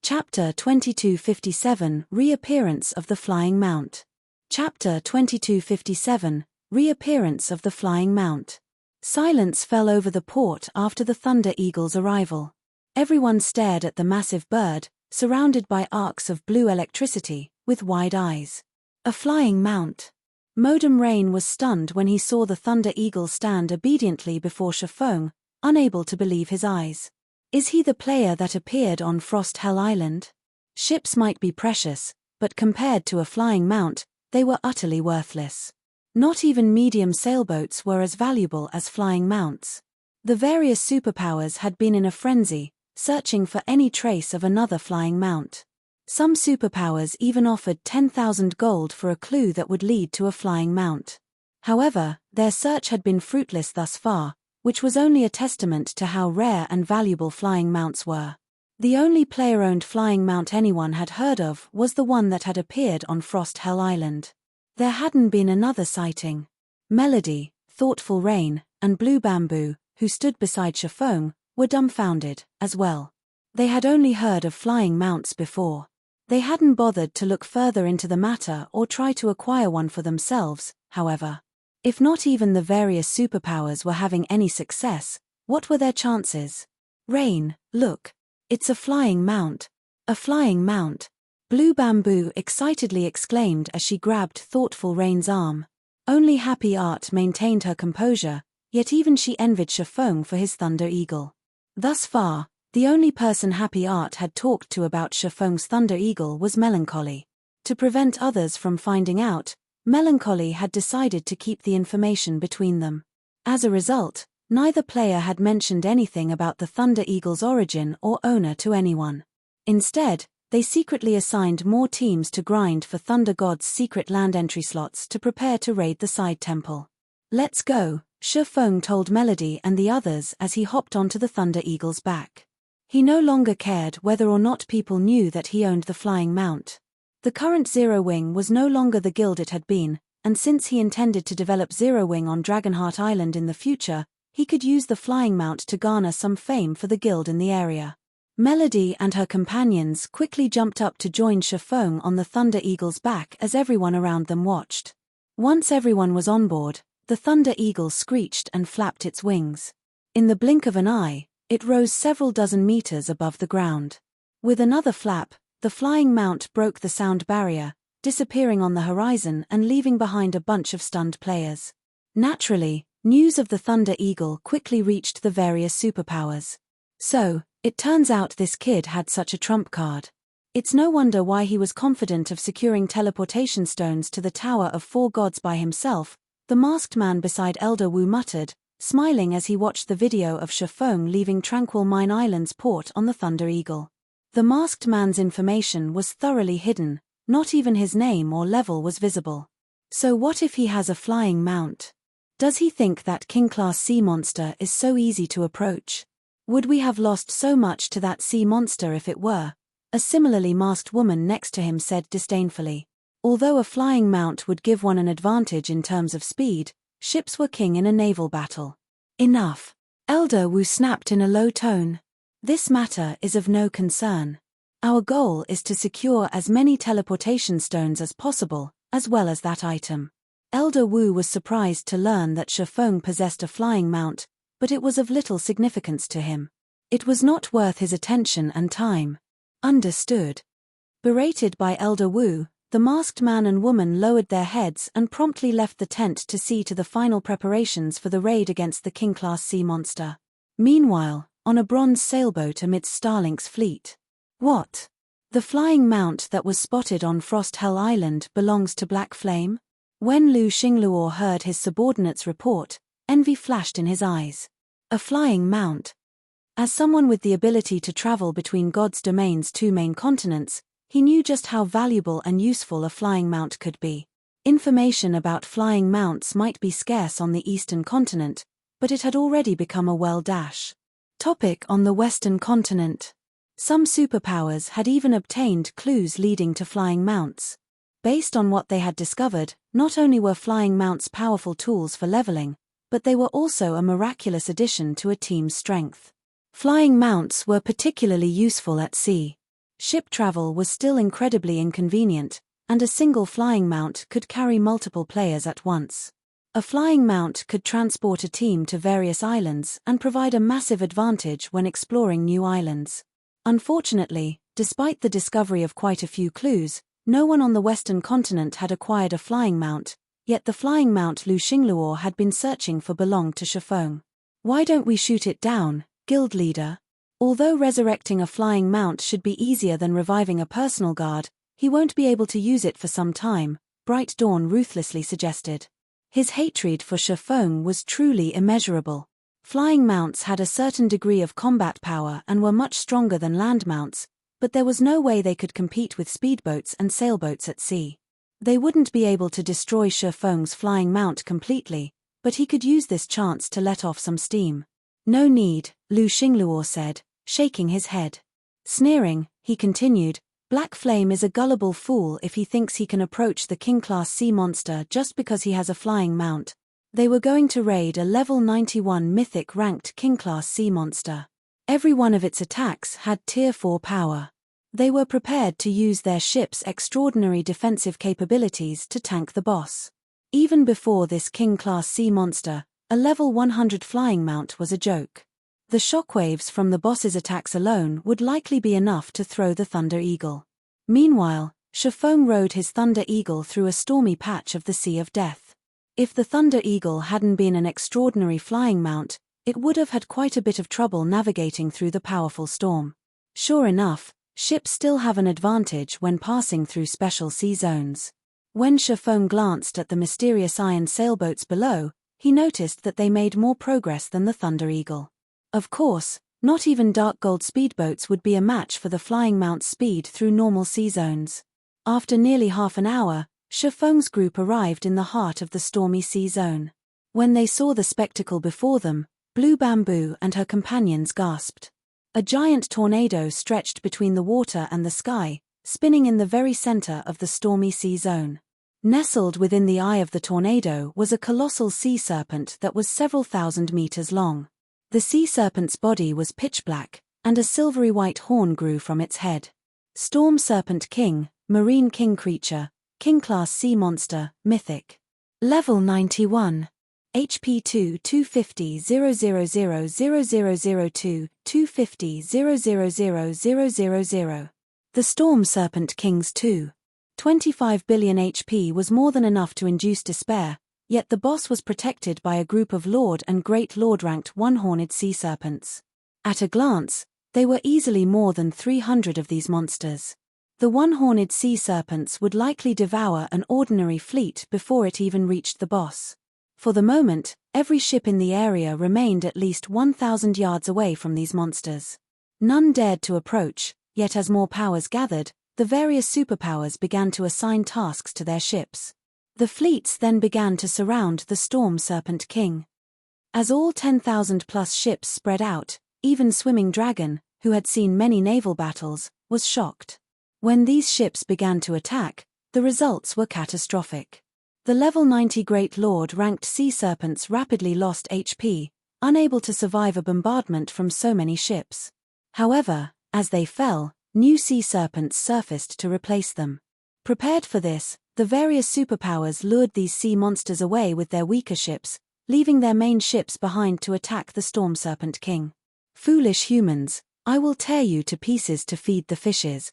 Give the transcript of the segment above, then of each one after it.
Chapter 2257 Reappearance of the Flying Mount. Chapter 2257 Reappearance of the Flying Mount. Silence fell over the port after the Thunder Eagle's arrival. Everyone stared at the massive bird, surrounded by arcs of blue electricity, with wide eyes. A flying mount. Modem Rain was stunned when he saw the Thunder Eagle stand obediently before Shafong, unable to believe his eyes. Is he the player that appeared on Frost Hell Island? Ships might be precious, but compared to a flying mount, they were utterly worthless. Not even medium sailboats were as valuable as flying mounts. The various superpowers had been in a frenzy, searching for any trace of another flying mount. Some superpowers even offered 10,000 gold for a clue that would lead to a flying mount. However, their search had been fruitless thus far, which was only a testament to how rare and valuable flying mounts were. The only player-owned flying mount anyone had heard of was the one that had appeared on Frost Hell Island. There hadn't been another sighting. Melody, Thoughtful Rain, and Blue Bamboo, who stood beside Shafong, were dumbfounded, as well. They had only heard of flying mounts before. They hadn't bothered to look further into the matter or try to acquire one for themselves, however. If not even the various superpowers were having any success, what were their chances? Rain, look. It's a flying mount. A flying mount. Blue Bamboo excitedly exclaimed as she grabbed Thoughtful Rain's arm. Only Happy Art maintained her composure, yet even she envied Shafong for his Thunder Eagle. Thus far, the only person Happy Art had talked to about Shafong's Thunder Eagle was Melancholy. To prevent others from finding out, Melancholy had decided to keep the information between them. As a result, neither player had mentioned anything about the Thunder Eagle's origin or owner to anyone. Instead, they secretly assigned more teams to grind for Thunder God's secret land entry slots to prepare to raid the side temple. Let's go, Shafong told Melody and the others as he hopped onto the Thunder Eagle's back. He no longer cared whether or not people knew that he owned the flying mount. The current Zero Wing was no longer the guild it had been, and since he intended to develop Zero Wing on Dragonheart Island in the future, he could use the flying mount to garner some fame for the guild in the area. Melody and her companions quickly jumped up to join Shafong on the Thunder Eagle's back as everyone around them watched. Once everyone was on board, the Thunder Eagle screeched and flapped its wings. In the blink of an eye, it rose several dozen meters above the ground. With another flap, the flying mount broke the sound barrier, disappearing on the horizon and leaving behind a bunch of stunned players. Naturally, news of the Thunder Eagle quickly reached the various superpowers. So, it turns out this kid had such a trump card. It's no wonder why he was confident of securing teleportation stones to the Tower of Four Gods by himself, the masked man beside Elder Wu muttered, smiling as he watched the video of Shafong leaving Tranquil Mine Island's port on the Thunder Eagle. The masked man's information was thoroughly hidden, not even his name or level was visible. So what if he has a flying mount? Does he think that king-class sea monster is so easy to approach? Would we have lost so much to that sea monster if it were? A similarly masked woman next to him said disdainfully. Although a flying mount would give one an advantage in terms of speed, ships were king in a naval battle. Enough. Elder Wu snapped in a low tone. This matter is of no concern. Our goal is to secure as many teleportation stones as possible, as well as that item. Elder Wu was surprised to learn that Shafong possessed a flying mount, but it was of little significance to him. It was not worth his attention and time. Understood. Berated by Elder Wu, the masked man and woman lowered their heads and promptly left the tent to see to the final preparations for the raid against the king-class sea monster. Meanwhile, on a bronze sailboat amidst Starlink's fleet. What? The flying mount that was spotted on Frost Hell Island belongs to Black Flame? When Lu Xingluo heard his subordinate's report, envy flashed in his eyes. A flying mount. As someone with the ability to travel between God's domain's two main continents, he knew just how valuable and useful a flying mount could be. Information about flying mounts might be scarce on the eastern continent, but it had already become a well-dash topic on the western continent. Some superpowers had even obtained clues leading to flying mounts. Based on what they had discovered, not only were flying mounts powerful tools for leveling, but they were also a miraculous addition to a team's strength. Flying mounts were particularly useful at sea. Ship travel was still incredibly inconvenient, and a single flying mount could carry multiple players at once. A flying mount could transport a team to various islands and provide a massive advantage when exploring new islands. Unfortunately, despite the discovery of quite a few clues, no one on the western continent had acquired a flying mount, yet the flying mount Lu Xingluo had been searching for belonged to Shifeng. "Why don't we shoot it down, guild leader? Although resurrecting a flying mount should be easier than reviving a personal guard, he won't be able to use it for some time," Bright Dawn ruthlessly suggested. His hatred for Shifeng was truly immeasurable. Flying mounts had a certain degree of combat power and were much stronger than land mounts, but there was no way they could compete with speedboats and sailboats at sea. They wouldn't be able to destroy Shifeng's flying mount completely, but he could use this chance to let off some steam. "No need," Lu Xingluo said, shaking his head. Sneering, he continued, "Black Flame is a gullible fool if he thinks he can approach the king-class sea monster just because he has a flying mount." They were going to raid a level 91 mythic-ranked king-class sea monster. Every one of its attacks had tier 4 power. They were prepared to use their ship's extraordinary defensive capabilities to tank the boss. Even before this king-class sea monster, a level 100 flying mount was a joke. The shockwaves from the boss's attacks alone would likely be enough to throw the Thunder Eagle. Meanwhile, Shifeng rode his Thunder Eagle through a stormy patch of the Sea of Death. If the Thunder Eagle hadn't been an extraordinary flying mount, it would have had quite a bit of trouble navigating through the powerful storm. Sure enough, ships still have an advantage when passing through special sea zones. When Shifeng glanced at the mysterious iron sailboats below, he noticed that they made more progress than the Thunder Eagle. Of course, not even dark gold speedboats would be a match for the flying mount's speed through normal sea zones. After nearly half an hour, Shifeng's group arrived in the heart of the stormy sea zone. When they saw the spectacle before them, Blue Bamboo and her companions gasped. A giant tornado stretched between the water and the sky, spinning in the very center of the stormy sea zone. Nestled within the eye of the tornado was a colossal sea serpent that was several thousand meters long. The sea serpent's body was pitch black, and a silvery white horn grew from its head. Storm Serpent King, Marine King Creature, King-class Sea Monster, Mythic. Level 91. HP 250 0000002 250 0000000. The Storm Serpent King's 25 billion HP was more than enough to induce despair, yet the boss was protected by a group of Lord and Great Lord-ranked one-horned sea serpents. At a glance, they were easily more than 300 of these monsters. The one-horned sea serpents would likely devour an ordinary fleet before it even reached the boss. For the moment, every ship in the area remained at least 1,000 yards away from these monsters. None dared to approach, yet as more powers gathered, the various superpowers began to assign tasks to their ships. The fleets then began to surround the Storm Serpent King. As all 10,000-plus ships spread out, even Swimming Dragon, who had seen many naval battles, was shocked. When these ships began to attack, the results were catastrophic. The level 90 Great Lord-ranked sea serpents rapidly lost HP, unable to survive a bombardment from so many ships. However, as they fell, new sea serpents surfaced to replace them. Prepared for this, the various superpowers lured these sea monsters away with their weaker ships, leaving their main ships behind to attack the Storm Serpent King. "Foolish humans, I will tear you to pieces to feed the fishes."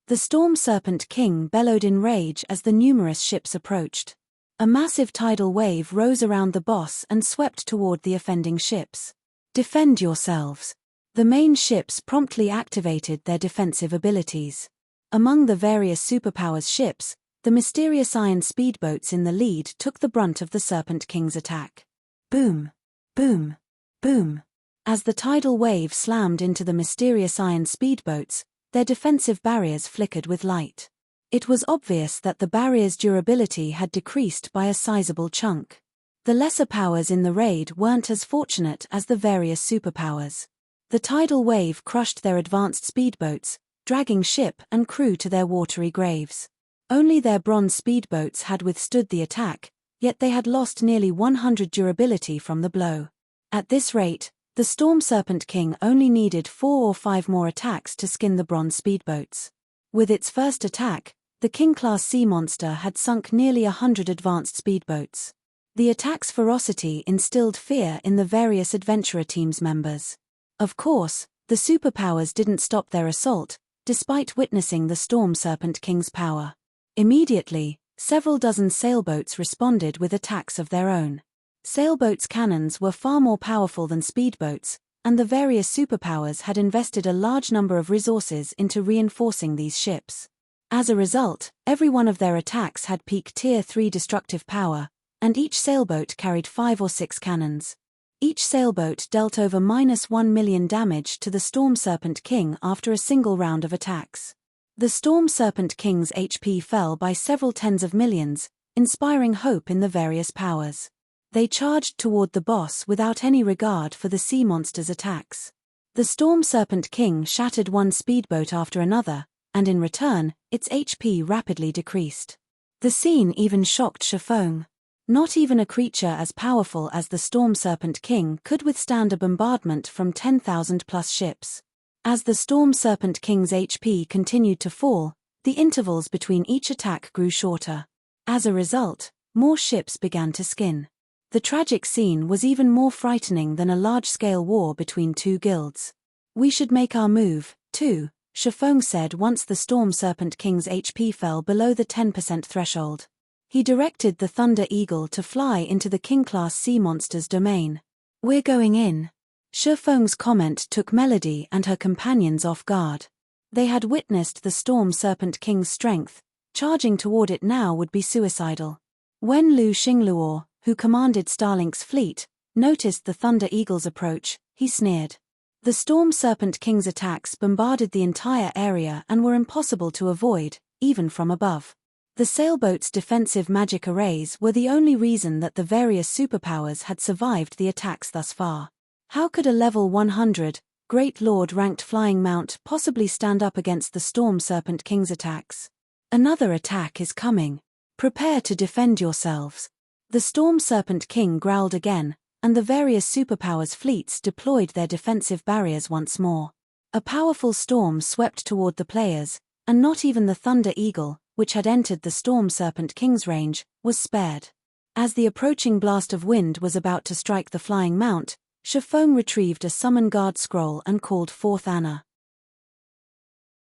The Storm Serpent King bellowed in rage as the numerous ships approached. A massive tidal wave rose around the boss and swept toward the offending ships. "Defend yourselves." The main ships promptly activated their defensive abilities. Among the various superpowers' ships, the mysterious iron speedboats in the lead took the brunt of the Serpent King's attack. Boom! Boom! Boom! As the tidal wave slammed into the mysterious iron speedboats, their defensive barriers flickered with light. It was obvious that the barrier's durability had decreased by a sizable chunk. The lesser powers in the raid weren't as fortunate as the various superpowers. The tidal wave crushed their advanced speedboats, dragging ship and crew to their watery graves. Only their bronze speedboats had withstood the attack, yet they had lost nearly 100 durability from the blow. At this rate, The Storm Serpent King only needed 4 or 5 more attacks to skin the bronze speedboats. With its first attack, the King-class sea monster had sunk nearly 100 advanced speedboats. The attack's ferocity instilled fear in the various adventurer team's members. Of course, the superpowers didn't stop their assault, despite witnessing the Storm Serpent King's power. Immediately, several dozen sailboats responded with attacks of their own. Sailboats' cannons were far more powerful than speedboats, and the various superpowers had invested a large number of resources into reinforcing these ships. As a result, every one of their attacks had peak Tier 3 destructive power, and each sailboat carried 5 or 6 cannons. Each sailboat dealt over -1 million damage to the Storm Serpent King after a single round of attacks. The Storm Serpent King's HP fell by several tens of millions, inspiring hope in the various powers. They charged toward the boss without any regard for the sea monster's attacks. The Storm Serpent King shattered one speedboat after another, and in return, its HP rapidly decreased. The scene even shocked Shifeng. Not even a creature as powerful as the Storm Serpent King could withstand a bombardment from 10,000+ ships. As the Storm Serpent King's HP continued to fall, the intervals between each attack grew shorter. As a result, more ships began to skin. The tragic scene was even more frightening than a large-scale war between two guilds. "We should make our move, too," Shifeng said once the Storm Serpent King's HP fell below the 10% threshold. He directed the Thunder Eagle to fly into the King-class sea monster's domain. "We're going in." Shifeng's comment took Melody and her companions off guard. They had witnessed the Storm Serpent King's strength. Charging toward it now would be suicidal. When Lu Xingluo, who commanded Starlink's fleet, noticed the Thunder Eagle's approach, he sneered. The Storm Serpent King's attacks bombarded the entire area and were impossible to avoid, even from above. The sailboat's defensive magic arrays were the only reason that the various superpowers had survived the attacks thus far. How could a level 100, Great Lord-ranked flying mount possibly stand up against the Storm Serpent King's attacks? "Another attack is coming. Prepare to defend yourselves." The Storm Serpent King growled again, and the various superpowers' fleets deployed their defensive barriers once more. A powerful storm swept toward the players, and not even the Thunder Eagle, which had entered the Storm Serpent King's range, was spared. As the approaching blast of wind was about to strike the flying mount, Shifeng retrieved a summon guard scroll and called forth Anna.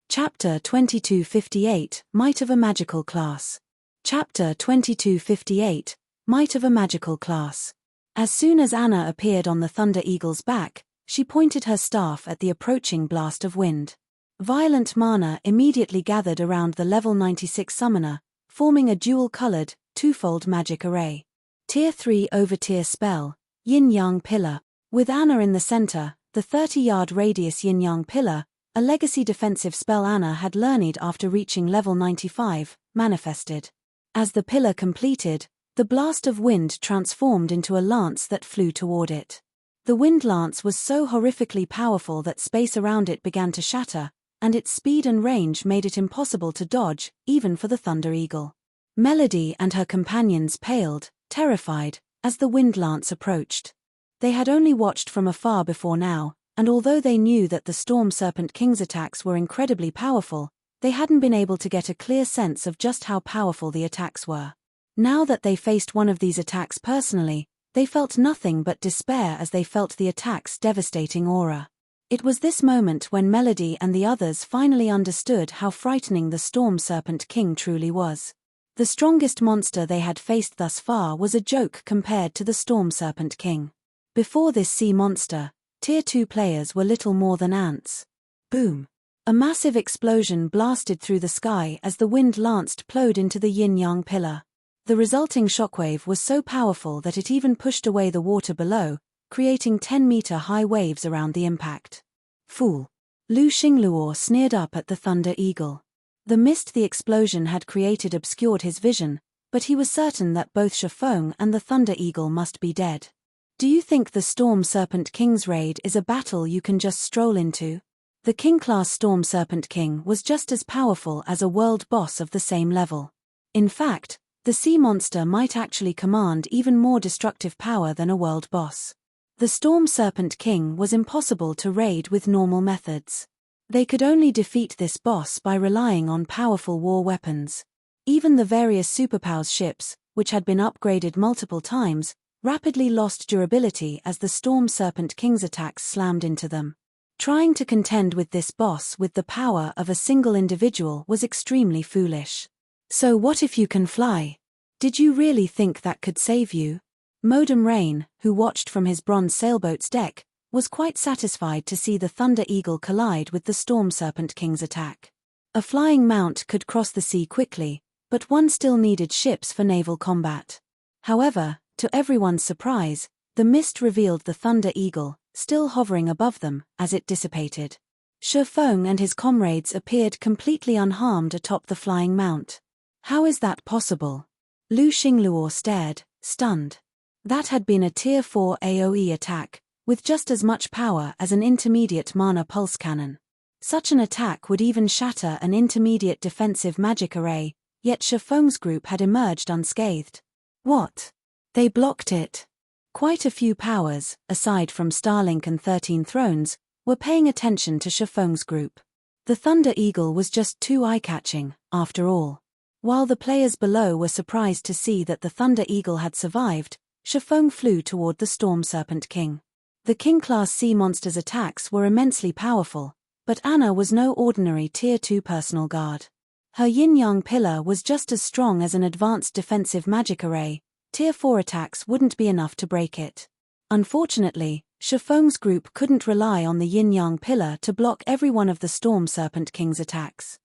Chapter 2258, Might of a Magical Class. Chapter 2258, Might of a Magical Class. As soon as Anna appeared on the Thunder Eagle's back, she pointed her staff at the approaching blast of wind. Violent mana immediately gathered around the level 96 summoner, forming a dual-colored, twofold magic array. Tier 3 over-tier spell, Yin-Yang Pillar. With Anna in the center, the 30-yard radius Yin-Yang Pillar, a legacy defensive spell Anna had learned after reaching level 95, manifested. As the pillar completed, the blast of wind transformed into a lance that flew toward it. The wind lance was so horrifically powerful that space around it began to shatter, and its speed and range made it impossible to dodge, even for the Thunder Eagle. Melody and her companions paled, terrified, as the wind lance approached. They had only watched from afar before now, and although they knew that the Storm Serpent King's attacks were incredibly powerful, they hadn't been able to get a clear sense of just how powerful the attacks were. Now that they faced one of these attacks personally, they felt nothing but despair as they felt the attack's devastating aura. It was this moment when Melody and the others finally understood how frightening the Storm Serpent King truly was. The strongest monster they had faced thus far was a joke compared to the Storm Serpent King. Before this sea monster, Tier 2 players were little more than ants. Boom! A massive explosion blasted through the sky as the wind lanced plowed into the Yin-Yang Pillar. The resulting shockwave was so powerful that it even pushed away the water below, creating 10-meter-high waves around the impact. "Fool!" Lu Xingluo sneered up at the Thunder Eagle. The mist the explosion had created obscured his vision, but he was certain that both Shifeng and the Thunder Eagle must be dead. "Do you think the Storm Serpent King's raid is a battle you can just stroll into?" The King-class Storm Serpent King was just as powerful as a world boss of the same level. In fact, the sea monster might actually command even more destructive power than a world boss. The Storm Serpent King was impossible to raid with normal methods. They could only defeat this boss by relying on powerful war weapons. Even the various superpowers ships, which had been upgraded multiple times, rapidly lost durability as the Storm Serpent King's attacks slammed into them. Trying to contend with this boss with the power of a single individual was extremely foolish. So what if you can fly? Did you really think that could save you? Modem Rain, who watched from his bronze sailboat's deck, was quite satisfied to see the Thunder Eagle collide with the Storm Serpent King's attack. A flying mount could cross the sea quickly, but one still needed ships for naval combat. However, to everyone's surprise, the mist revealed the Thunder Eagle, still hovering above them, as it dissipated. Shifeng and his comrades appeared completely unharmed atop the flying mount. How is that possible? Lu Xingluo stared, stunned. That had been a Tier 4 AoE attack, with just as much power as an intermediate mana pulse cannon. Such an attack would even shatter an intermediate defensive magic array, yet Shifeng's group had emerged unscathed. What? They blocked it. Quite a few powers, aside from Starlink and 13 Thrones, were paying attention to Shifeng's group. The Thunder Eagle was just too eye-catching, after all. While the players below were surprised to see that the Thunder Eagle had survived, Shifeng flew toward the Storm Serpent King. The King-class sea monster's attacks were immensely powerful, but Anna was no ordinary Tier 2 personal guard. Her yin-yang pillar was just as strong as an advanced defensive magic array. Tier 4 attacks wouldn't be enough to break it. Unfortunately, Shifeng's group couldn't rely on the yin-yang pillar to block every one of the Storm Serpent King's attacks.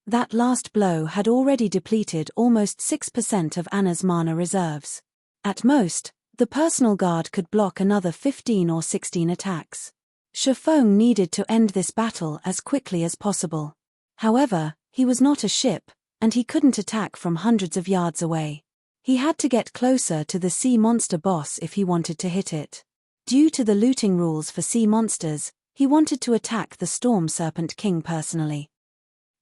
That last blow had already depleted almost 6% of Anna's mana reserves. At most, the personal guard could block another 15 or 16 attacks. Shifeng needed to end this battle as quickly as possible. However, he was not a ship, and he couldn't attack from hundreds of yards away. He had to get closer to the sea monster boss if he wanted to hit it. Due to the looting rules for sea monsters, he wanted to attack the Storm Serpent King personally.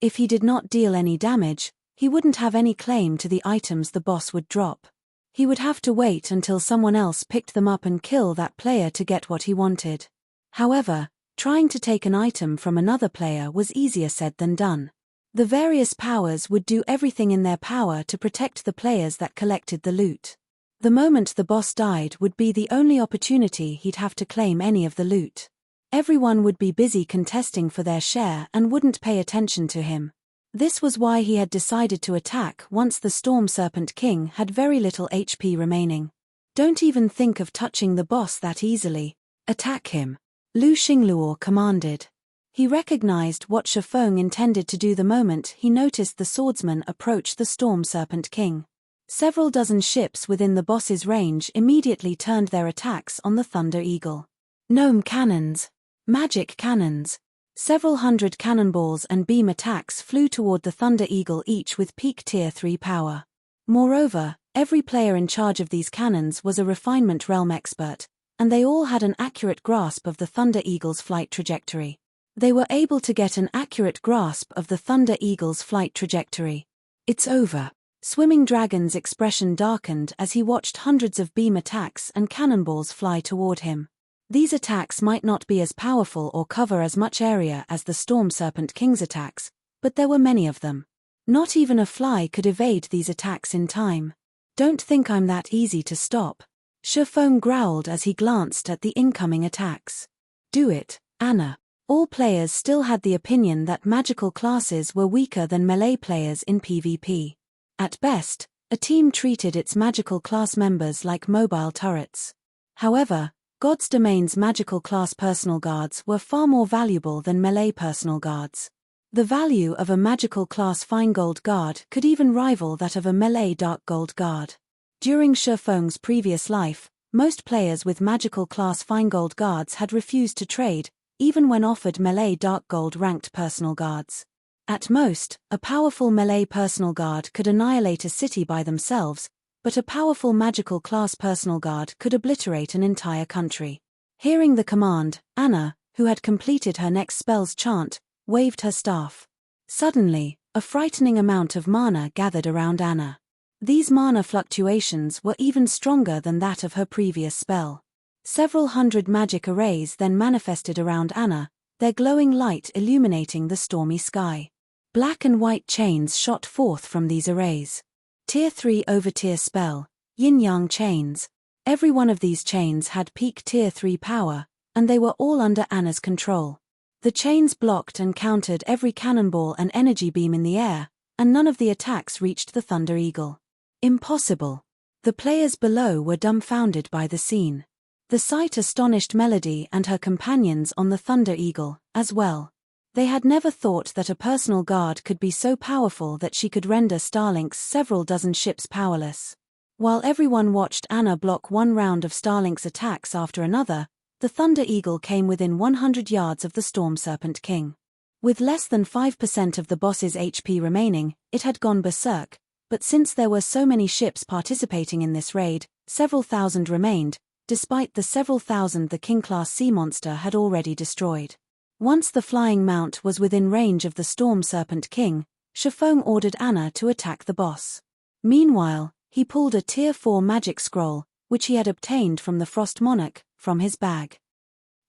If he did not deal any damage, he wouldn't have any claim to the items the boss would drop. He would have to wait until someone else picked them up and kill that player to get what he wanted. However, trying to take an item from another player was easier said than done. The various powers would do everything in their power to protect the players that collected the loot. The moment the boss died would be the only opportunity he'd have to claim any of the loot. Everyone would be busy contesting for their share and wouldn't pay attention to him. This was why he had decided to attack once the Storm Serpent King had very little HP remaining. Don't even think of touching the boss that easily. Attack him. Lu Xingluo commanded. He recognized what Shifeng intended to do the moment he noticed the swordsman approach the Storm Serpent King. Several dozen ships within the boss's range immediately turned their attacks on the Thunder Eagle. Gnome cannons. Magic cannons. Several hundred cannonballs and beam attacks flew toward the Thunder Eagle, each with peak Tier 3 power. Moreover, every player in charge of these cannons was a refinement realm expert, and they all had an accurate grasp of the Thunder Eagle's flight trajectory. They were able to get an accurate grasp of the Thunder Eagle's flight trajectory. It's over. Swimming Dragon's expression darkened as he watched hundreds of beam attacks and cannonballs fly toward him. These attacks might not be as powerful or cover as much area as the Storm Serpent King's attacks, but there were many of them. Not even a fly could evade these attacks in time. Don't think I'm that easy to stop. Shifeng growled as he glanced at the incoming attacks. Do it, Anna. All players still had the opinion that magical classes were weaker than melee players in PvP. At best, a team treated its magical class members like mobile turrets. However, God's Domain's magical class personal guards were far more valuable than melee personal guards. The value of a magical class fine gold guard could even rival that of a melee dark gold guard. During Shifeng's previous life, most players with magical class fine gold guards had refused to trade, even when offered melee dark gold ranked personal guards. At most, a powerful melee personal guard could annihilate a city by themselves, but a powerful magical class personal guard could obliterate an entire country. Hearing the command, Anna, who had completed her next spell's chant, waved her staff. Suddenly, a frightening amount of mana gathered around Anna. These mana fluctuations were even stronger than that of her previous spell. Several hundred magic arrays then manifested around Anna, their glowing light illuminating the stormy sky. Black and white chains shot forth from these arrays. Tier 3 over tier spell, yin-yang chains. Every one of these chains had peak tier 3 power, and they were all under Anna's control. The chains blocked and countered every cannonball and energy beam in the air, and none of the attacks reached the Thunder Eagle. Impossible. The players below were dumbfounded by the scene. The sight astonished Melody and her companions on the Thunder Eagle, as well. They had never thought that a personal guard could be so powerful that she could render Starlink's several dozen ships powerless. While everyone watched Anna block one round of Starlink's attacks after another, the Thunder Eagle came within 100 yards of the Storm Serpent King. With less than 5% of the boss's HP remaining, it had gone berserk, but since there were so many ships participating in this raid, several thousand remained, despite the several thousand the King-class sea monster had already destroyed. Once the flying mount was within range of the Storm Serpent King, Shifeng ordered Anna to attack the boss. Meanwhile, he pulled a Tier 4 magic scroll, which he had obtained from the Frost Monarch, from his bag.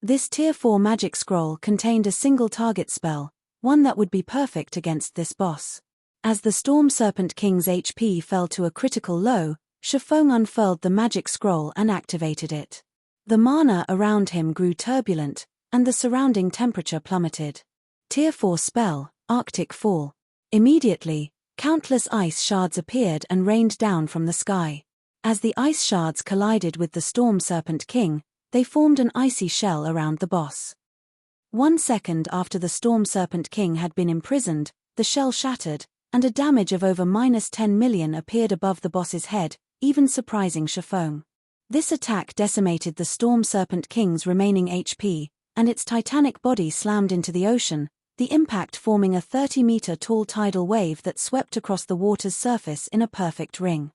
This Tier 4 magic scroll contained a single target spell, one that would be perfect against this boss. As the Storm Serpent King's HP fell to a critical low, Shifeng unfurled the magic scroll and activated it. The mana around him grew turbulent, and the surrounding temperature plummeted. Tier 4 spell, Arctic Fall. Immediately, countless ice shards appeared and rained down from the sky. As the ice shards collided with the Storm Serpent King, they formed an icy shell around the boss. 1 second after the Storm Serpent King had been imprisoned, the shell shattered, and a damage of over -10 million appeared above the boss's head, even surprising Shifeng. This attack decimated the Storm Serpent King's remaining HP, and its titanic body slammed into the ocean, the impact forming a 30-meter-tall tidal wave that swept across the water's surface in a perfect ring.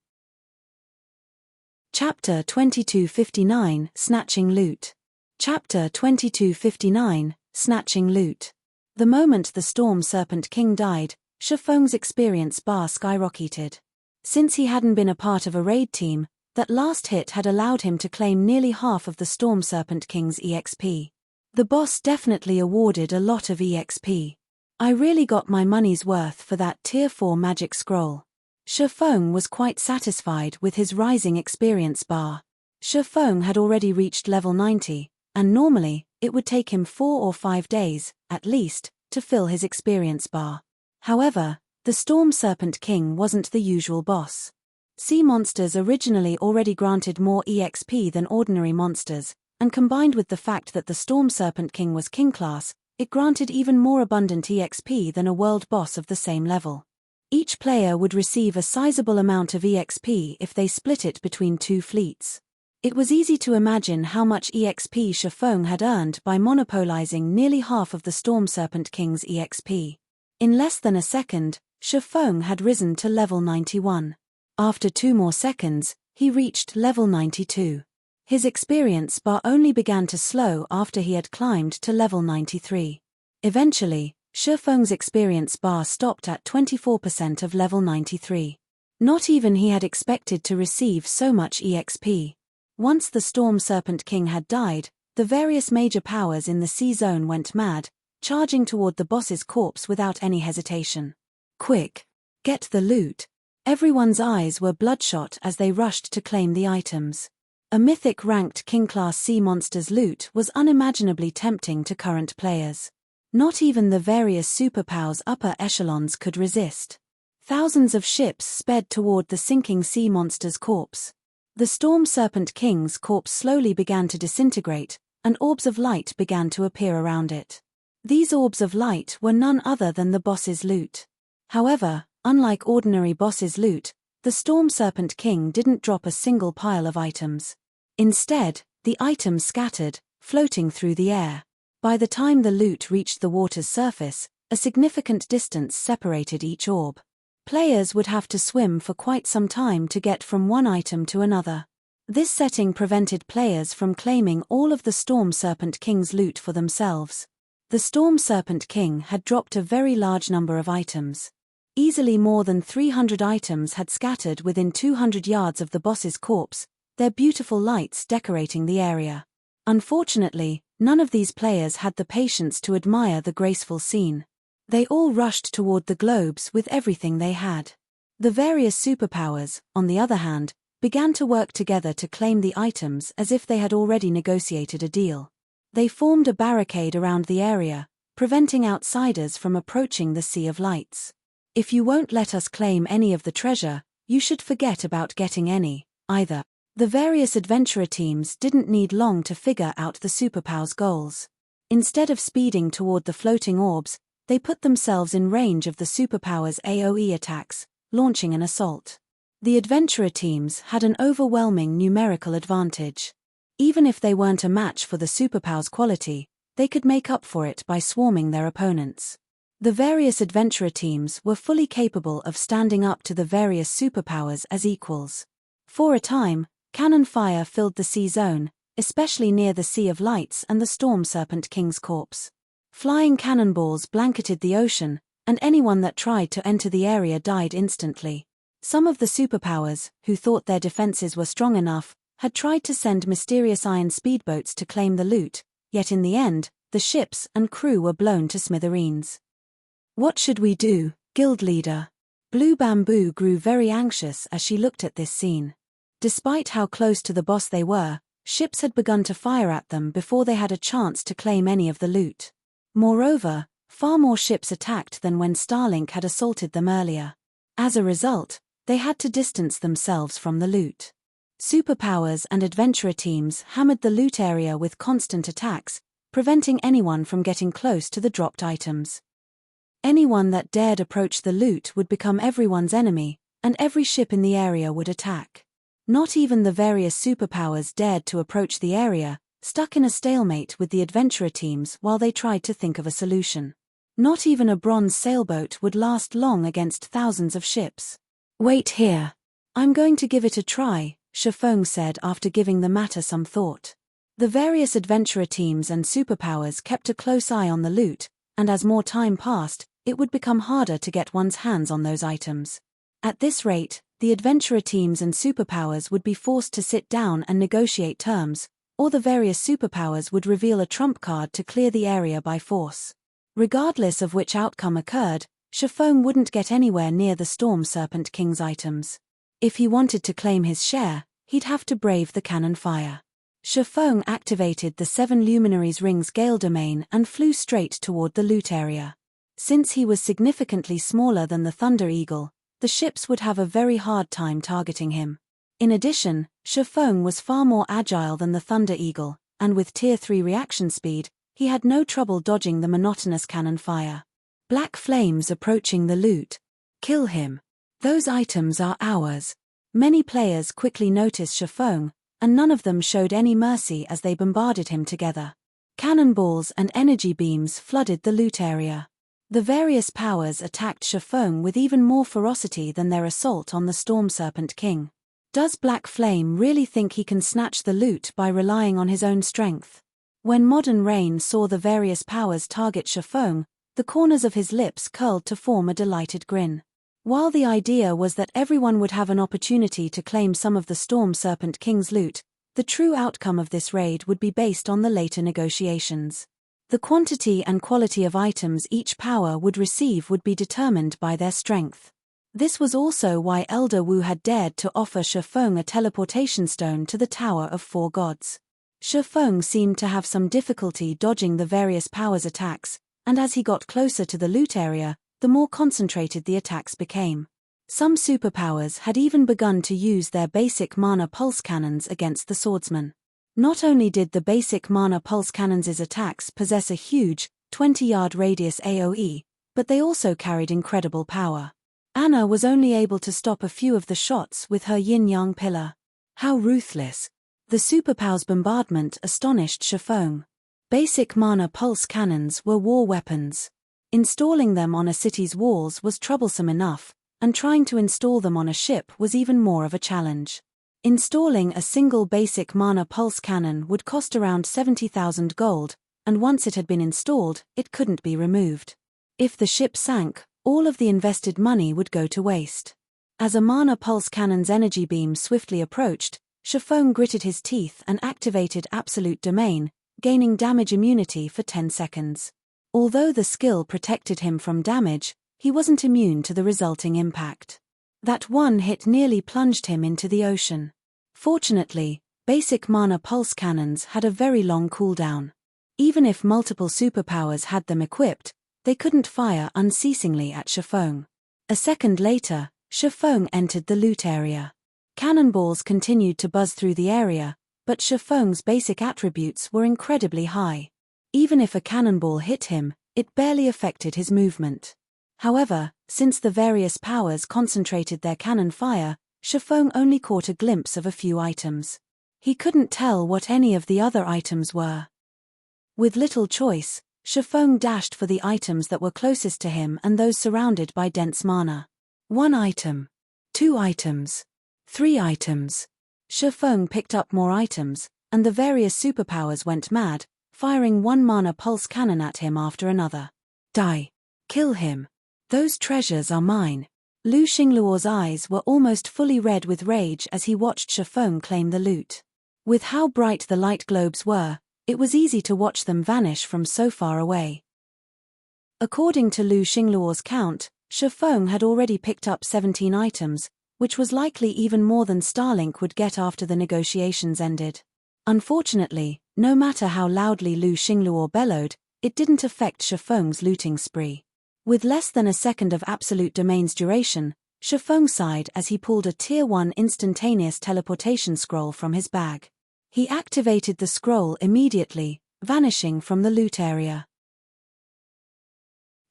Chapter 2259, Snatching Loot. Chapter 2259, Snatching Loot. The moment the Storm Serpent King died, Shifeng's experience bar skyrocketed. Since he hadn't been a part of a raid team, that last hit had allowed him to claim nearly half of the Storm Serpent King's EXP. The boss definitely awarded a lot of EXP. I really got my money's worth for that Tier 4 magic scroll. Shifeng was quite satisfied with his rising experience bar. Shifeng had already reached level 90, and normally, it would take him 4 or 5 days, at least, to fill his experience bar. However, the Storm Serpent King wasn't the usual boss. Sea monsters originally already granted more EXP than ordinary monsters, and combined with the fact that the Storm Serpent King was King class, it granted even more abundant EXP than a world boss of the same level. Each player would receive a sizable amount of EXP if they split it between 2 fleets. It was easy to imagine how much EXP Shifeng had earned by monopolizing nearly half of the Storm Serpent King's EXP. In less than a second, Shifeng had risen to level 91. After 2 more seconds, he reached level 92. His experience bar only began to slow after he had climbed to level 93. Eventually, Shifeng's experience bar stopped at 24% of level 93. Not even he had expected to receive so much EXP. Once the Storm Serpent King had died, the various major powers in the sea zone went mad, charging toward the boss's corpse without any hesitation. Quick! Get the loot! Everyone's eyes were bloodshot as they rushed to claim the items. A mythic-ranked King-class sea monster's loot was unimaginably tempting to current players. Not even the various superpowers upper echelons could resist. Thousands of ships sped toward the sinking sea monster's corpse. The Storm Serpent King's corpse slowly began to disintegrate, and orbs of light began to appear around it. These orbs of light were none other than the boss's loot. However, unlike ordinary boss's loot, the Storm Serpent King didn't drop a single pile of items. Instead, the items scattered, floating through the air. By the time the loot reached the water's surface, a significant distance separated each orb. Players would have to swim for quite some time to get from one item to another. This setting prevented players from claiming all of the Storm Serpent King's loot for themselves. The Storm Serpent King had dropped a very large number of items. Easily more than 300 items had scattered within 200 yards of the boss's corpse, their beautiful lights decorating the area. Unfortunately, none of these players had the patience to admire the graceful scene. They all rushed toward the globes with everything they had. The various superpowers, on the other hand, began to work together to claim the items as if they had already negotiated a deal. They formed a barricade around the area, preventing outsiders from approaching the Sea of Lights. If you won't let us claim any of the treasure, you should forget about getting any, either. The various adventurer teams didn't need long to figure out the superpowers' goals. Instead of speeding toward the floating orbs, they put themselves in range of the superpowers' AoE attacks, launching an assault. The adventurer teams had an overwhelming numerical advantage. Even if they weren't a match for the superpowers' quality, they could make up for it by swarming their opponents. The various adventurer teams were fully capable of standing up to the various superpowers as equals. For a time, cannon fire filled the sea zone, especially near the Sea of Lights and the Storm Serpent King's corpse. Flying cannonballs blanketed the ocean, and anyone that tried to enter the area died instantly. Some of the superpowers, who thought their defenses were strong enough, had tried to send mysterious iron speedboats to claim the loot, yet in the end, the ships and crew were blown to smithereens. What should we do, guild leader? Blue Bamboo grew very anxious as she looked at this scene. Despite how close to the boss they were, ships had begun to fire at them before they had a chance to claim any of the loot. Moreover, far more ships attacked than when Starlink had assaulted them earlier. As a result, they had to distance themselves from the loot. Superpowers and adventurer teams hammered the loot area with constant attacks, preventing anyone from getting close to the dropped items. Anyone that dared approach the loot would become everyone's enemy, and every ship in the area would attack. Not even the various superpowers dared to approach the area, stuck in a stalemate with the adventurer teams while they tried to think of a solution. Not even a bronze sailboat would last long against thousands of ships. Wait here. I'm going to give it a try, Shifeng said after giving the matter some thought. The various adventurer teams and superpowers kept a close eye on the loot, and as more time passed, it would become harder to get one's hands on those items. At this rate, the adventurer teams and superpowers would be forced to sit down and negotiate terms, or the various superpowers would reveal a trump card to clear the area by force. Regardless of which outcome occurred, Shifeng wouldn't get anywhere near the Storm Serpent King's items. If he wanted to claim his share, he'd have to brave the cannon fire. Shifeng activated the 7 Luminaries Ring's Gale Domain and flew straight toward the loot area. Since he was significantly smaller than the Thunder Eagle, the ships would have a very hard time targeting him. In addition, Shifeng was far more agile than the Thunder Eagle, and with Tier 3 reaction speed, he had no trouble dodging the monotonous cannon fire. Black flames approaching the loot. Kill him. Those items are ours. Many players quickly noticed Shifeng, and none of them showed any mercy as they bombarded him together. Cannonballs and energy beams flooded the loot area. The various powers attacked Shifeng with even more ferocity than their assault on the Storm Serpent King. Does Black Flame really think he can snatch the loot by relying on his own strength? When Modern Rain saw the various powers target Shifeng, the corners of his lips curled to form a delighted grin. While the idea was that everyone would have an opportunity to claim some of the Storm Serpent King's loot, the true outcome of this raid would be based on the later negotiations. The quantity and quality of items each power would receive would be determined by their strength. This was also why Elder Wu had dared to offer Shifeng a teleportation stone to the Tower of Four Gods. Shifeng seemed to have some difficulty dodging the various powers' attacks, and as he got closer to the loot area, the more concentrated the attacks became. Some superpowers had even begun to use their basic mana pulse cannons against the swordsman. Not only did the basic mana pulse cannons' attacks possess a huge, 20-yard radius AoE, but they also carried incredible power. Anna was only able to stop a few of the shots with her yin-yang pillar. How ruthless! The superpowers' bombardment astonished Shifeng. Basic mana pulse cannons were war weapons. Installing them on a city's walls was troublesome enough, and trying to install them on a ship was even more of a challenge. Installing a single basic mana pulse cannon would cost around 70,000 gold, and once it had been installed, it couldn't be removed. If the ship sank, all of the invested money would go to waste. As a mana pulse cannon's energy beam swiftly approached, Shifeng gritted his teeth and activated Absolute Domain, gaining damage immunity for 10 seconds. Although the skill protected him from damage, he wasn't immune to the resulting impact. That one hit nearly plunged him into the ocean. Fortunately, basic mana pulse cannons had a very long cooldown. Even if multiple superpowers had them equipped, they couldn't fire unceasingly at Shifeng. A second later, Shifeng entered the loot area. Cannonballs continued to buzz through the area, but Shifeng's basic attributes were incredibly high. Even if a cannonball hit him, it barely affected his movement. However, since the various powers concentrated their cannon fire, Shifeng only caught a glimpse of a few items. He couldn't tell what any of the other items were. With little choice, Shifeng dashed for the items that were closest to him and those surrounded by dense mana. 1 item. 2 items. 3 items. Shifeng picked up more items, and the various superpowers went mad, firing 1 mana pulse cannon at him after another. Die. Kill him. Those treasures are mine. Lu Xingluo's eyes were almost fully red with rage as he watched Shifeng claim the loot. With how bright the light globes were, it was easy to watch them vanish from so far away. According to Lu Xingluo's count, Shifeng had already picked up 17 items, which was likely even more than Starlink would get after the negotiations ended. Unfortunately, no matter how loudly Lu Xingluo bellowed, it didn't affect Shifeng's looting spree. With less than a second of Absolute Domain's duration, Shifeng sighed as he pulled a Tier 1 instantaneous teleportation scroll from his bag. He activated the scroll immediately, vanishing from the loot area.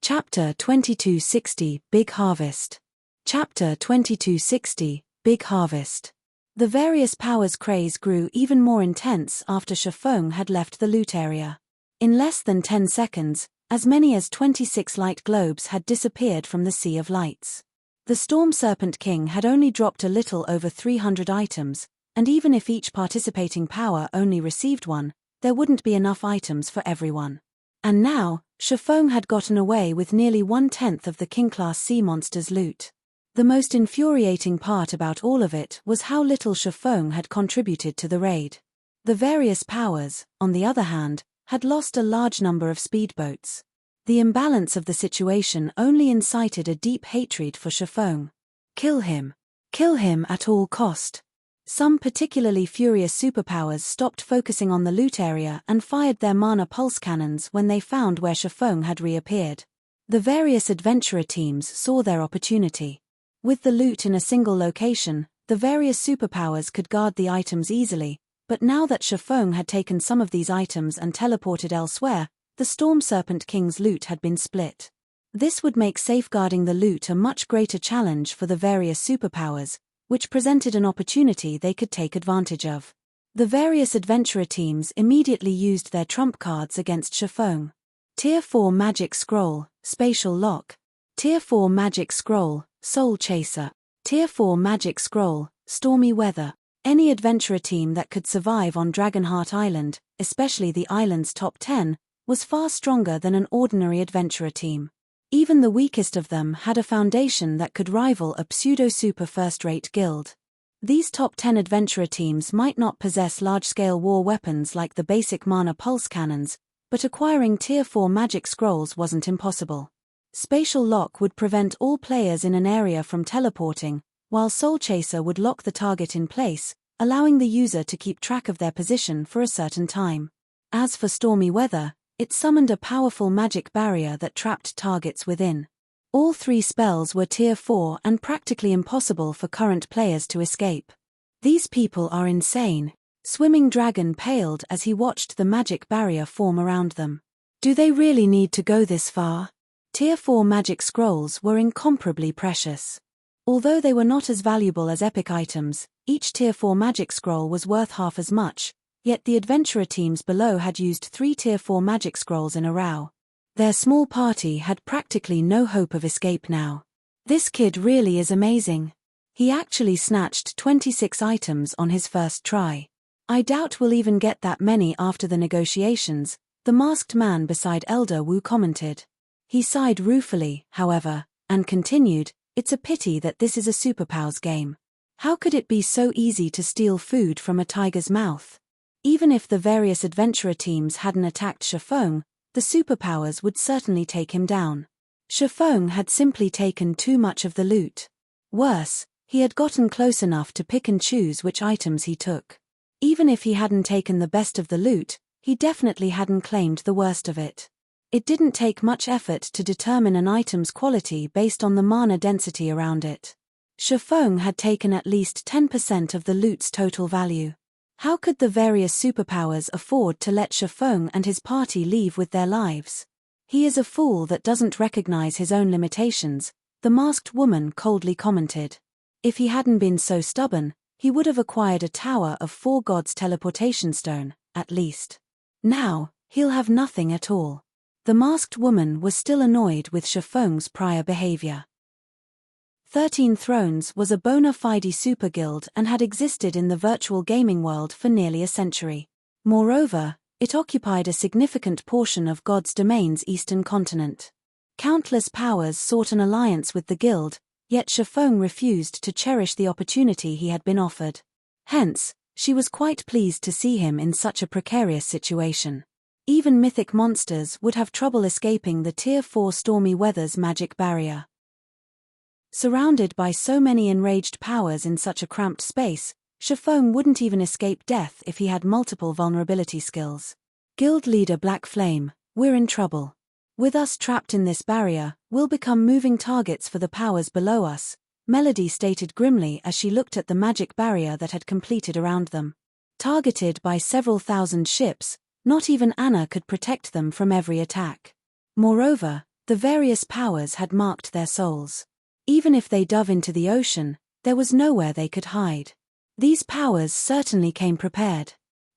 Chapter 2260 Big Harvest. Chapter 2260 Big Harvest. The various powers craze grew even more intense after Shifeng had left the loot area. In less than 10 seconds, as many as 26 light globes had disappeared from the sea of lights. The Storm Serpent King had only dropped a little over 300 items, and even if each participating power only received one, there wouldn't be enough items for everyone. And now, Shifeng had gotten away with nearly 1/10 of the King-class sea monster's loot. The most infuriating part about all of it was how little Shifeng had contributed to the raid. The various powers, on the other hand, had lost a large number of speedboats. The imbalance of the situation only incited a deep hatred for Shifeng. Kill him. Kill him at all cost. Some particularly furious superpowers stopped focusing on the loot area and fired their mana pulse cannons when they found where Shifeng had reappeared. The various adventurer teams saw their opportunity. With the loot in a single location, the various superpowers could guard the items easily, but now that Shifeng had taken some of these items and teleported elsewhere, the Storm Serpent King's loot had been split. This would make safeguarding the loot a much greater challenge for the various superpowers, which presented an opportunity they could take advantage of. The various adventurer teams immediately used their trump cards against Shifeng. Tier 4 Magic Scroll, Spatial Lock. Tier 4 Magic Scroll, Soul Chaser. Tier 4 Magic Scroll, Stormy Weather. Any adventurer team that could survive on Dragonheart Island, especially the island's top 10, was far stronger than an ordinary adventurer team. Even the weakest of them had a foundation that could rival a pseudo-super first-rate guild. These top 10 adventurer teams might not possess large-scale war weapons like the basic mana pulse cannons, but acquiring Tier 4 magic scrolls wasn't impossible. Spatial Lock would prevent all players in an area from teleporting, while Soul Chaser would lock the target in place, allowing the user to keep track of their position for a certain time. As for Stormy Weather, it summoned a powerful magic barrier that trapped targets within. All 3 spells were Tier 4 and practically impossible for current players to escape. These people are insane. Swimming Dragon paled as he watched the magic barrier form around them. Do they really need to go this far? Tier 4 magic scrolls were incomparably precious. Although they were not as valuable as epic items, each Tier 4 magic scroll was worth half as much, yet the adventurer teams below had used 3 Tier 4 magic scrolls in a row. Their small party had practically no hope of escape now. This kid really is amazing. He actually snatched 26 items on his first try. I doubt we'll even get that many after the negotiations, the masked man beside Elder Wu commented. He sighed ruefully, however, and continued, "It's a pity that this is a superpowers game. How could it be so easy to steal food from a tiger's mouth? Even if the various adventurer teams hadn't attacked Shifeng, the superpowers would certainly take him down. Shifeng had simply taken too much of the loot. Worse, he had gotten close enough to pick and choose which items he took. Even if he hadn't taken the best of the loot, he definitely hadn't claimed the worst of it. It didn't take much effort to determine an item's quality based on the mana density around it. Shifeng had taken at least 10% of the loot's total value. How could the various superpowers afford to let Shifeng and his party leave with their lives? He is a fool that doesn't recognize his own limitations, the masked woman coldly commented. If he hadn't been so stubborn, he would have acquired a tower of 4 gods teleportation stone, at least. Now, he'll have nothing at all. The masked woman was still annoyed with Shifeng's prior behavior. 13 Thrones was a bona fide super guild and had existed in the virtual gaming world for nearly a century. Moreover, it occupied a significant portion of God's domain's eastern continent. Countless powers sought an alliance with the guild, yet Shifeng refused to cherish the opportunity he had been offered. Hence, she was quite pleased to see him in such a precarious situation. Even mythic monsters would have trouble escaping the Tier 4 Stormy Weather's magic barrier. Surrounded by so many enraged powers in such a cramped space, Shifeng wouldn't even escape death if he had multiple vulnerability skills. Guild leader Black Flame, we're in trouble. With us trapped in this barrier, we'll become moving targets for the powers below us, Melody stated grimly as she looked at the magic barrier that had completed around them. Targeted by several thousand ships, not even Anna could protect them from every attack. Moreover, the various powers had marked their souls. Even if they dove into the ocean, there was nowhere they could hide. These powers certainly came prepared.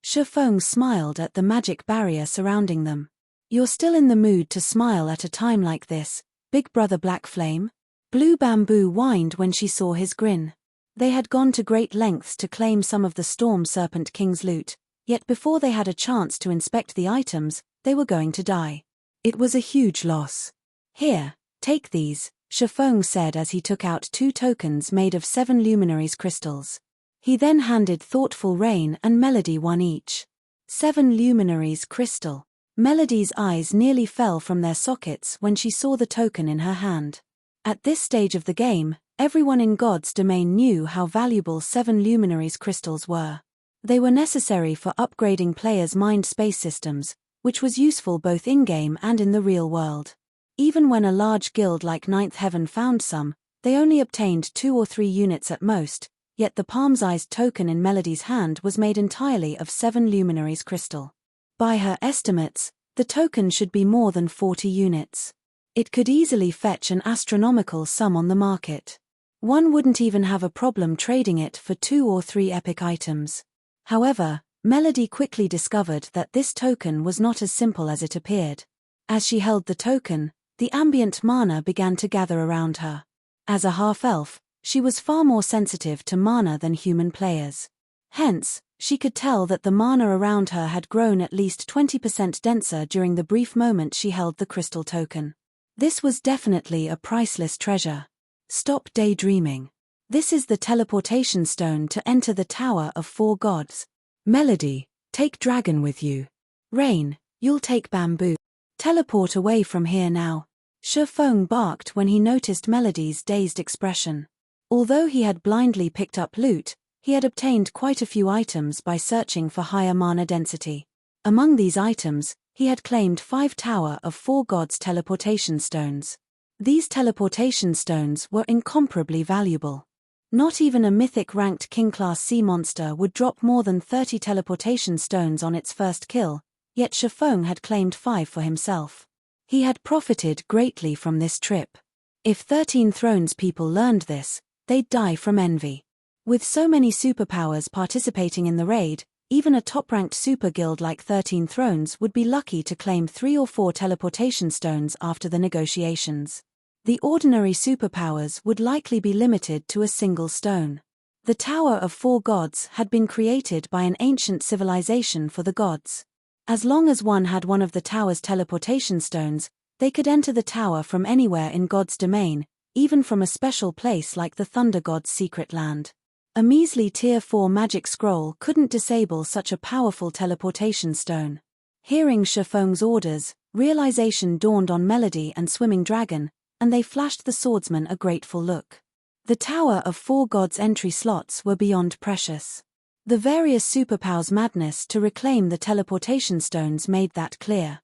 Shifeng smiled at the magic barrier surrounding them. You're still in the mood to smile at a time like this, big brother Black Flame? Blue Bamboo whined when she saw his grin. They had gone to great lengths to claim some of the Storm Serpent King's loot, yet before they had a chance to inspect the items, they were going to die. It was a huge loss. Here, take these, Shifeng said as he took out 2 tokens made of 7 luminaries crystals. He then handed thoughtful Rain and Melody one each. 7 luminaries crystal. Melody's eyes nearly fell from their sockets when she saw the token in her hand. At this stage of the game, everyone in God's domain knew how valuable 7 luminaries crystals were. They were necessary for upgrading players' mind space systems, which was useful both in-game and in the real world. Even when a large guild like Ninth Heaven found some, they only obtained 2 or 3 units at most, yet the palm-sized token in Melody's hand was made entirely of 7 luminaries crystal. By her estimates, the token should be more than 40 units. It could easily fetch an astronomical sum on the market. One wouldn't even have a problem trading it for 2 or 3 epic items. However, Melody quickly discovered that this token was not as simple as it appeared. As she held the token, the ambient mana began to gather around her. As a half-elf, she was far more sensitive to mana than human players. Hence, she could tell that the mana around her had grown at least 20% denser during the brief moment she held the crystal token. This was definitely a priceless treasure. Stop daydreaming. This is the teleportation stone to enter the Tower of 4 Gods. Melody, take Dragon with you. Rain, you'll take Bamboo. Teleport away from here now. Shifeng barked when he noticed Melody's dazed expression. Although he had blindly picked up loot, he had obtained quite a few items by searching for higher mana density. Among these items, he had claimed 5 Tower of 4 Gods teleportation stones. These teleportation stones were incomparably valuable. Not even a mythic-ranked king-class sea monster would drop more than 30 teleportation stones on its first kill, yet Shifeng had claimed 5 for himself. He had profited greatly from this trip. If 13 Thrones people learned this, they'd die from envy. With so many superpowers participating in the raid, even a top-ranked super guild like 13 Thrones would be lucky to claim 3 or 4 teleportation stones after the negotiations. The ordinary superpowers would likely be limited to a single stone. The Tower of 4 Gods had been created by an ancient civilization for the gods. As long as one had one of the tower's teleportation stones, they could enter the tower from anywhere in God's domain, even from a special place like the Thunder God's secret land. A measly Tier 4 magic scroll couldn't disable such a powerful teleportation stone. Hearing Shifeng's orders, realization dawned on Melody and Swimming Dragon, and they flashed the swordsman a grateful look. The Tower of Four Gods entry slots were beyond precious. The various superpowers' madness to reclaim the teleportation stones made that clear.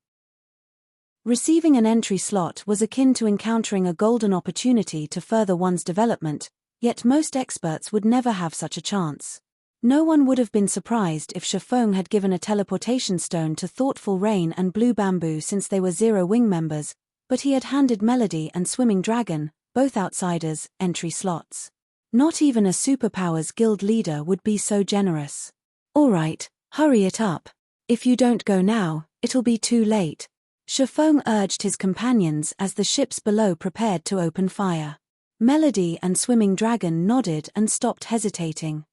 Receiving an entry slot was akin to encountering a golden opportunity to further one's development, yet most experts would never have such a chance. No one would have been surprised if Shifeng had given a teleportation stone to Thoughtful Rain and Blue Bamboo since they were Zero Wing members, but he had handed Melody and Swimming Dragon, both outsiders, entry slots. Not even a Superpowers Guild leader would be so generous. All right, hurry it up. If you don't go now, it'll be too late. Shifeng urged his companions as the ships below prepared to open fire. Melody and Swimming Dragon nodded and stopped hesitating.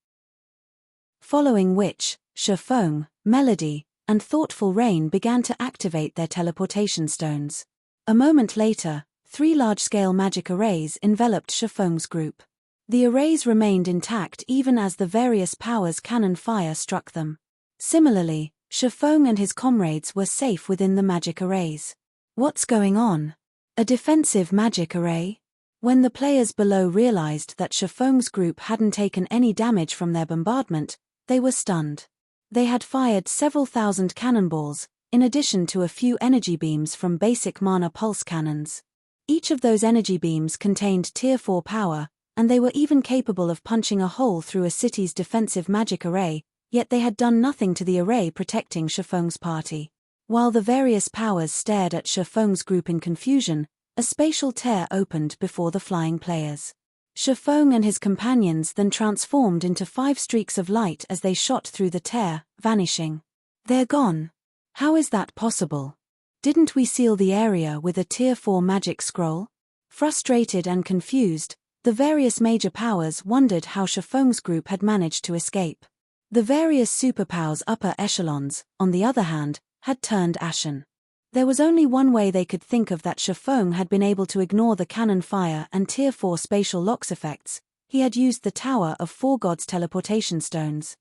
Following which, Shifeng, Melody, and Thoughtful Rain began to activate their teleportation stones. A moment later, 3 large-scale magic arrays enveloped Shifeng's group. The arrays remained intact even as the various powers' cannon fire struck them. Similarly, Shifeng and his comrades were safe within the magic arrays. What's going on? A defensive magic array? When the players below realized that Shifeng's group hadn't taken any damage from their bombardment, they were stunned. They had fired several thousand cannonballs, in addition to a few energy beams from basic mana pulse cannons. Each of those energy beams contained Tier 4 power, and they were even capable of punching a hole through a city's defensive magic array, yet they had done nothing to the array protecting Shifeng's party. While the various powers stared at Shifeng's group in confusion, a spatial tear opened before the flying players. Shifeng and his companions then transformed into 5 streaks of light as they shot through the tear, vanishing. They're gone. How is that possible? Didn't we seal the area with a Tier 4 magic scroll? Frustrated and confused, the various major powers wondered how Shifeng's group had managed to escape. The various superpowers' upper echelons, on the other hand, had turned ashen. There was only one way they could think of that Shifeng had been able to ignore the cannon fire and Tier 4 spatial locks effects. He had used the Tower of Four Gods teleportation stones.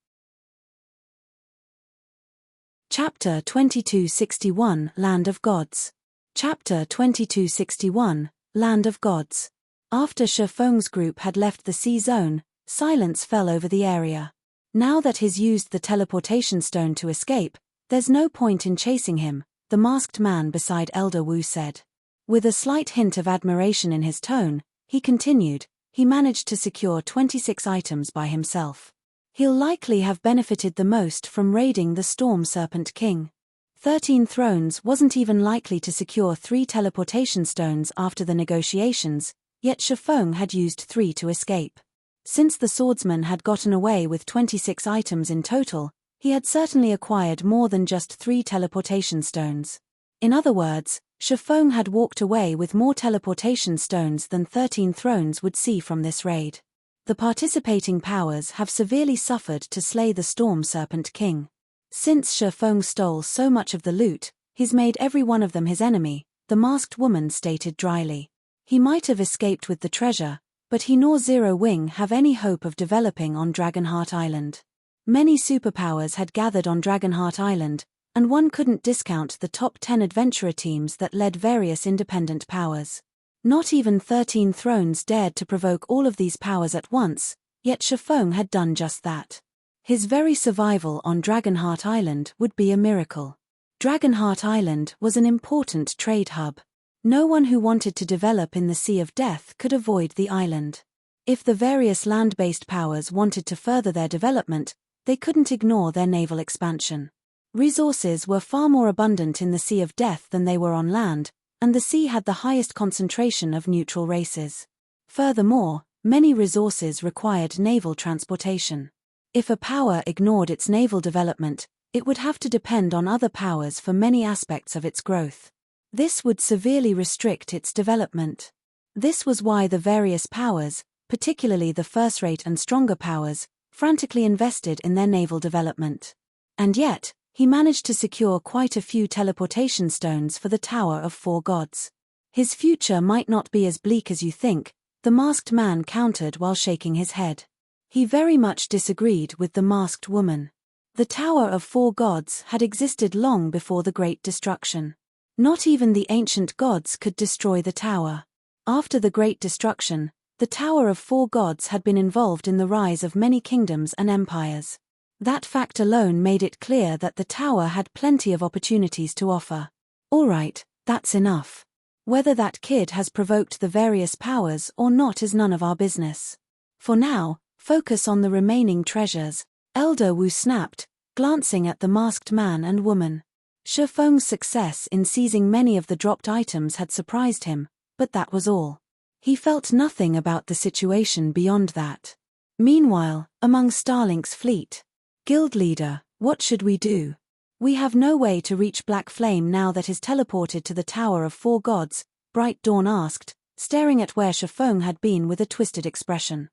Chapter 2261 Land of Gods. Chapter 2261 Land of Gods. After Shifeng's group had left the sea zone, silence fell over the area. Now that he's used the teleportation stone to escape, there's no point in chasing him, the masked man beside Elder Wu said. With a slight hint of admiration in his tone, he continued, he managed to secure 26 items by himself. He'll likely have benefited the most from raiding the Storm Serpent King. 13 Thrones wasn't even likely to secure 3 teleportation stones after the negotiations, yet Shifeng had used 3 to escape. Since the swordsman had gotten away with 26 items in total, he had certainly acquired more than just 3 teleportation stones. In other words, Shifeng had walked away with more teleportation stones than 13 Thrones would see from this raid. The participating powers have severely suffered to slay the Storm Serpent King. Since Shifeng stole so much of the loot, he's made every one of them his enemy, the masked woman stated dryly. He might have escaped with the treasure, but he nor Zero Wing have any hope of developing on Dragonheart Island. Many superpowers had gathered on Dragonheart Island, and one couldn't discount the top 10 adventurer teams that led various independent powers. Not even 13 Thrones dared to provoke all of these powers at once, yet Shifeng had done just that. His very survival on Dragonheart Island would be a miracle. Dragonheart Island was an important trade hub. No one who wanted to develop in the Sea of Death could avoid the island. If the various land-based powers wanted to further their development, they couldn't ignore their naval expansion. Resources were far more abundant in the Sea of Death than they were on land, and the sea had the highest concentration of neutral races. Furthermore, many resources required naval transportation. If a power ignored its naval development, it would have to depend on other powers for many aspects of its growth. This would severely restrict its development. This was why the various powers, particularly the first-rate and stronger powers, frantically invested in their naval development. And yet, he managed to secure quite a few teleportation stones for the Tower of Four Gods. His future might not be as bleak as you think, the masked man countered while shaking his head. He very much disagreed with the masked woman. The Tower of Four Gods had existed long before the Great Destruction. Not even the ancient gods could destroy the tower. After the Great Destruction, the Tower of Four Gods had been involved in the rise of many kingdoms and empires. That fact alone made it clear that the tower had plenty of opportunities to offer. Alright, that's enough. Whether that kid has provoked the various powers or not is none of our business. For now, focus on the remaining treasures, Elder Wu snapped, glancing at the masked man and woman. Shi Feng's success in seizing many of the dropped items had surprised him, but that was all. He felt nothing about the situation beyond that. Meanwhile, among Starlink's fleet, Guild Leader, what should we do? We have no way to reach Black Flame now that is teleported to the Tower of Four Gods, Bright Dawn asked, staring at where Shi Feng had been with a twisted expression.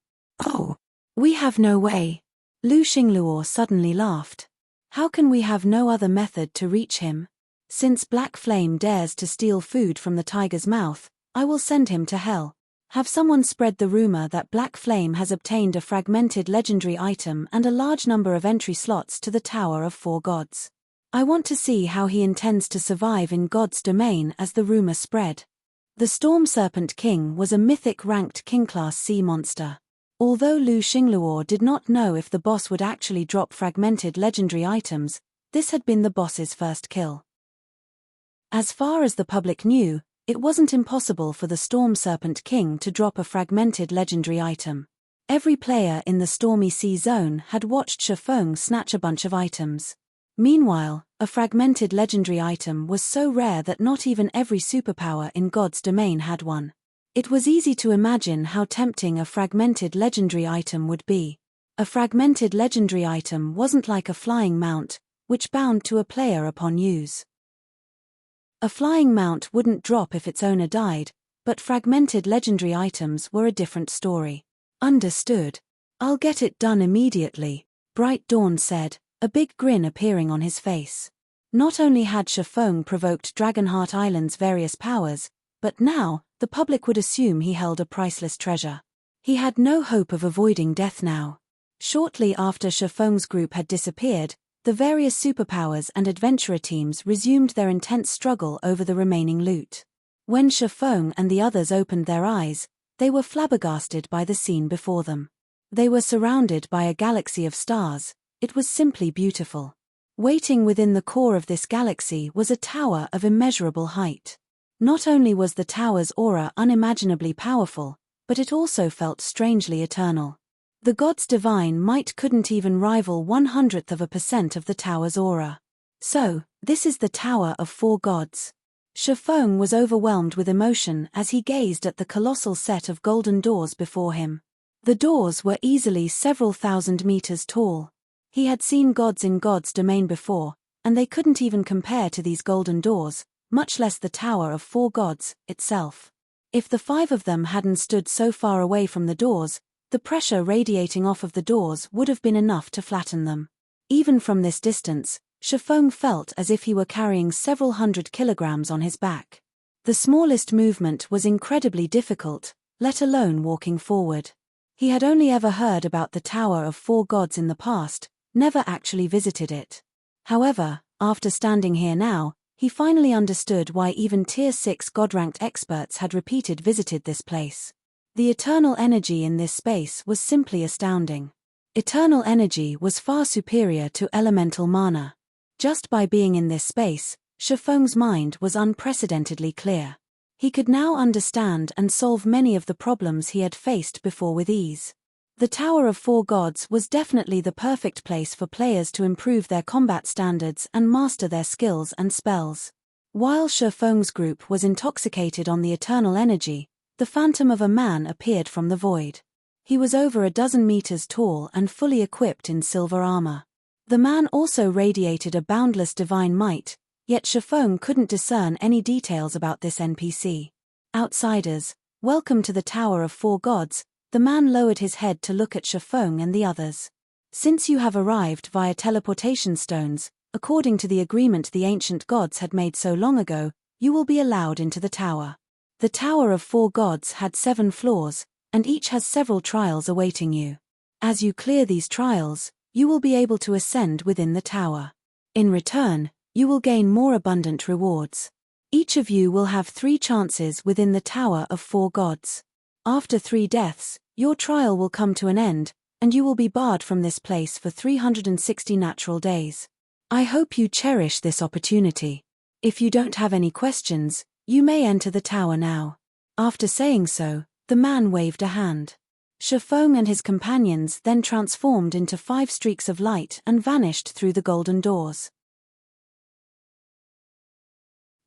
Oh, we have no way. Lu Xingluo suddenly laughed. How can we have no other method to reach him? Since Black Flame dares to steal food from the tiger's mouth, I will send him to hell. Have someone spread the rumor that Black Flame has obtained a fragmented legendary item and a large number of entry slots to the Tower of Four Gods. I want to see how he intends to survive in God's domain as the rumor spread. The Storm Serpent King was a mythic ranked King-class sea monster. Although Lu Xingluo did not know if the boss would actually drop fragmented legendary items, this had been the boss's first kill. As far as the public knew, it wasn't impossible for the Storm Serpent King to drop a fragmented legendary item. Every player in the Stormy Sea Zone had watched Shi Feng snatch a bunch of items. Meanwhile, a fragmented legendary item was so rare that not even every superpower in God's domain had one. It was easy to imagine how tempting a fragmented legendary item would be. A fragmented legendary item wasn't like a flying mount, which bound to a player upon use. A flying mount wouldn't drop if its owner died, but fragmented legendary items were a different story. Understood. I'll get it done immediately, Bright Dawn said, a big grin appearing on his face. Not only had Shi Feng provoked Dragonheart Island's various powers, but now, the public would assume he held a priceless treasure. He had no hope of avoiding death now. Shortly after Shi Feng's group had disappeared, the various superpowers and adventurer teams resumed their intense struggle over the remaining loot. When Shi Feng and the others opened their eyes, they were flabbergasted by the scene before them. They were surrounded by a galaxy of stars. It was simply beautiful. Waiting within the core of this galaxy was a tower of immeasurable height. Not only was the tower's aura unimaginably powerful, but it also felt strangely eternal. The God's divine might couldn't even rival 1/100% of the tower's aura. So, this is the Tower of Four Gods. Shi Feng was overwhelmed with emotion as he gazed at the colossal set of golden doors before him. The doors were easily several thousand meters tall. He had seen gods in God's domain before, and they couldn't even compare to these golden doors, much less the Tower of Four Gods itself. If the five of them hadn't stood so far away from the doors, the pressure radiating off of the doors would have been enough to flatten them. Even from this distance, Shi Feng felt as if he were carrying several hundred kilograms on his back. The smallest movement was incredibly difficult, let alone walking forward. He had only ever heard about the Tower of Four Gods in the past, never actually visited it. However, after standing here now, he finally understood why even Tier 6 God-ranked experts had repeated visited this place. The eternal energy in this space was simply astounding. Eternal energy was far superior to elemental mana. Just by being in this space, Shi Feng's mind was unprecedentedly clear. He could now understand and solve many of the problems he had faced before with ease. The Tower of Four Gods was definitely the perfect place for players to improve their combat standards and master their skills and spells. While Shi Feng's group was intoxicated on the eternal energy, the phantom of a man appeared from the void. He was over a dozen meters tall and fully equipped in silver armor. The man also radiated a boundless divine might, yet Shi Feng couldn't discern any details about this NPC. Outsiders, welcome to the Tower of Four Gods. The man lowered his head to look at Shi Feng and the others. Since you have arrived via teleportation stones, according to the agreement the ancient gods had made so long ago, you will be allowed into the tower. The Tower of Four Gods had 7 floors, and each has several trials awaiting you. As you clear these trials, you will be able to ascend within the tower. In return, you will gain more abundant rewards. Each of you will have 3 chances within the Tower of 4 Gods. After 3 deaths, your trial will come to an end, and you will be barred from this place for 360 natural days. I hope you cherish this opportunity. If you don't have any questions, you may enter the tower now. After saying so, the man waved a hand. Shifeng and his companions then transformed into 5 streaks of light and vanished through the golden doors.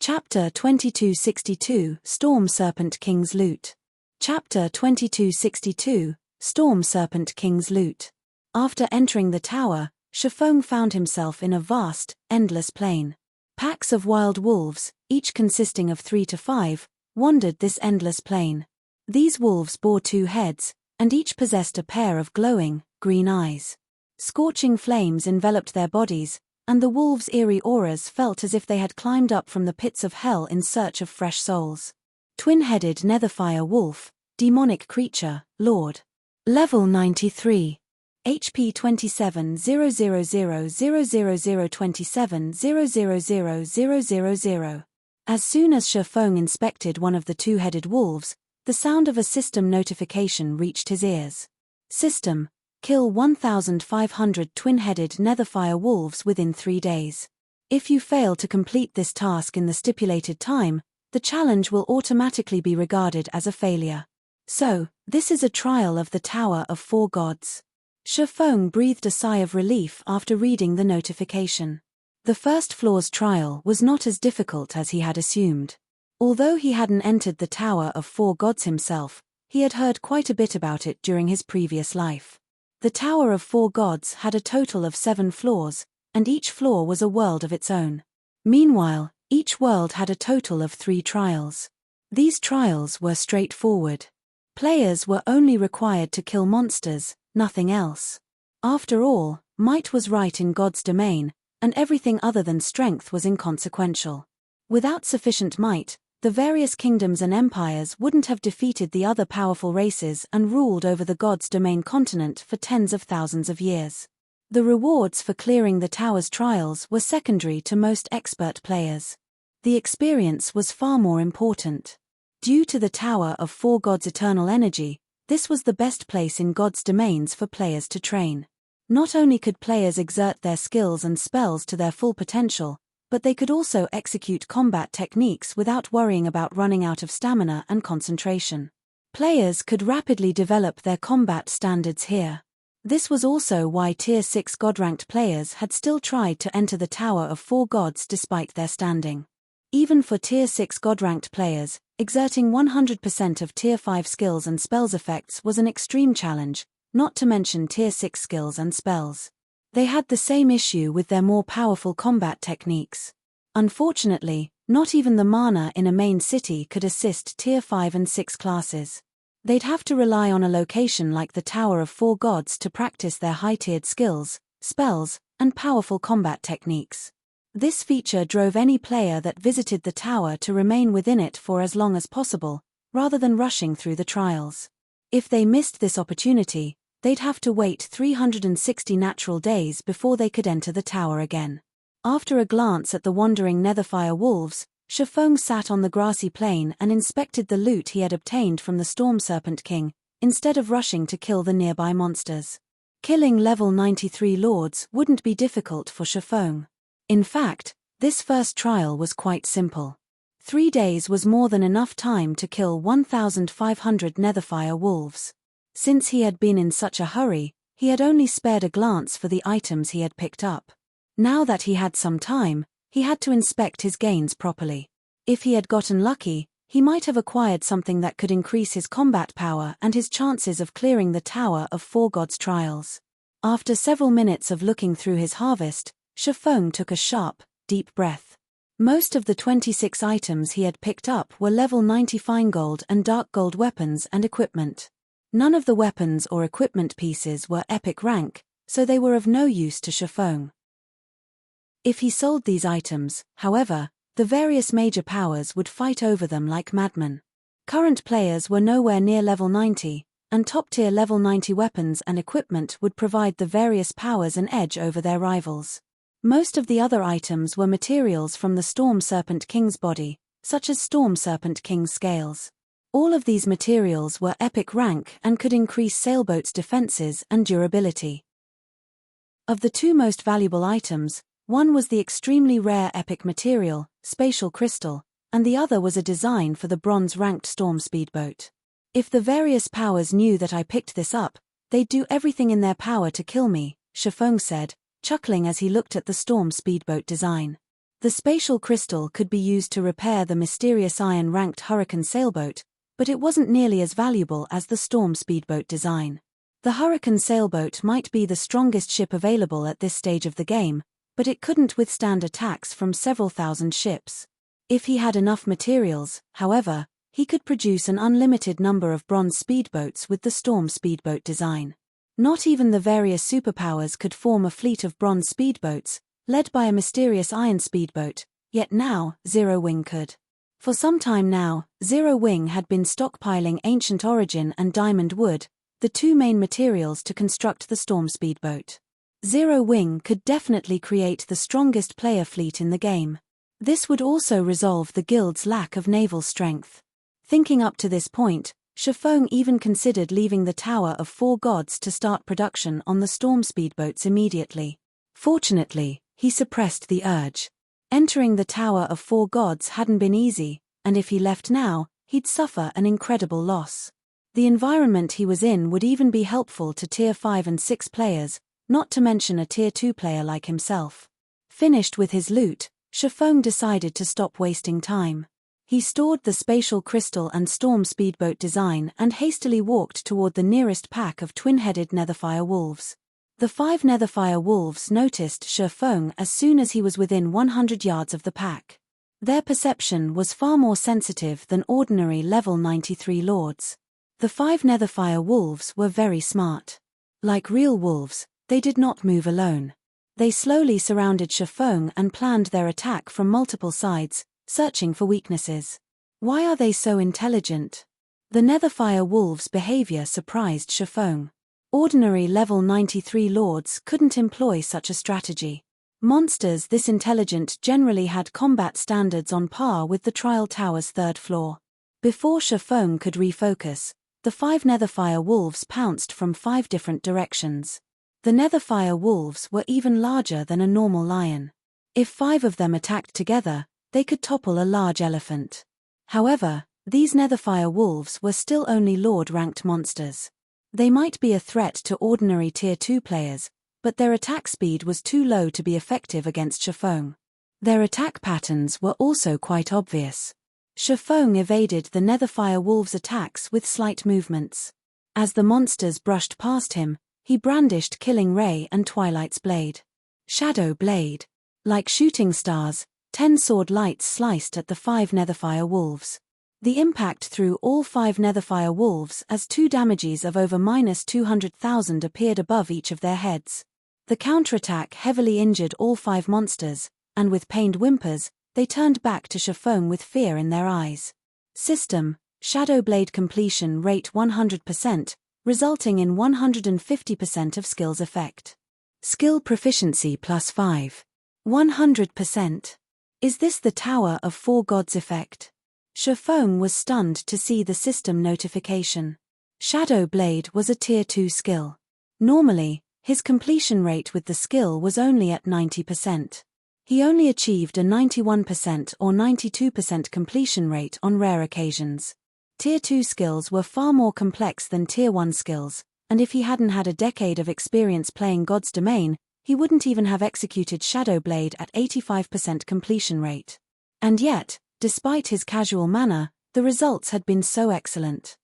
Chapter 2262 Storm Serpent King's Loot. Chapter 2262 Storm Serpent King's Loot. After entering the tower, Shifeng found himself in a vast, endless plain. Packs of wild wolves, each consisting of 3 to 5, wandered this endless plain. These wolves bore 2 heads, and each possessed a pair of glowing, green eyes. Scorching flames enveloped their bodies, and the wolves' eerie auras felt as if they had climbed up from the pits of hell in search of fresh souls. Twin-headed Netherfire Wolf, demonic creature, Lord. Level 93. HP 27,000,000,027,000,000. As soon as Shifeng inspected one of the 2-headed wolves, the sound of a system notification reached his ears. System: kill 1,500 twin-headed Netherfire wolves within 3 days. If you fail to complete this task in the stipulated time, the challenge will automatically be regarded as a failure. So, this is a trial of the Tower of 4 Gods. Shifeng breathed a sigh of relief after reading the notification. The first floor's trial was not as difficult as he had assumed. Although he hadn't entered the Tower of 4 Gods himself, he had heard quite a bit about it during his previous life. The Tower of 4 Gods had a total of 7 floors, and each floor was a world of its own. Meanwhile, each world had a total of 3 trials. These trials were straightforward. Players were only required to kill monsters, nothing else. After all, might was right in God's domain, and everything other than strength was inconsequential. Without sufficient might, the various kingdoms and empires wouldn't have defeated the other powerful races and ruled over the God's domain continent for tens of thousands of years. The rewards for clearing the tower's trials were secondary to most expert players. The experience was far more important. Due to the Tower of 4 Gods' eternal energy, this was the best place in God's domains for players to train. Not only could players exert their skills and spells to their full potential, but they could also execute combat techniques without worrying about running out of stamina and concentration. Players could rapidly develop their combat standards here. This was also why Tier 6 God-ranked players had still tried to enter the Tower of 4 Gods despite their standing. Even for Tier 6 God-ranked players, exerting 100% of Tier 5 skills and spells effects was an extreme challenge, not to mention Tier 6 skills and spells. They had the same issue with their more powerful combat techniques. Unfortunately, not even the mana in a main city could assist Tier 5 and 6 classes. They'd have to rely on a location like the Tower of 4 Gods to practice their high-tiered skills, spells, and powerful combat techniques. This feature drove any player that visited the tower to remain within it for as long as possible, rather than rushing through the trials. If they missed this opportunity, they'd have to wait 360 natural days before they could enter the tower again. After a glance at the wandering Netherfire wolves, Shifeng sat on the grassy plain and inspected the loot he had obtained from the Storm Serpent King, instead of rushing to kill the nearby monsters. Killing level 93 lords wouldn't be difficult for Shifeng. In fact, this first trial was quite simple. 3 days was more than enough time to kill 1,500 Netherfire wolves. Since he had been in such a hurry, he had only spared a glance for the items he had picked up. Now that he had some time, he had to inspect his gains properly. If he had gotten lucky, he might have acquired something that could increase his combat power and his chances of clearing the Tower of 4 Gods trials. After several minutes of looking through his harvest, Shifeng took a sharp, deep breath. Most of the 26 items he had picked up were level 90 fine gold and dark gold weapons and equipment. None of the weapons or equipment pieces were epic rank, so they were of no use to Shifeng. If he sold these items, however, the various major powers would fight over them like madmen. Current players were nowhere near level 90, and top-tier level 90 weapons and equipment would provide the various powers an edge over their rivals. Most of the other items were materials from the Storm Serpent King's body, such as Storm Serpent King's scales. All of these materials were epic rank and could increase sailboats' defenses and durability. Of the two most valuable items, one was the extremely rare epic material, spatial crystal, and the other was a design for the bronze-ranked storm speedboat. If the various powers knew that I picked this up, they'd do everything in their power to kill me, Shifeng said, chuckling as he looked at the storm speedboat design. The spatial crystal could be used to repair the mysterious iron-ranked hurricane sailboat, but it wasn't nearly as valuable as the storm speedboat design. The hurricane sailboat might be the strongest ship available at this stage of the game, but it couldn't withstand attacks from several thousand ships. If he had enough materials, however, he could produce an unlimited number of bronze speedboats with the storm speedboat design. Not even the various superpowers could form a fleet of bronze speedboats, led by a mysterious iron speedboat, yet now, Zero Wing could. For some time now, Zero Wing had been stockpiling ancient origin and diamond wood, the two main materials to construct the storm speedboat. Zero Wing could definitely create the strongest player fleet in the game. This would also resolve the guild's lack of naval strength. Thinking up to this point, Shifeng even considered leaving the Tower of Four Gods to start production on the storm speedboats immediately. Fortunately, he suppressed the urge. Entering the Tower of Four Gods hadn't been easy, and if he left now, he'd suffer an incredible loss. The environment he was in would even be helpful to Tier 5 and 6 players, not to mention a Tier 2 player like himself. Finished with his loot, Shifeng decided to stop wasting time. He stored the spatial crystal and storm speedboat design and hastily walked toward the nearest pack of twin-headed netherfire wolves. The 5 netherfire wolves noticed Shifeng as soon as he was within 100 yards of the pack. Their perception was far more sensitive than ordinary level 93 lords. The 5 netherfire wolves were very smart. Like real wolves, they did not move alone. They slowly surrounded Shifeng and planned their attack from multiple sides, searching for weaknesses. Why are they so intelligent? The netherfire wolves' behavior surprised Shifeng. Ordinary level 93 lords couldn't employ such a strategy. Monsters this intelligent generally had combat standards on par with the Trial Tower's 3rd floor. Before Shifeng could refocus, the 5 netherfire wolves pounced from 5 different directions. The netherfire wolves were even larger than a normal lion. If 5 of them attacked together, they could topple a large elephant. However, these netherfire wolves were still only lord-ranked monsters. They might be a threat to ordinary Tier 2 players, but their attack speed was too low to be effective against Shifeng. Their attack patterns were also quite obvious. Shifeng evaded the netherfire wolves' attacks with slight movements. As the monsters brushed past him, he brandished Killing Ray and Twilight's Blade. Shadow Blade. Like shooting stars, 10 sword lights sliced at the 5 netherfire wolves. The impact threw all 5 netherfire wolves as 2 damages of over -200,000 appeared above each of their heads. The counterattack heavily injured all 5 monsters, and with pained whimpers, they turned back to Shifeng with fear in their eyes. System: Shadow Blade completion rate 100%, resulting in 150% of skills effect. Skill proficiency +5. 100%. Is this the Tower of Four Gods effect? Shifeng was stunned to see the system notification. Shadow Blade was a Tier 2 skill. Normally, his completion rate with the skill was only at 90%. He only achieved a 91% or 92% completion rate on rare occasions. Tier 2 skills were far more complex than Tier 1 skills, and if he hadn't had a decade of experience playing God's Domain, he wouldn't even have executed Shadow Blade at 85% completion rate. And yet, despite his casual manner, the results had been so excellent.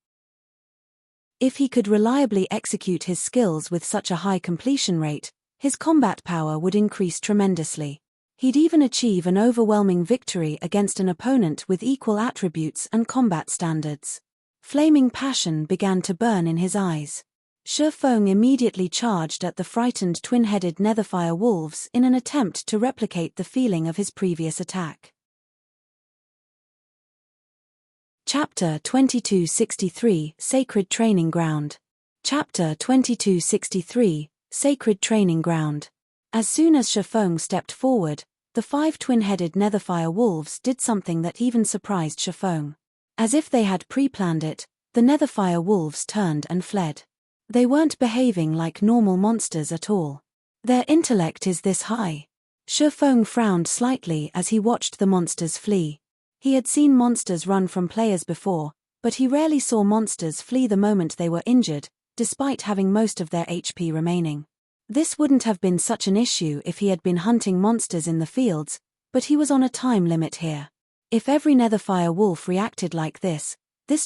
If he could reliably execute his skills with such a high completion rate, his combat power would increase tremendously. He'd even achieve an overwhelming victory against an opponent with equal attributes and combat standards. Flaming passion began to burn in his eyes. Shifeng immediately charged at the frightened twin-headed netherfire wolves in an attempt to replicate the feeling of his previous attack. Chapter 2263 Sacred Training Ground. Chapter 2263 Sacred Training Ground. As soon as Shifeng stepped forward, the 5 twin-headed netherfire wolves did something that even surprised Shifeng. As if they had pre-planned it, the netherfire wolves turned and fled. They weren't behaving like normal monsters at all. Their intellect is this high. Shifeng frowned slightly as he watched the monsters flee. He had seen monsters run from players before, but he rarely saw monsters flee the moment they were injured, despite having most of their HP remaining. This wouldn't have been such an issue if he had been hunting monsters in the fields, but he was on a time limit here. If every netherfire wolf reacted like this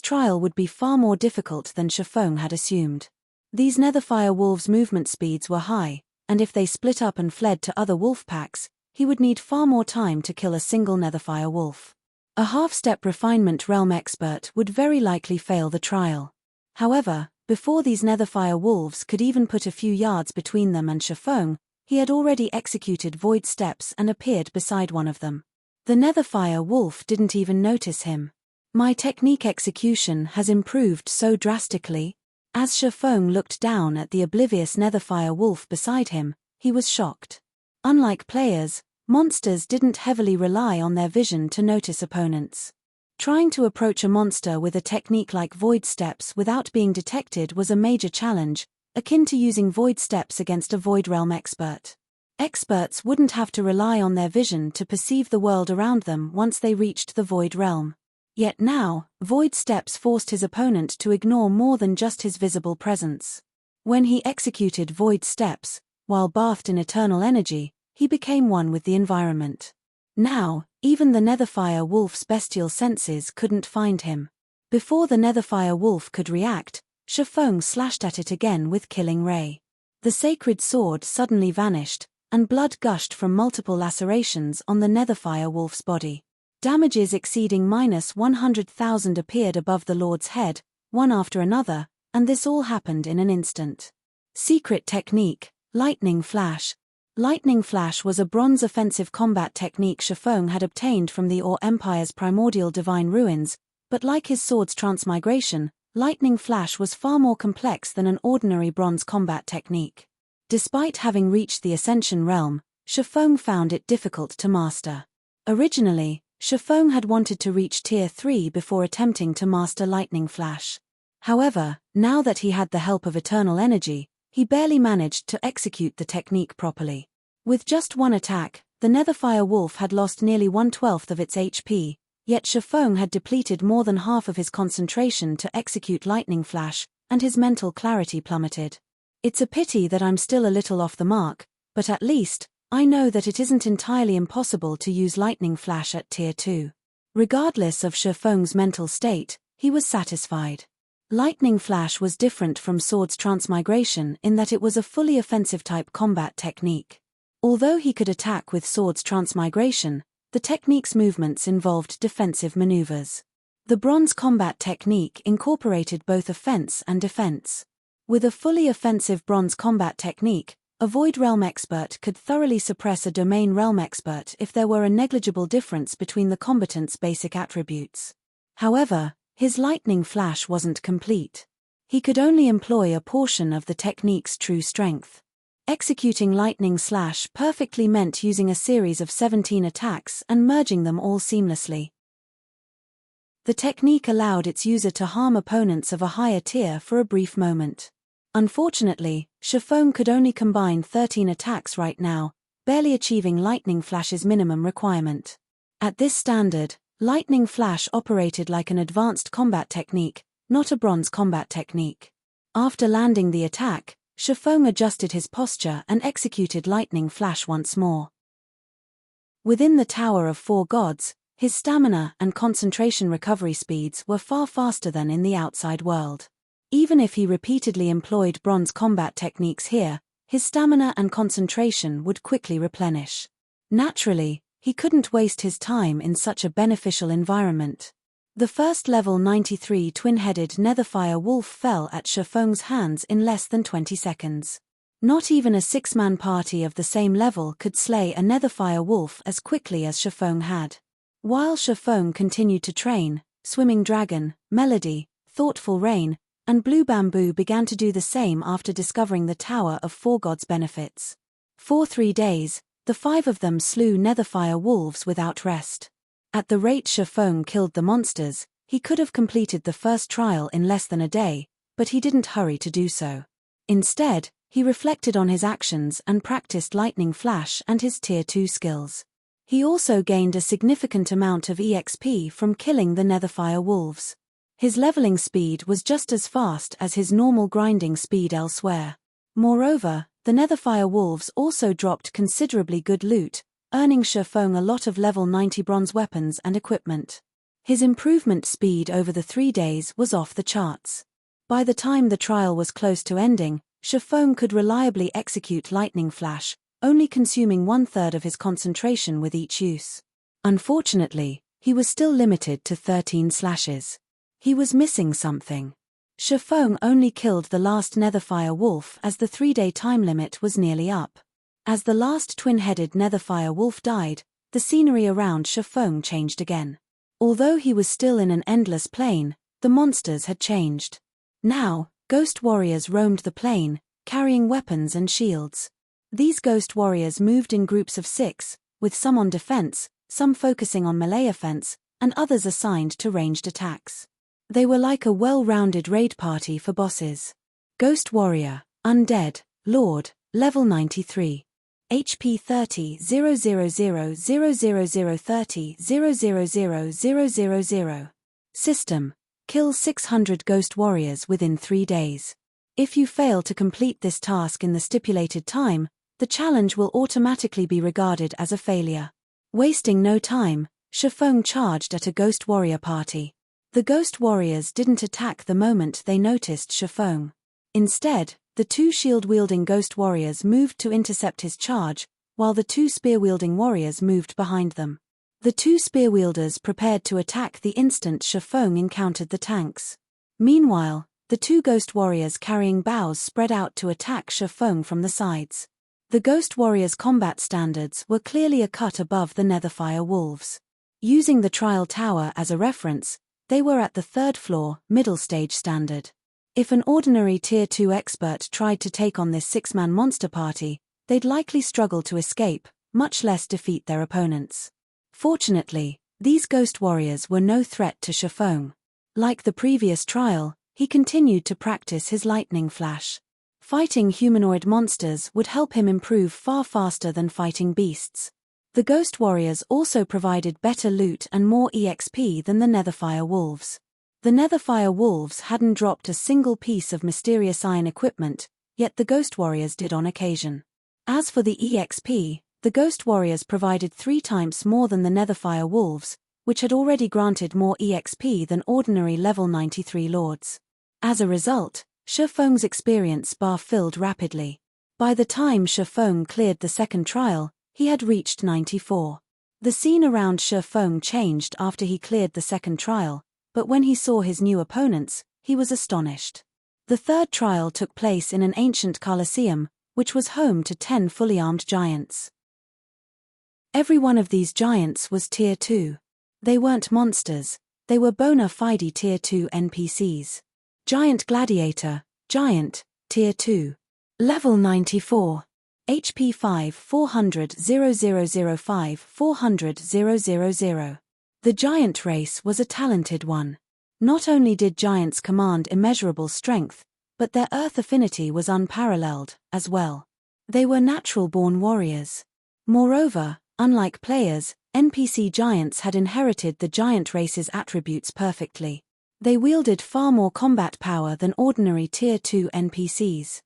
trial would be far more difficult than Shifeng had assumed. These netherfire wolves' movement speeds were high, and if they split up and fled to other wolf packs, he would need far more time to kill a single netherfire wolf. A half-step refinement realm expert would very likely fail the trial. However, before these netherfire wolves could even put a few yards between them and Shifeng, he had already executed void steps and appeared beside one of them. The netherfire wolf didn't even notice him. My technique execution has improved so drastically. As Shifeng looked down at the oblivious netherfire wolf beside him, he was shocked. Unlike players, monsters didn't heavily rely on their vision to notice opponents. Trying to approach a monster with a technique like void steps without being detected was a major challenge, akin to using void steps against a void realm expert. Experts wouldn't have to rely on their vision to perceive the world around them once they reached the void realm. Yet now, void steps forced his opponent to ignore more than just his visible presence. When he executed void steps, while bathed in eternal energy, he became one with the environment. Now, even the netherfire wolf's bestial senses couldn't find him. Before the netherfire wolf could react, Shifeng slashed at it again with Killing Ray. The sacred sword suddenly vanished, and blood gushed from multiple lacerations on the netherfire wolf's body. Damages exceeding -100,000 appeared above the Lord's head, one after another, and this all happened in an instant. Secret technique, Lightning Flash. Lightning Flash was a bronze offensive combat technique Shifeng had obtained from the Ore Empire's primordial divine ruins, but like his sword's transmigration, Lightning Flash was far more complex than an ordinary bronze combat technique. Despite having reached the Ascension realm, Shifeng found it difficult to master. Originally, Shifeng had wanted to reach Tier 3 before attempting to master Lightning Flash. However, now that he had the help of eternal energy, he barely managed to execute the technique properly. With just one attack, the netherfire wolf had lost nearly 1/12 of its HP, yet Shifeng had depleted more than half of his concentration to execute Lightning Flash, and his mental clarity plummeted. It's a pity that I'm still a little off the mark, but at least, I know that it isn't entirely impossible to use Lightning Flash at Tier 2. Regardless of Shifeng's mental state, he was satisfied. Lightning Flash was different from Sword's Transmigration in that it was a fully offensive-type combat technique. Although he could attack with Sword's Transmigration, the technique's movements involved defensive maneuvers. The bronze combat technique incorporated both offense and defense. With a fully offensive bronze combat technique, a Void Realm expert could thoroughly suppress a Domain Realm expert if there were a negligible difference between the combatant's basic attributes. However, his Lightning Flash wasn't complete. He could only employ a portion of the technique's true strength. Executing Lightning Slash perfectly meant using a series of 17 attacks and merging them all seamlessly. The technique allowed its user to harm opponents of a higher tier for a brief moment. Unfortunately, Shifeng could only combine 13 attacks right now, barely achieving Lightning Flash's minimum requirement. At this standard, Lightning Flash operated like an advanced combat technique, not a bronze combat technique. After landing the attack, Shifeng adjusted his posture and executed Lightning Flash once more. Within the Tower of Four Gods, his stamina and concentration recovery speeds were far faster than in the outside world. Even if he repeatedly employed bronze combat techniques here, his stamina and concentration would quickly replenish. Naturally, he couldn't waste his time in such a beneficial environment. The first level 93 twin-headed netherfire wolf fell at Shifeng's hands in less than 20 seconds. Not even a 6-man party of the same level could slay a netherfire wolf as quickly as Shifeng had. While Shifeng continued to train, Swimming Dragon, Melody, Thoughtful Rain, and Blue Bamboo began to do the same after discovering the Tower of Four Gods' benefits. For 3 days, the 5 of them slew Netherfire wolves without rest. At the rate Shifeng killed the monsters, he could have completed the first trial in less than a day, but he didn't hurry to do so. Instead, he reflected on his actions and practiced Lightning Flash and his Tier 2 skills. He also gained a significant amount of EXP from killing the Netherfire wolves. His leveling speed was just as fast as his normal grinding speed elsewhere. Moreover, the Netherfire wolves also dropped considerably good loot, earning Shifeng a lot of level 90 bronze weapons and equipment. His improvement speed over the 3 days was off the charts. By the time the trial was close to ending, Shifeng could reliably execute Lightning Flash, only consuming 1/3 of his concentration with each use. Unfortunately, he was still limited to 13 slashes. He was missing something. Shifeng only killed the last Netherfire wolf as the 3-day time limit was nearly up. As the last twin-headed Netherfire wolf died, the scenery around Shifeng changed again. Although he was still in an endless plain, the monsters had changed. Now, ghost warriors roamed the plain, carrying weapons and shields. These ghost warriors moved in groups of 6, with some on defense, some focusing on melee offense, and others assigned to ranged attacks. They were like a well-rounded raid party for bosses. Ghost Warrior, Undead, Lord, level 93. HP 30 000 000 30 000 000. System: kill 600 Ghost Warriors within 3 days. If you fail to complete this task in the stipulated time, the challenge will automatically be regarded as a failure. Wasting no time, Shifeng charged at a Ghost Warrior party. The Ghost Warriors didn't attack the moment they noticed Shifeng. Instead, the 2 shield-wielding Ghost Warriors moved to intercept his charge, while the 2 spear-wielding warriors moved behind them. The 2 spear-wielders prepared to attack the instant Shifeng encountered the tanks. Meanwhile, the 2 Ghost Warriors carrying bows spread out to attack Shifeng from the sides. The Ghost Warriors' combat standards were clearly a cut above the Netherfire wolves. Using the Trial Tower as a reference, they were at the 3rd floor, middle stage standard. If an ordinary Tier 2 expert tried to take on this 6-man monster party, they'd likely struggle to escape, much less defeat their opponents. Fortunately, these Ghost Warriors were no threat to Shifeng. Like the previous trial, he continued to practice his Lightning Flash. Fighting humanoid monsters would help him improve far faster than fighting beasts. The Ghost Warriors also provided better loot and more EXP than the Netherfire wolves. The Netherfire wolves hadn't dropped a single piece of mysterious iron equipment, yet the Ghost Warriors did on occasion. As for the EXP, the Ghost Warriors provided 3 times more than the Netherfire wolves, which had already granted more EXP than ordinary level 93 lords. As a result, Shifeng's experience bar filled rapidly. By the time Shifeng cleared the second trial, he had reached 94. The scene around Shifeng changed after he cleared the second trial, but when he saw his new opponents, he was astonished. The third trial took place in an ancient Colosseum, which was home to 10 fully armed giants. Every one of these giants was Tier 2. They weren't monsters, they were bona fide Tier 2 NPCs. Giant Gladiator, Giant, Tier 2. Level 94. HP 5 400 0005 400 000. The giant race was a talented one. Not only did giants command immeasurable strength, but their earth affinity was unparalleled, as well. They were natural-born warriors. Moreover, unlike players, NPC giants had inherited the giant race's attributes perfectly. They wielded far more combat power than ordinary Tier 2 NPCs.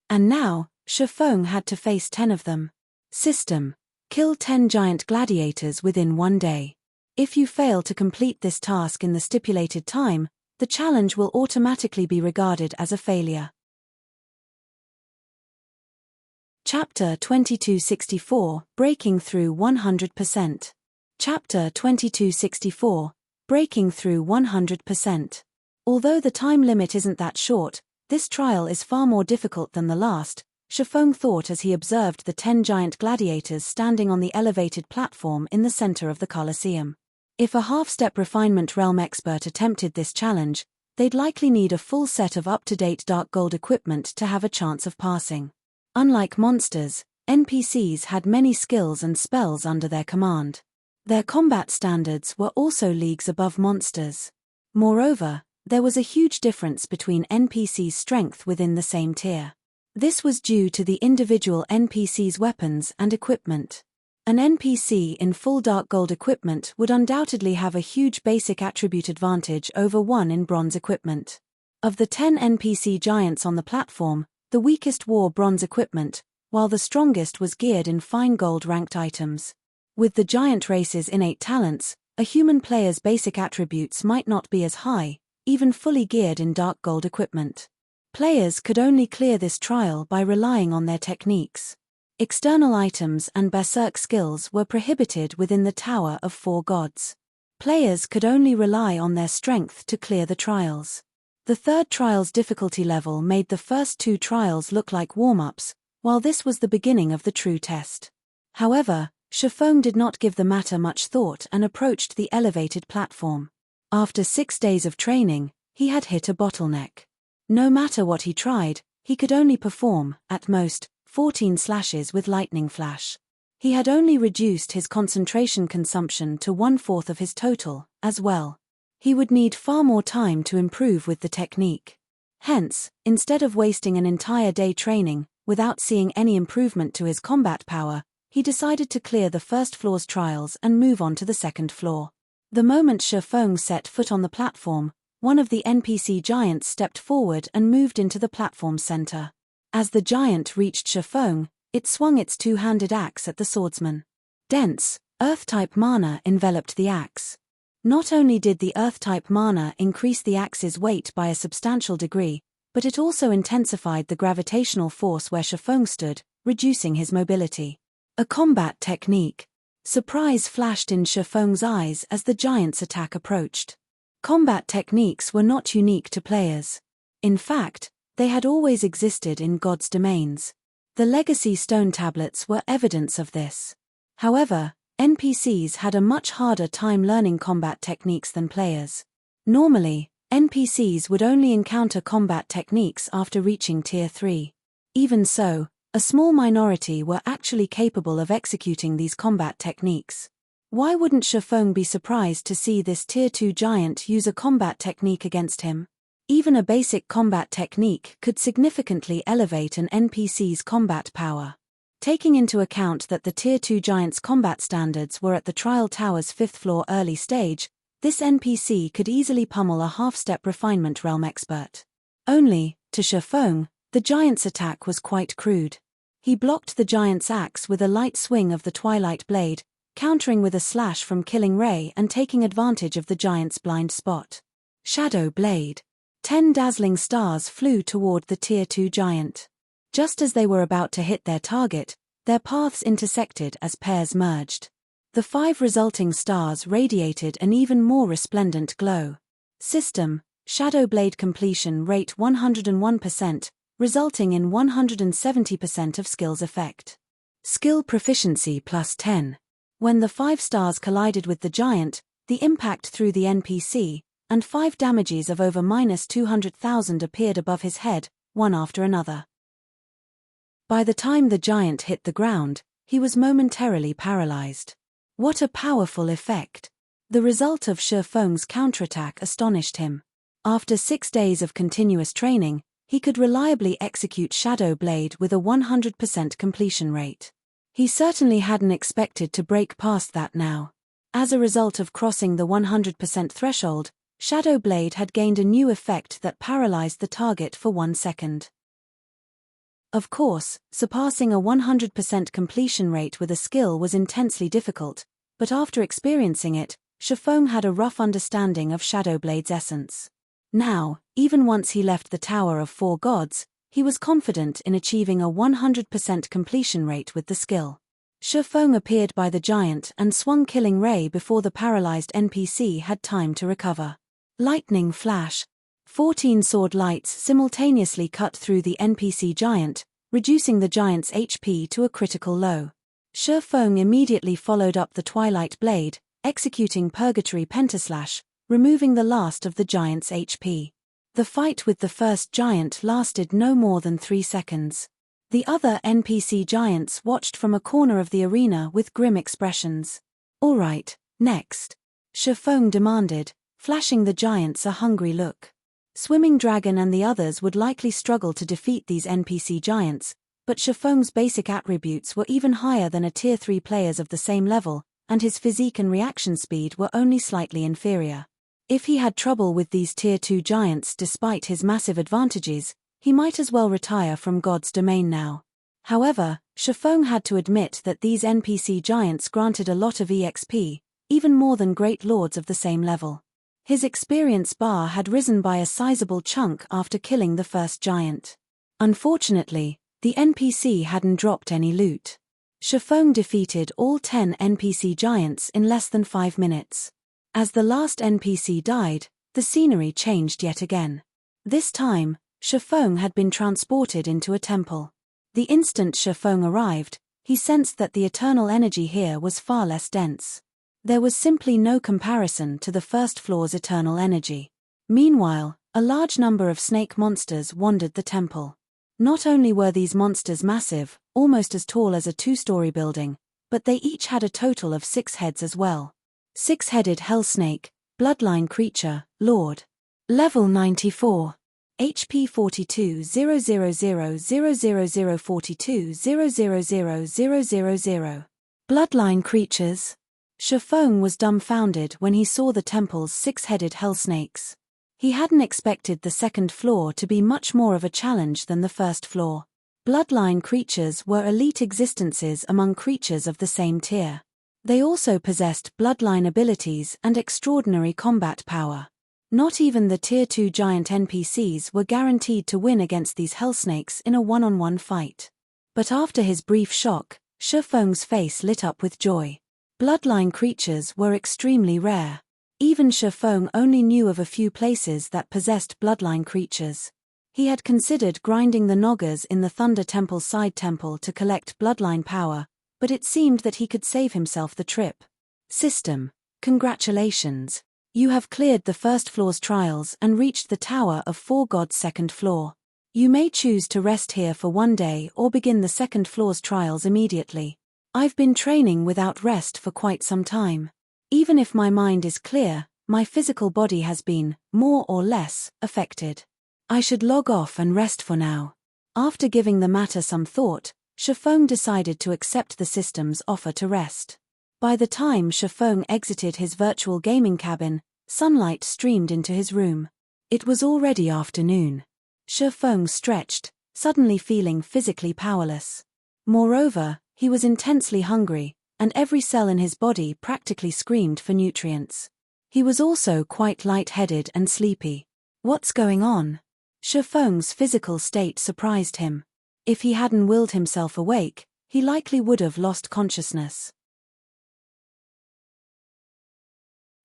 And now, Shifeng had to face 10 of them. System: kill 10 giant gladiators within 1 day. If you fail to complete this task in the stipulated time, the challenge will automatically be regarded as a failure. Chapter 2264, Breaking Through 100%. Chapter 2264, Breaking Through 100%. Although the time limit isn't that short, this trial is far more difficult than the last, Shifeng thought as he observed the 10 giant gladiators standing on the elevated platform in the center of the Colosseum. If a half-step refinement realm expert attempted this challenge, they'd likely need a full set of up-to-date dark gold equipment to have a chance of passing. Unlike monsters, NPCs had many skills and spells under their command. Their combat standards were also leagues above monsters. Moreover, there was a huge difference between NPCs' strength within the same tier. This was due to the individual NPCs' weapons and equipment. An NPC in full dark gold equipment would undoubtedly have a huge basic attribute advantage over one in bronze equipment. Of the 10 NPC giants on the platform, the weakest wore bronze equipment, while the strongest was geared in fine gold ranked items. With the giant race's innate talents, a human player's basic attributes might not be as high, even fully geared in dark gold equipment. Players could only clear this trial by relying on their techniques. External items and berserk skills were prohibited within the Tower of Four Gods. Players could only rely on their strength to clear the trials. The third trial's difficulty level made the first two trials look like warm-ups, while this was the beginning of the true test. However, Shifeng did not give the matter much thought and approached the elevated platform. After 6 days of training, he had hit a bottleneck. No matter what he tried, he could only perform, at most, 14 slashes with lightning flash. He had only reduced his concentration consumption to 1/4 of his total, as well. He would need far more time to improve with the technique. Hence, instead of wasting an entire day training, without seeing any improvement to his combat power, he decided to clear the first floor's trials and move on to the second floor. The moment Shifeng set foot on the platform, one of the NPC giants stepped forward and moved into the platform's center. As the giant reached Shifeng, it swung its two-handed axe at the swordsman. Dense, earth-type mana enveloped the axe. Not only did the earth-type mana increase the axe's weight by a substantial degree, but it also intensified the gravitational force where Shifeng stood, reducing his mobility. A combat technique. Surprise flashed in Shifeng's eyes as the giant's attack approached. Combat techniques were not unique to players. In fact, they had always existed in God's domains. The legacy stone tablets were evidence of this. However, NPCs had a much harder time learning combat techniques than players. Normally, NPCs would only encounter combat techniques after reaching Tier 3. Even so, a small minority were actually capable of executing these combat techniques. Why wouldn't Shifeng be surprised to see this Tier 2 giant use a combat technique against him? Even a basic combat technique could significantly elevate an NPC's combat power. Taking into account that the Tier 2 giant's combat standards were at the Trial Tower's 5th floor early stage, this NPC could easily pummel a half-step refinement realm expert. Only, to Shifeng, the giant's attack was quite crude. He blocked the giant's axe with a light swing of the Twilight Blade, countering with a slash from Killing Ray and taking advantage of the giant's blind spot. Shadow Blade. 10 dazzling stars flew toward the Tier 2 giant. Just as they were about to hit their target, their paths intersected as pairs merged. The 5 resulting stars radiated an even more resplendent glow. System: Shadow Blade completion rate 101%, resulting in 170% of skill's effect. Skill proficiency plus 10. When the 5 stars collided with the giant, the impact through the NPC, and 5 damages of over -200,000 appeared above his head, one after another. By the time the giant hit the ground, he was momentarily paralyzed. What a powerful effect! The result of Shifeng's counterattack astonished him. After 6 days of continuous training, he could reliably execute Shadow Blade with a 100% completion rate. He certainly hadn't expected to break past that now. As a result of crossing the 100% threshold, Shadow Blade had gained a new effect that paralyzed the target for 1 second. Of course, surpassing a 100% completion rate with a skill was intensely difficult, but after experiencing it, Shifeng had a rough understanding of Shadow Blade's essence. Now, even once he left the Tower of Four Gods, he was confident in achieving a 100% completion rate with the skill. Shifeng appeared by the giant and swung Killing Ray before the paralyzed NPC had time to recover. Lightning Flash. 14 sword lights simultaneously cut through the NPC giant, reducing the giant's HP to a critical low. Shifeng immediately followed up the Twilight Blade, executing Purgatory Pentaslash, removing the last of the giant's HP. The fight with the first giant lasted no more than 3 seconds. The other NPC giants watched from a corner of the arena with grim expressions. "All right, next," Shifeng demanded, flashing the giants a hungry look. Swimming Dragon and the others would likely struggle to defeat these NPC giants, but Shifeng's basic attributes were even higher than a Tier 3 players of the same level, and his physique and reaction speed were only slightly inferior. If he had trouble with these Tier 2 giants despite his massive advantages, he might as well retire from God's domain now. However, Shifeng had to admit that these NPC giants granted a lot of EXP, even more than great lords of the same level. His experience bar had risen by a sizable chunk after killing the first giant. Unfortunately, the NPC hadn't dropped any loot. Shifeng defeated all 10 NPC giants in less than 5 minutes. As the last NPC died, the scenery changed yet again. This time, Shifeng had been transported into a temple. The instant Shifeng arrived, he sensed that the eternal energy here was far less dense. There was simply no comparison to the first floor's eternal energy. Meanwhile, a large number of snake monsters wandered the temple. Not only were these monsters massive, almost as tall as a 2-story building, but they each had a total of 6 heads as well. 6-headed hell snake, bloodline creature, lord. Level 94. HP 42 0000000 42 000000. Bloodline creatures. Shifeng was dumbfounded when he saw the temple's 6-headed hell snakes. He hadn't expected the second floor to be much more of a challenge than the first floor. Bloodline creatures were elite existences among creatures of the same tier. They also possessed bloodline abilities and extraordinary combat power. Not even the Tier 2 giant NPCs were guaranteed to win against these hellsnakes in a one-on-one fight. But after his brief shock, Shifeng's face lit up with joy. Bloodline creatures were extremely rare. Even Shifeng only knew of a few places that possessed bloodline creatures. He had considered grinding the Noggers in the Thunder Temple's side temple to collect bloodline power, but it seemed that he could save himself the trip. System. Congratulations. You have cleared the first floor's trials and reached the Tower of 4 Gods' second floor. You may choose to rest here for 1 day or begin the second floor's trials immediately. I've been training without rest for quite some time. Even if my mind is clear, my physical body has been, more or less, affected. I should log off and rest for now. After giving the matter some thought, Shifeng decided to accept the system's offer to rest. By the time Shifeng exited his virtual gaming cabin, sunlight streamed into his room. It was already afternoon. Shifeng stretched, suddenly feeling physically powerless. Moreover, he was intensely hungry, and every cell in his body practically screamed for nutrients. He was also quite lightheaded and sleepy. What's going on? Shifeng's physical state surprised him. If he hadn't willed himself awake, he likely would have lost consciousness.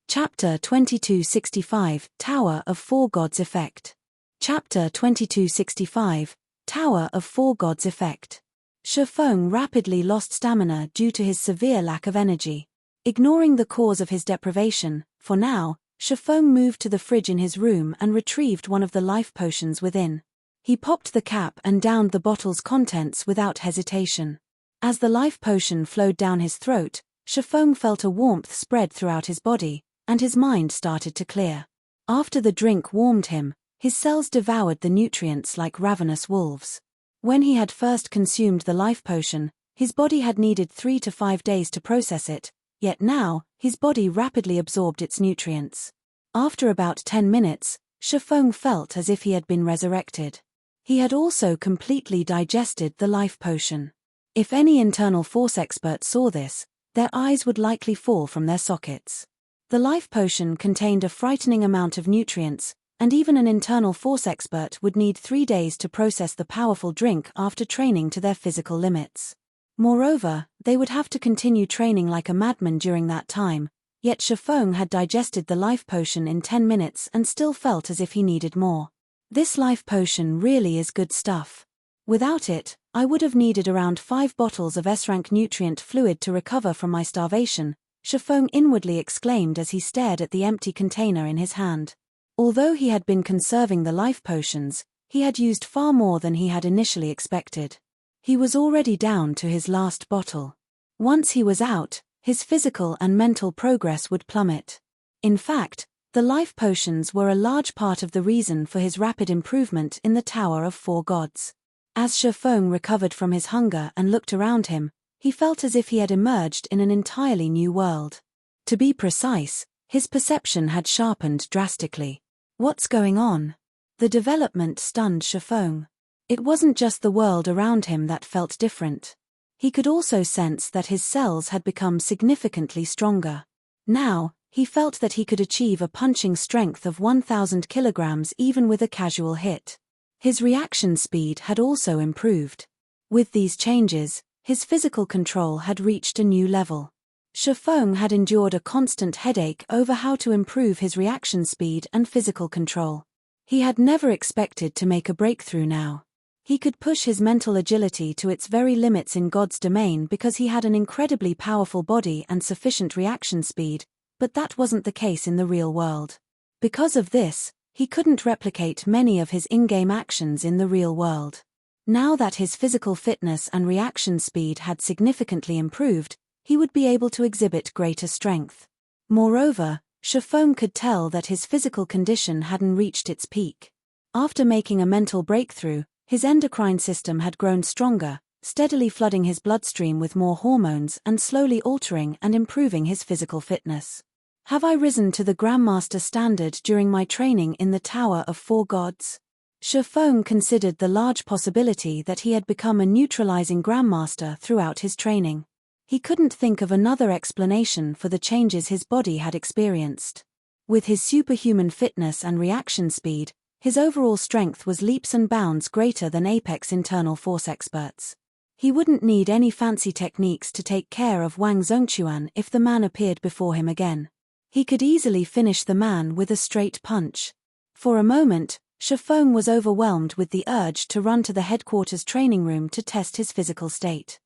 Chapter 2265, Tower of 4 Gods Effect. Chapter 2265, Tower of 4 Gods Effect. Shifeng rapidly lost stamina due to his severe lack of energy. Ignoring the cause of his deprivation, for now, Shifeng moved to the fridge in his room and retrieved one of the life potions within. He popped the cap and downed the bottle's contents without hesitation. As the life potion flowed down his throat, Shifeng felt a warmth spread throughout his body, and his mind started to clear. After the drink warmed him, his cells devoured the nutrients like ravenous wolves. When he had first consumed the life potion, his body had needed 3 to 5 days to process it, yet now, his body rapidly absorbed its nutrients. After about 10 minutes, Shifeng felt as if he had been resurrected. He had also completely digested the life potion. If any internal force expert saw this, their eyes would likely fall from their sockets. The life potion contained a frightening amount of nutrients, and even an internal force expert would need 3 days to process the powerful drink after training to their physical limits. Moreover, they would have to continue training like a madman during that time, yet Shifeng had digested the life potion in 10 minutes and still felt as if he needed more. This life potion really is good stuff. Without it, I would have needed around 5 bottles of S-rank nutrient fluid to recover from my starvation, Shifeng inwardly exclaimed as he stared at the empty container in his hand. Although he had been conserving the life potions, he had used far more than he had initially expected. He was already down to his last bottle. Once he was out, his physical and mental progress would plummet. In fact, the life potions were a large part of the reason for his rapid improvement in the Tower of Four Gods. As Shifeng recovered from his hunger and looked around him, he felt as if he had emerged in an entirely new world. To be precise, his perception had sharpened drastically. What's going on? The development stunned Shifeng. It wasn't just the world around him that felt different. He could also sense that his cells had become significantly stronger. Now, he felt that he could achieve a punching strength of 1,000 kilograms even with a casual hit. His reaction speed had also improved. With these changes, his physical control had reached a new level. Shifeng had endured a constant headache over how to improve his reaction speed and physical control. He had never expected to make a breakthrough now. He could push his mental agility to its very limits in God's domain because he had an incredibly powerful body and sufficient reaction speed, but that wasn't the case in the real world. Because of this, he couldn't replicate many of his in-game actions in the real world. Now that his physical fitness and reaction speed had significantly improved, he would be able to exhibit greater strength. Moreover, Shifeng could tell that his physical condition hadn't reached its peak. After making a mental breakthrough, his endocrine system had grown stronger, steadily flooding his bloodstream with more hormones and slowly altering and improving his physical fitness. Have I risen to the Grandmaster standard during my training in the Tower of Four Gods? Shifeng considered the large possibility that he had become a neutralizing Grandmaster throughout his training. He couldn't think of another explanation for the changes his body had experienced. With his superhuman fitness and reaction speed, his overall strength was leaps and bounds greater than Apex internal force experts. He wouldn't need any fancy techniques to take care of Wang Zhongquan if the man appeared before him again. He could easily finish the man with a straight punch. For a moment, Shifeng was overwhelmed with the urge to run to the headquarters training room to test his physical state.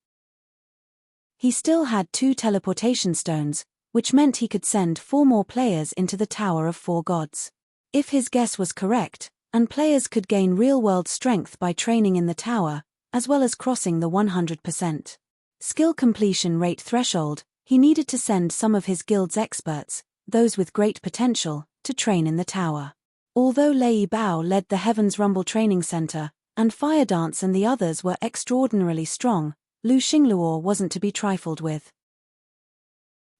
He still had 2 teleportation stones, which meant he could send 4 more players into the Tower of Four Gods. If his guess was correct, and players could gain real-world strength by training in the tower, as well as crossing the 100% skill completion rate threshold, he needed to send some of his guild's experts, those with great potential, to train in the tower. Although Lei Bao led the Heaven's Rumble Training Center, and Fire Dance and the others were extraordinarily strong, Lu Xingluo wasn't to be trifled with.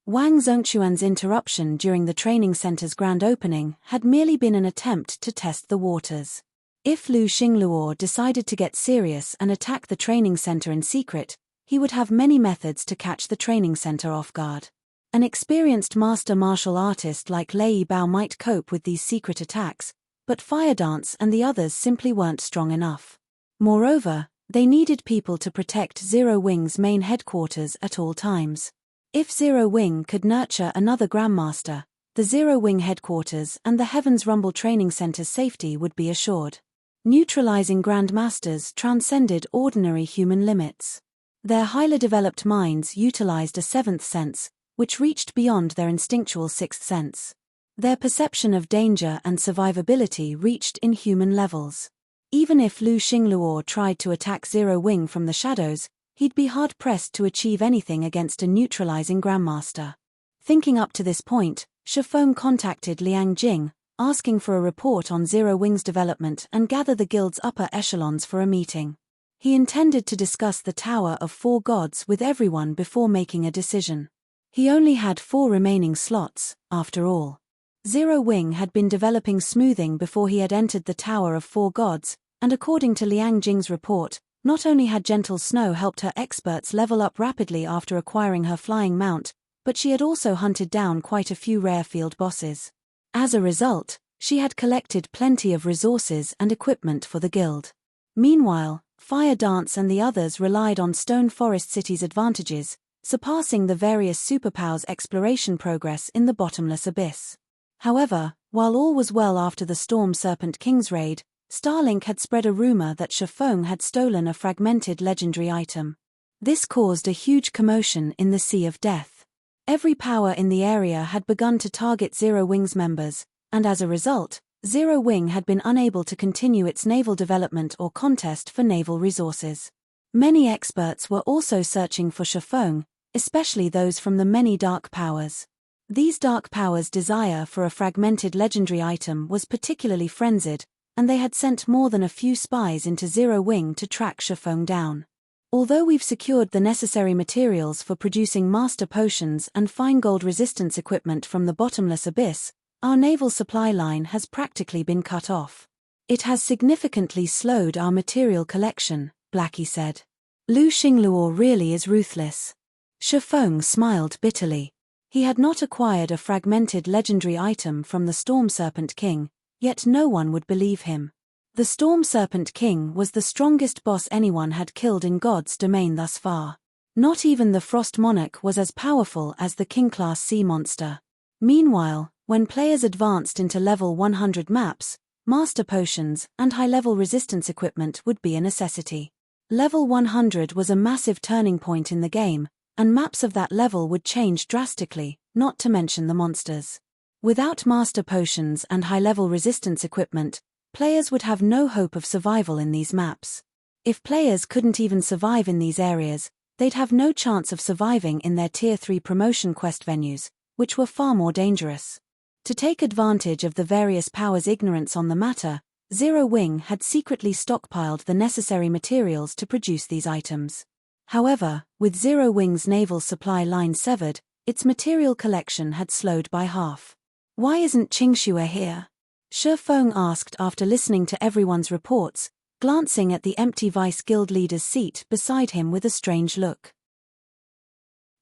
Wang Zhongquan's interruption during the training center's grand opening had merely been an attempt to test the waters. If Lu Xingluo decided to get serious and attack the training center in secret, he would have many methods to catch the training center off guard. An experienced master martial artist like Lei Bao might cope with these secret attacks, but Fire Dance and the others simply weren't strong enough. Moreover, they needed people to protect Zero Wing's main headquarters at all times. If Zero Wing could nurture another Grandmaster, the Zero Wing headquarters and the Heaven's Rumble Training Center's safety would be assured. Neutralizing Grandmasters transcended ordinary human limits. Their highly developed minds utilized a 7th sense, which reached beyond their instinctual 6th sense. Their perception of danger and survivability reached inhuman levels. Even if Lu Xingluo tried to attack Zero Wing from the shadows, he'd be hard-pressed to achieve anything against a neutralizing Grandmaster. Thinking up to this point, Shifeng contacted Liang Jing, asking for a report on Zero Wing's development and gather the guild's upper echelons for a meeting. He intended to discuss the Tower of Four Gods with everyone before making a decision. He only had 4 remaining slots, after all. Zero Wing had been developing smoothing before he had entered the Tower of Four Gods, and according to Liang Jing's report, not only had Gentle Snow helped her experts level up rapidly after acquiring her flying mount, but she had also hunted down quite a few rare field bosses. As a result, she had collected plenty of resources and equipment for the guild. Meanwhile, Fire Dance and the others relied on Stone Forest City's advantages, surpassing the various superpowers' exploration progress in the bottomless abyss. However, while all was well after the Storm Serpent King's raid, Starlink had spread a rumor that Shifeng had stolen a fragmented legendary item. This caused a huge commotion in the Sea of Death. Every power in the area had begun to target Zero Wing's members, and as a result, Zero Wing had been unable to continue its naval development or contest for naval resources. Many experts were also searching for Shifeng, especially those from the many dark powers. These dark powers' desire for a fragmented legendary item was particularly frenzied, and they had sent more than a few spies into Zero Wing to track Shifeng down. Although we've secured the necessary materials for producing master potions and fine gold resistance equipment from the bottomless abyss, our naval supply line has practically been cut off. It has significantly slowed our material collection, Blackie said. Lu Xingluo really is ruthless. Shifeng smiled bitterly. He had not acquired a fragmented legendary item from the Storm Serpent King, yet no one would believe him. The Storm Serpent King was the strongest boss anyone had killed in God's domain thus far. Not even the Frost Monarch was as powerful as the King-class sea monster. Meanwhile, when players advanced into level 100 maps, master potions and high-level resistance equipment would be a necessity. Level 100 was a massive turning point in the game, and maps of that level would change drastically, not to mention the monsters. Without master potions and high-level resistance equipment, players would have no hope of survival in these maps. If players couldn't even survive in these areas, they'd have no chance of surviving in their Tier 3 promotion quest venues, which were far more dangerous. To take advantage of the various powers' ignorance on the matter, Zero Wing had secretly stockpiled the necessary materials to produce these items. However, with Zero Wing's naval supply line severed, its material collection had slowed by half. Why isn't Qingxue here? Shifeng asked after listening to everyone's reports, glancing at the empty vice guild leader's seat beside him with a strange look.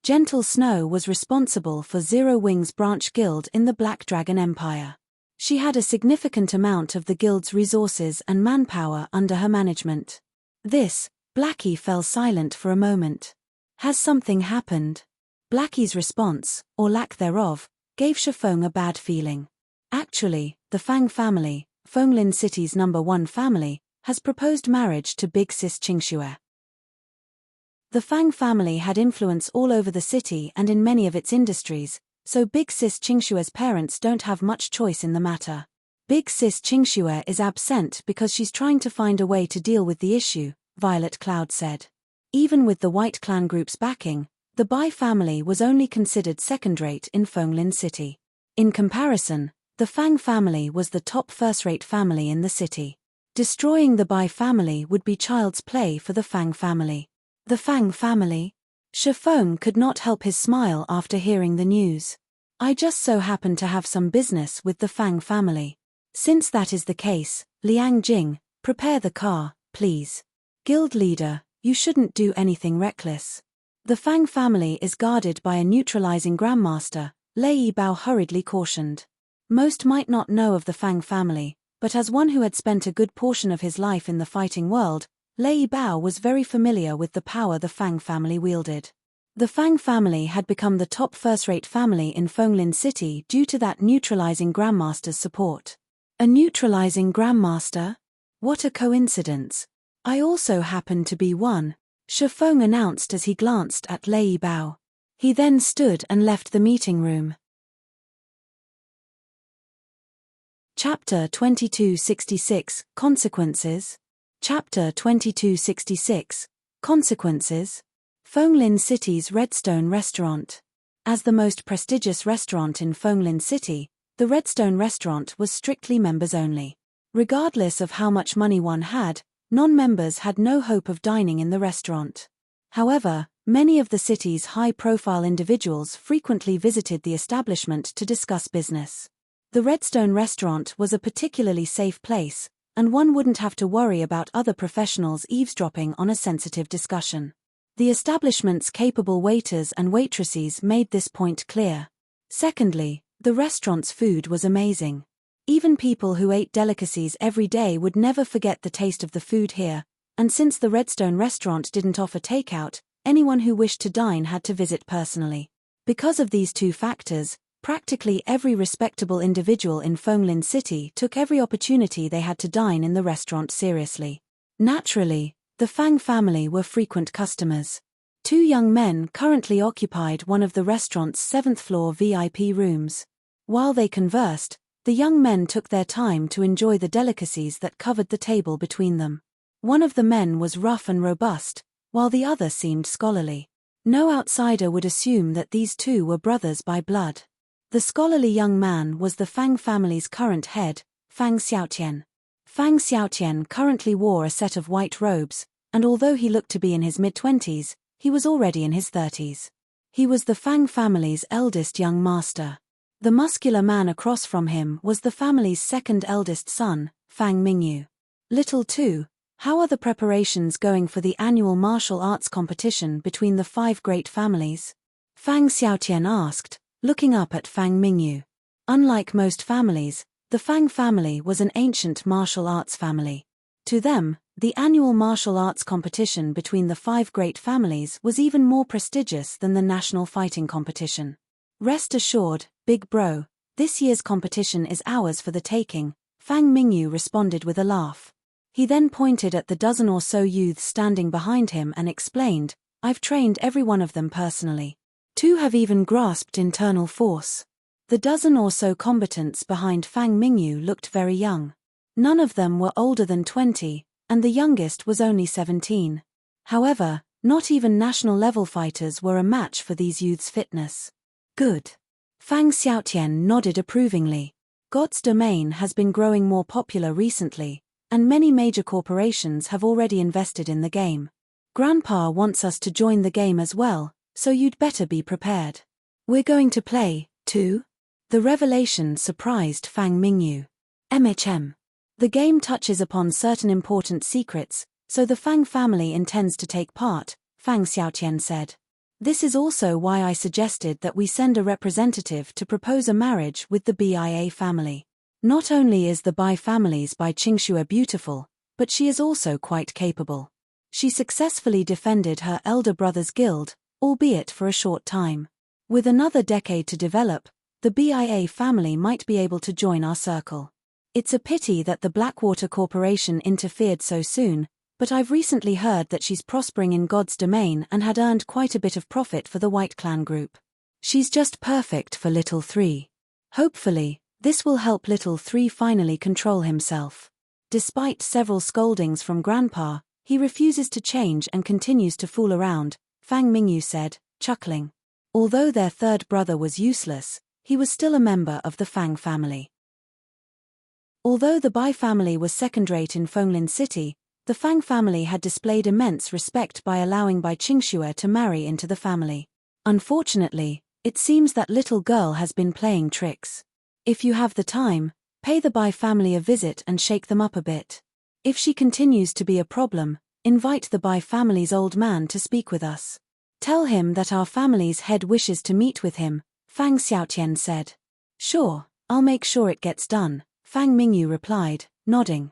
Gentle Snow was responsible for Zero Wing's branch guild in the Black Dragon Empire. She had a significant amount of the guild's resources and manpower under her management. Blackie fell silent for a moment. Has something happened? Blackie's response, or lack thereof, gave Shifeng a bad feeling. Actually, the Fang family, Fenglin City's #1 family, has proposed marriage to Big Sis Qingxue. The Fang family had influence all over the city and in many of its industries, so Big Sis Qingxue's parents don't have much choice in the matter. Big Sis Qingxue is absent because she's trying to find a way to deal with the issue, Violet Cloud said. Even with the White Clan group's backing, the Bai family was only considered second-rate in Fenglin City. In comparison, the Fang family was the top first-rate family in the city. Destroying the Bai family would be child's play for the Fang family. The Fang family? Shifeng could not help his smile after hearing the news. I just so happen to have some business with the Fang family. Since that is the case, Liang Jing, prepare the car, please. Guild leader, you shouldn't do anything reckless. The Fang family is guarded by a neutralizing Grandmaster, Lei Bao hurriedly cautioned. Most might not know of the Fang family, but as one who had spent a good portion of his life in the fighting world, Lei Bao was very familiar with the power the Fang family wielded. The Fang family had become the top first-rate family in Fenglin City due to that neutralizing Grandmaster's support. A neutralizing Grandmaster? What a coincidence. I also happen to be one, Shifeng announced as he glanced at Lei Bao. He then stood and left the meeting room. Chapter 2266, Consequences. Chapter 2266, Consequences. Fenglin City's Redstone Restaurant. As the most prestigious restaurant in Fenglin City, the Redstone Restaurant was strictly members only. Regardless of how much money one had, non-members had no hope of dining in the restaurant. However, many of the city's high-profile individuals frequently visited the establishment to discuss business. The Redstone Restaurant was a particularly safe place, and one wouldn't have to worry about other professionals eavesdropping on a sensitive discussion. The establishment's capable waiters and waitresses made this point clear. Secondly, the restaurant's food was amazing. Even people who ate delicacies every day would never forget the taste of the food here, and since the Redstone Restaurant didn't offer takeout, anyone who wished to dine had to visit personally. Because of these two factors, practically every respectable individual in Fenglin City took every opportunity they had to dine in the restaurant seriously. Naturally, the Fang family were frequent customers. Two young men currently occupied one of the restaurant's 7th-floor VIP rooms. While they conversed, the young men took their time to enjoy the delicacies that covered the table between them. One of the men was rough and robust, while the other seemed scholarly. No outsider would assume that these two were brothers by blood. The scholarly young man was the Fang family's current head, Fang Xiaotian. Fang Xiaotian currently wore a set of white robes, and although he looked to be in his mid-20s, he was already in his 30s. He was the Fang family's eldest young master. The muscular man across from him was the family's second eldest son, Fang Mingyu. Little 2, how are the preparations going for the annual martial arts competition between the 5 great families? Fang Xiaotian asked, looking up at Fang Mingyu. Unlike most families, the Fang family was an ancient martial arts family. To them, the annual martial arts competition between the 5 great families was even more prestigious than the national fighting competition. Rest assured, big bro, this year's competition is ours for the taking, Fang Mingyu responded with a laugh. He then pointed at the dozen or so youths standing behind him and explained, I've trained every one of them personally. 2 have even grasped internal force. The dozen or so combatants behind Fang Mingyu looked very young. None of them were older than 20, and the youngest was only 17. However, not even national-level fighters were a match for these youths' fitness. Good. Fang Xiaotian nodded approvingly. God's Domain has been growing more popular recently, and many major corporations have already invested in the game. Grandpa wants us to join the game as well, so you'd better be prepared. We're going to play, too? The revelation surprised Fang Mingyu. The game touches upon certain important secrets, so the Fang family intends to take part, Fang Xiaotian said. This is also why I suggested that we send a representative to propose a marriage with the BIA family. Not only is the Bai family's Bai Qingxue beautiful, but she is also quite capable. She successfully defended her elder brother's guild, albeit for a short time. With another decade to develop, the BIA family might be able to join our circle. It's a pity that the Blackwater Corporation interfered so soon, but I've recently heard that she's prospering in God's Domain and had earned quite a bit of profit for the White Clan group. She's just perfect for Little 3. Hopefully, this will help Little 3 finally control himself. Despite several scoldings from Grandpa, he refuses to change and continues to fool around, Fang Mingyu said, chuckling. Although their third brother was useless, he was still a member of the Fang family. Although the Bai family was second-rate in Fenglin City, the Fang family had displayed immense respect by allowing Bai Qingxue to marry into the family. Unfortunately, it seems that little girl has been playing tricks. If you have the time, pay the Bai family a visit and shake them up a bit. If she continues to be a problem, invite the Bai family's old man to speak with us. Tell him that our family's head wishes to meet with him, Fang Xiaotian said. Sure, I'll make sure it gets done, Fang Mingyu replied, nodding.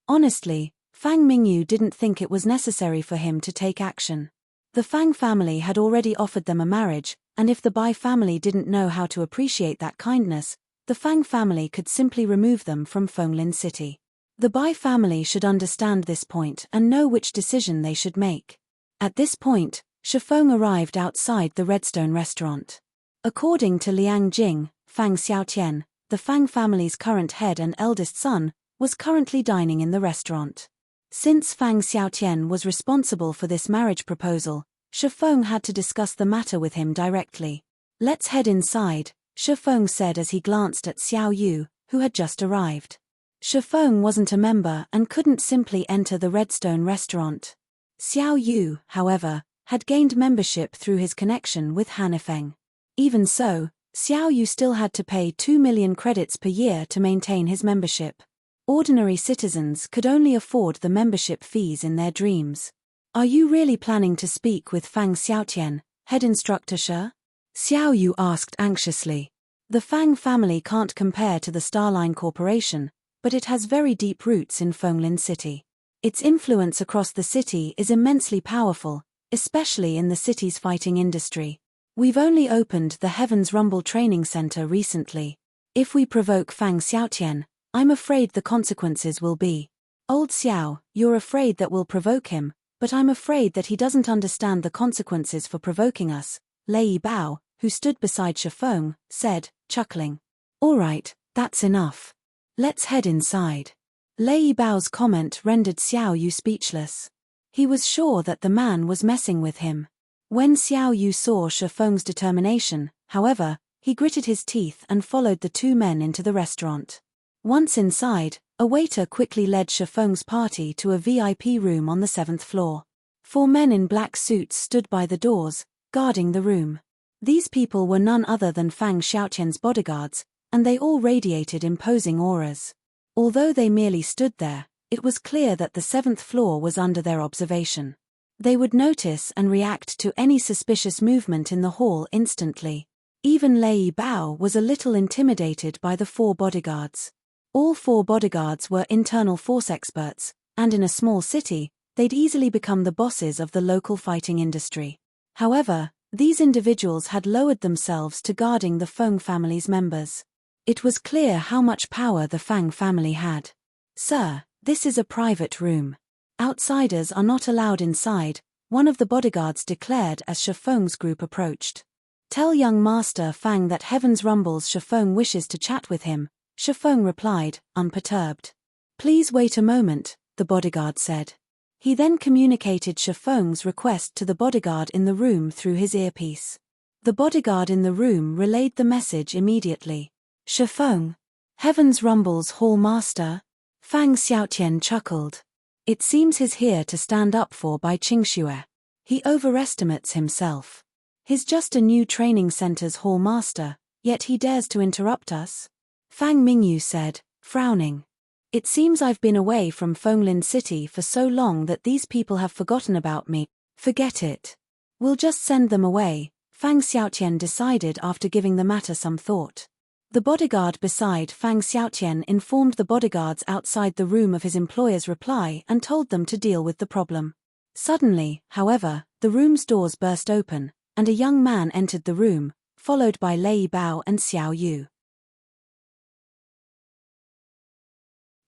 Honestly, Fang Mingyu didn't think it was necessary for him to take action. The Fang family had already offered them a marriage, and if the Bai family didn't know how to appreciate that kindness, the Fang family could simply remove them from Fenglin City. The Bai family should understand this point and know which decision they should make. At this point, Shifeng arrived outside the Redstone restaurant. According to Liang Jing, Fang Xiaotian, the Fang family's current head and eldest son, was currently dining in the restaurant. Since Fang Xiaotian was responsible for this marriage proposal, Shifeng had to discuss the matter with him directly. Let's head inside, Shifeng said as he glanced at Xiao Yu, who had just arrived. Shifeng wasn't a member and couldn't simply enter the Redstone restaurant. Xiao Yu, however, had gained membership through his connection with Hanifeng. Even so, Xiao Yu still had to pay 2 million credits per year to maintain his membership. Ordinary citizens could only afford the membership fees in their dreams. Are you really planning to speak with Fang Xiaotian, head instructor Shi? Xiao Yu asked anxiously. The Fang family can't compare to the Starline Corporation, but it has very deep roots in Fenglin City. Its influence across the city is immensely powerful, especially in the city's fighting industry. We've only opened the Heaven's Rumble Training Center recently. If we provoke Fang Xiaotian, I'm afraid the consequences will be. Old Xiao, you're afraid that we'll provoke him, But I'm afraid that he doesn't understand the consequences for provoking us, Lei Bao, who stood beside Shifeng, said, chuckling. All right, that's enough. Let's head inside. Lei Bao's comment rendered Xiao Yu speechless. He was sure that the man was messing with him. When Xiao Yu saw Shifeng's determination, however, he gritted his teeth and followed the two men into the restaurant. Once inside, a waiter quickly led Shifeng's party to a VIP room on the 7th floor. 4 men in black suits stood by the doors, guarding the room. These people were none other than Fang Xiaotian's bodyguards, and they all radiated imposing auras. Although they merely stood there, it was clear that the 7th floor was under their observation. They would notice and react to any suspicious movement in the hall instantly. Even Lei Bao was a little intimidated by the 4 bodyguards. All 4 bodyguards were internal force experts, and in a small city, they'd easily become the bosses of the local fighting industry. However, these individuals had lowered themselves to guarding the Feng family's members. It was clear how much power the Fang family had. Sir, this is a private room. Outsiders are not allowed inside, one of the bodyguards declared as Shifeng's group approached. Tell young Master Fang that Heaven's Rumbles Shifeng wishes to chat with him, Shifeng replied, unperturbed. Please wait a moment, the bodyguard said. He then communicated Shifeng's request to the bodyguard in the room through his earpiece. The bodyguard in the room relayed the message immediately. Shifeng. Heaven's Rumbles Hall Master? Fang Xiaotian chuckled. It seems he's here to stand up for Bai Qingxue. He overestimates himself. He's just a new training center's hall master, yet he dares to interrupt us? Fang Mingyu said, frowning. It seems I've been away from Fenglin City for so long that these people have forgotten about me. Forget it. We'll just send them away, Fang Xiaotian decided after giving the matter some thought. The bodyguard beside Fang Xiaotian informed the bodyguards outside the room of his employer's reply and told them to deal with the problem. Suddenly, however, the room's doors burst open, and a young man entered the room, followed by Lei Bao and Xiao Yu.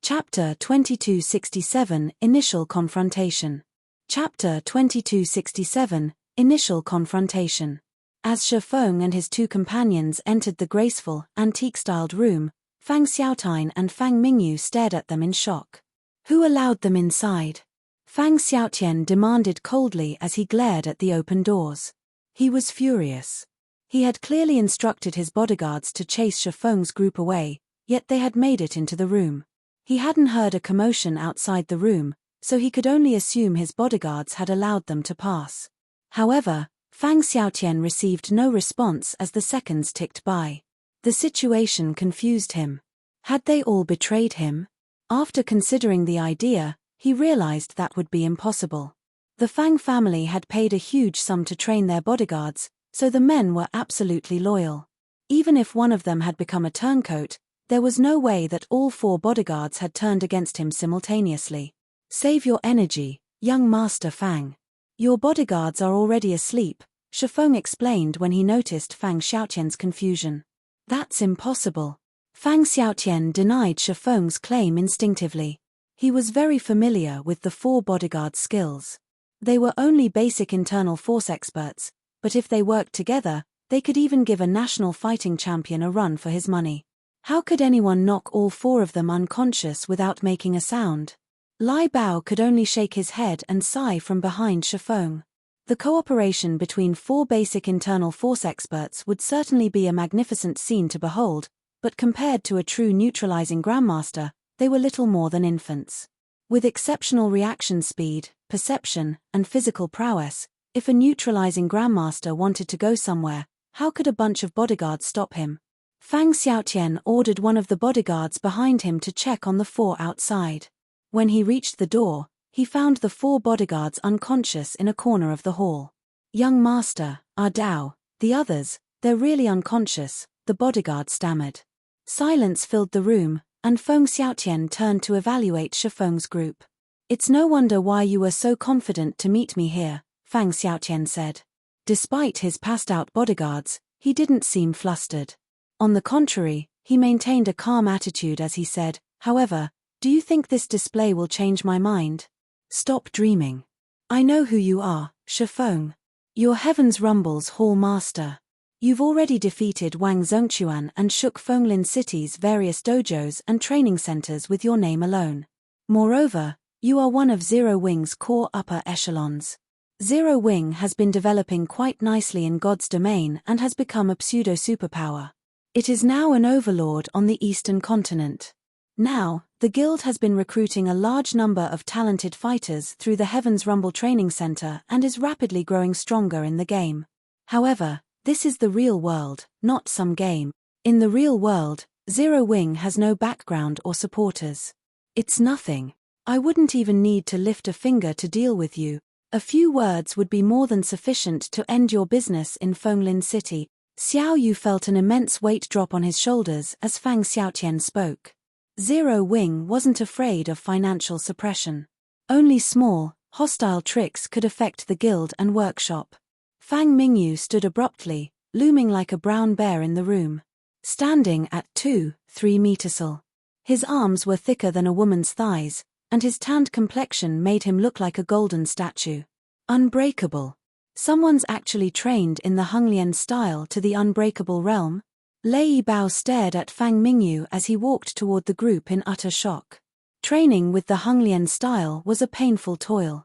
Chapter 2267 Initial Confrontation. Chapter 2267 Initial Confrontation. As Shifeng and his 2 companions entered the graceful, antique-styled room, Fang Xiaotian and Fang Mingyu stared at them in shock. Who allowed them inside? Fang Xiaotian demanded coldly as he glared at the open doors. He was furious. He had clearly instructed his bodyguards to chase Shifeng's group away, yet they had made it into the room. He hadn't heard a commotion outside the room, so he could only assume his bodyguards had allowed them to pass. However, Fang Xiaotian received no response as the seconds ticked by. The situation confused him. Had they all betrayed him? After considering the idea, he realized that would be impossible. The Fang family had paid a huge sum to train their bodyguards, so the men were absolutely loyal. Even if one of them had become a turncoat, there was no way that all 4 bodyguards had turned against him simultaneously. Save your energy, young Master Fang. Your bodyguards are already asleep, Shifeng explained when he noticed Fang Xiaotian's confusion. That's impossible. Fang Xiaotian denied Shifeng's claim instinctively. He was very familiar with the 4 bodyguard skills. They were only basic internal force experts, but if they worked together, they could even give a national fighting champion a run for his money. How could anyone knock all 4 of them unconscious without making a sound? Lai Bao could only shake his head and sigh from behind Shifeng. The cooperation between 4 basic internal force experts would certainly be a magnificent scene to behold, but compared to a true neutralizing grandmaster, they were little more than infants. With exceptional reaction speed, perception, and physical prowess, if a neutralizing grandmaster wanted to go somewhere, how could a bunch of bodyguards stop him? Fang Xiaotian ordered one of the bodyguards behind him to check on the 4 outside. When he reached the door, he found the 4 bodyguards unconscious in a corner of the hall. Young Master, Dao, the others, they're really unconscious, the bodyguard stammered. Silence filled the room, and Feng Xiaotian turned to evaluate Shifeng's group. It's no wonder why you were so confident to meet me here, Fang Xiaotian said. Despite his passed-out bodyguards, he didn't seem flustered. On the contrary, he maintained a calm attitude as he said, however, do you think this display will change my mind? Stop dreaming. I know who you are, Shifeng. You're Heaven's Rumble's Hall Master. You've already defeated Wang Zhongquan and shook Fenglin City's various dojos and training centers with your name alone. Moreover, you are one of Zero Wing's core upper echelons. Zero Wing has been developing quite nicely in God's domain and has become a pseudo-superpower. It is now an overlord on the Eastern continent. Now, the guild has been recruiting a large number of talented fighters through the Heaven's Rumble Training Center and is rapidly growing stronger in the game. However, this is the real world, not some game. In the real world, Zero Wing has no background or supporters. It's nothing. I wouldn't even need to lift a finger to deal with you. A few words would be more than sufficient to end your business in Fenglin City. Xiao Yu felt an immense weight drop on his shoulders as Fang Xiaotian spoke. Zero Wing wasn't afraid of financial suppression. Only small, hostile tricks could affect the guild and workshop. Fang Mingyu stood abruptly, looming like a brown bear in the room. Standing at 2-3 meters tall. His arms were thicker than a woman's thighs, and his tanned complexion made him look like a golden statue. Unbreakable. Someone's actually trained in the Honglian style to the unbreakable realm? Lei Bao stared at Fang Mingyu as he walked toward the group in utter shock. Training with the Honglian style was a painful toil.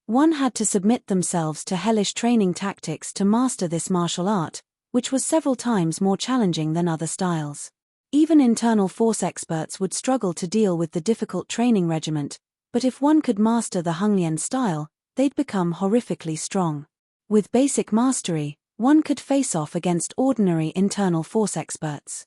One had to submit themselves to hellish training tactics to master this martial art, which was several times more challenging than other styles. Even internal force experts would struggle to deal with the difficult training regiment, but if one could master the Honglian style, they'd become horrifically strong. With basic mastery, one could face off against ordinary internal force experts.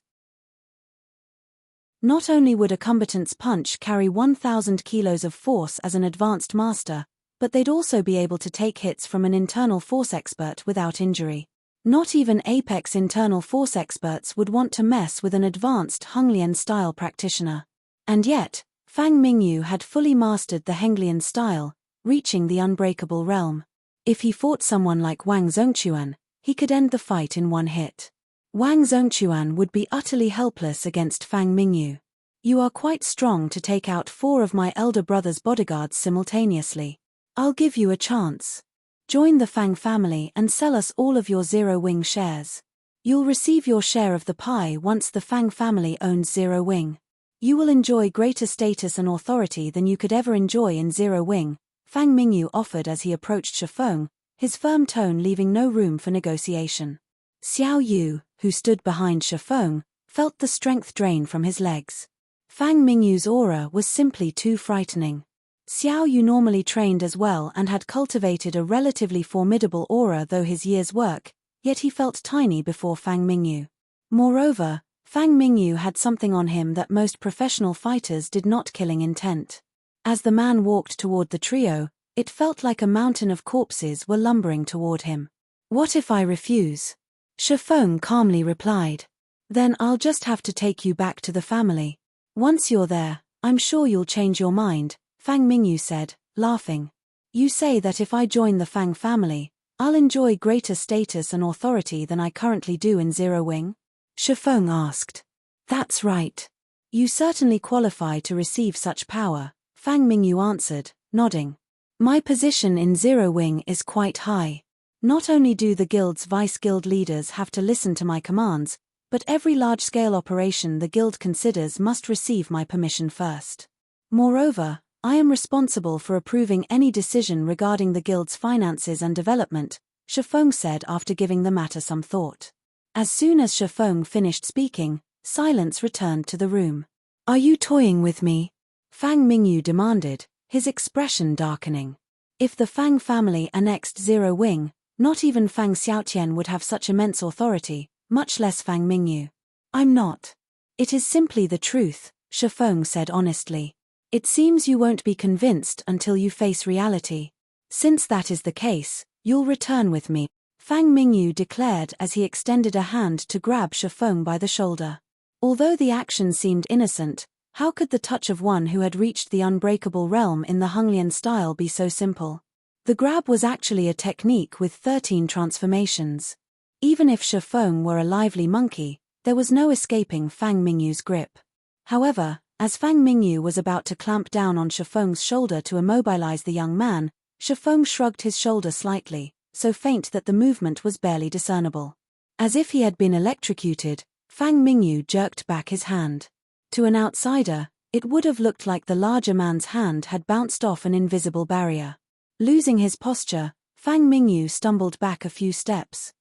Not only would a combatant's punch carry 1,000 kilos of force as an advanced master, but they'd also be able to take hits from an internal force expert without injury. Not even apex internal force experts would want to mess with an advanced Honglian-style practitioner. And yet, Fang Mingyu had fully mastered the Henglian style, reaching the unbreakable realm. If he fought someone like Wang Zhongquan, he could end the fight in one hit. Wang Zhongquan would be utterly helpless against Fang Mingyu. You are quite strong to take out 4 of my elder brother's bodyguards simultaneously. I'll give you a chance. Join the Fang family and sell us all of your Zero Wing shares. You'll receive your share of the pie once the Fang family owns Zero Wing. You will enjoy greater status and authority than you could ever enjoy in Zero Wing, Fang Mingyu offered as he approached Shifeng, his firm tone leaving no room for negotiation. Xiao Yu, who stood behind Shifeng, felt the strength drain from his legs. Fang Mingyu's aura was simply too frightening. Xiao Yu normally trained as well and had cultivated a relatively formidable aura through his year's work, yet he felt tiny before Fang Mingyu. Moreover, Fang Mingyu had something on him that most professional fighters did not: killing intent. As the man walked toward the trio, it felt like a mountain of corpses were lumbering toward him. What if I refuse? Shifeng calmly replied. Then I'll just have to take you back to the family. Once you're there, I'm sure you'll change your mind, Fang Mingyu said, laughing. You say that if I join the Fang family, I'll enjoy greater status and authority than I currently do in Zero Wing? Shifeng asked. That's right. You certainly qualify to receive such power, Fang Mingyu answered, nodding. My position in Zero Wing is quite high. Not only do the guild's vice-guild leaders have to listen to my commands, but every large-scale operation the guild considers must receive my permission first. Moreover, I am responsible for approving any decision regarding the guild's finances and development, Shifeng said after giving the matter some thought. As soon as Shifeng finished speaking, silence returned to the room. Are you toying with me? Fang Mingyu demanded, his expression darkening. If the Fang family annexed Zero Wing, not even Fang Xiaotian would have such immense authority, much less Fang Mingyu. I'm not. It is simply the truth, Shifeng said honestly. It seems you won't be convinced until you face reality. Since that is the case, you'll return with me, Fang Mingyu declared as he extended a hand to grab Shifeng by the shoulder. Although the action seemed innocent, how could the touch of one who had reached the unbreakable realm in the Honglian style be so simple? The grab was actually a technique with 13 transformations. Even if Shifeng were a lively monkey, there was no escaping Fang Mingyu's grip. However, As Fang Mingyu was about to clamp down on Shifeng's shoulder to immobilize the young man, Shifeng shrugged his shoulder slightly, so faint that the movement was barely discernible. As if he had been electrocuted, Fang Mingyu jerked back his hand. To an outsider, it would have looked like the larger man's hand had bounced off an invisible barrier. Losing his posture, Fang Mingyu stumbled back a few steps.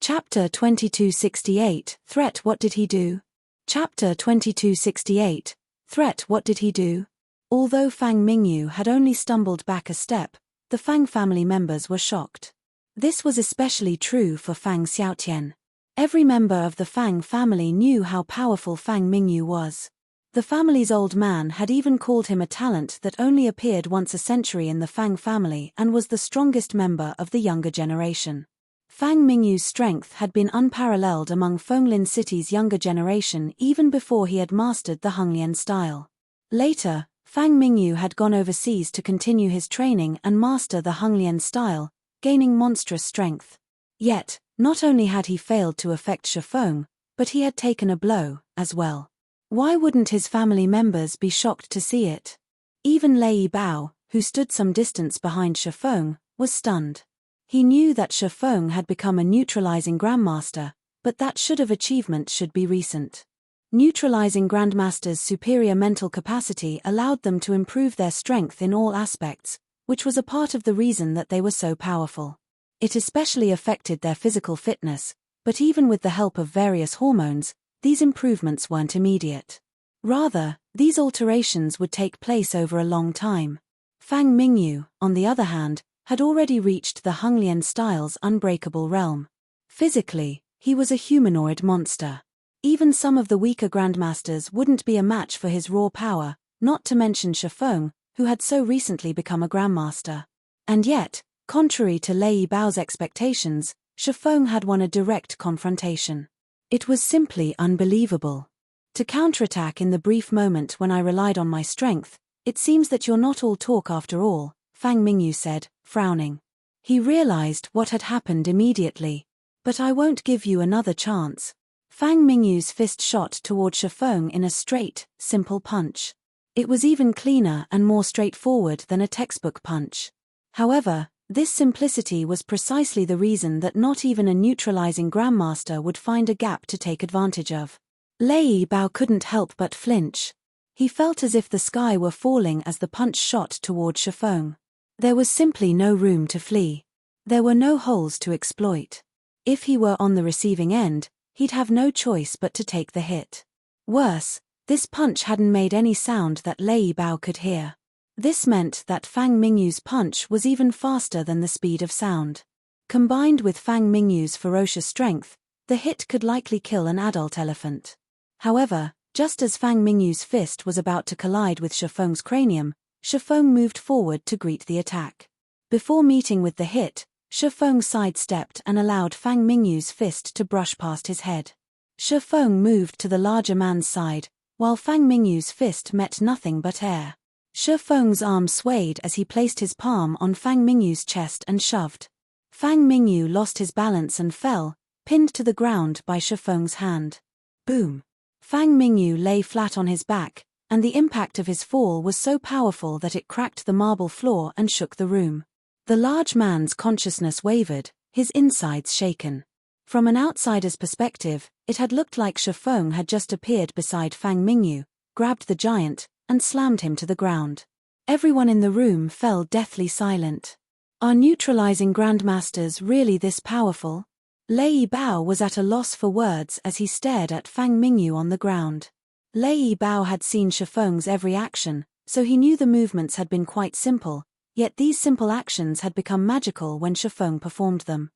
Chapter 2268, Threat. What did he do? Chapter 2268, Threat. What did he do? Although Fang Mingyu had only stumbled back a step, the Fang family members were shocked. This was especially true for Fang Xiaotian. Every member of the Fang family knew how powerful Fang Mingyu was. The family's old man had even called him a talent that only appeared once a century in the Fang family and was the strongest member of the younger generation. Fang Mingyu's strength had been unparalleled among Fenglin City's younger generation even before he had mastered the Honglian style. Later, Fang Mingyu had gone overseas to continue his training and master the Honglian style, gaining monstrous strength. Yet, not only had he failed to affect Shifeng, but he had taken a blow, as well. Why wouldn't his family members be shocked to see it? Even Lei Bao, who stood some distance behind Shifeng, was stunned. He knew that Shifeng had become a neutralizing grandmaster, but that achievement should be recent. Neutralizing grandmasters' superior mental capacity allowed them to improve their strength in all aspects, which was a part of the reason that they were so powerful. It especially affected their physical fitness, but even with the help of various hormones, these improvements weren't immediate. Rather, these alterations would take place over a long time. Fang Mingyu, on the other hand, had already reached the Honglian style's unbreakable realm. Physically, he was a humanoid monster. Even some of the weaker grandmasters wouldn't be a match for his raw power, not to mention Shifeng, who had so recently become a grandmaster. And yet, contrary to Lei Bao's expectations, Shifeng had won a direct confrontation. It was simply unbelievable. To counterattack in the brief moment when I relied on my strength, it seems that you're not all talk after all, Fang Mingyu said, frowning. He realized what had happened immediately. But I won't give you another chance. Fang Mingyu's fist shot toward Shifeng in a straight, simple punch. It was even cleaner and more straightforward than a textbook punch. However, this simplicity was precisely the reason that not even a neutralizing grandmaster would find a gap to take advantage of. Lei Bao couldn't help but flinch. He felt as if the sky were falling as the punch shot toward Shifeng. There was simply no room to flee. There were no holes to exploit. If he were on the receiving end, he'd have no choice but to take the hit. Worse, this punch hadn't made any sound that Lei Bao could hear. This meant that Fang Mingyu's punch was even faster than the speed of sound. Combined with Fang Mingyu's ferocious strength, the hit could likely kill an adult elephant. However, just as Fang Mingyu's fist was about to collide with Shifeng's cranium, Shifeng moved forward to greet the attack. Before meeting with the hit, Shifeng sidestepped and allowed Fang Mingyu's fist to brush past his head. Shifeng moved to the larger man's side, while Fang Mingyu's fist met nothing but air. Shifeng's arm swayed as he placed his palm on Fang Mingyu's chest and shoved. Fang Mingyu lost his balance and fell, pinned to the ground by Shifeng's hand. Boom! Fang Mingyu lay flat on his back, and the impact of his fall was so powerful that it cracked the marble floor and shook the room. The large man's consciousness wavered, his insides shaken. From an outsider's perspective, it had looked like Shifeng had just appeared beside Fang Mingyu, grabbed the giant, and slammed him to the ground. Everyone in the room fell deathly silent. Are neutralizing grandmasters really this powerful? Lei Bao was at a loss for words as he stared at Fang Mingyu on the ground. Lei Bao had seen Shifeng's every action, so he knew the movements had been quite simple, yet these simple actions had become magical when Shifeng performed them.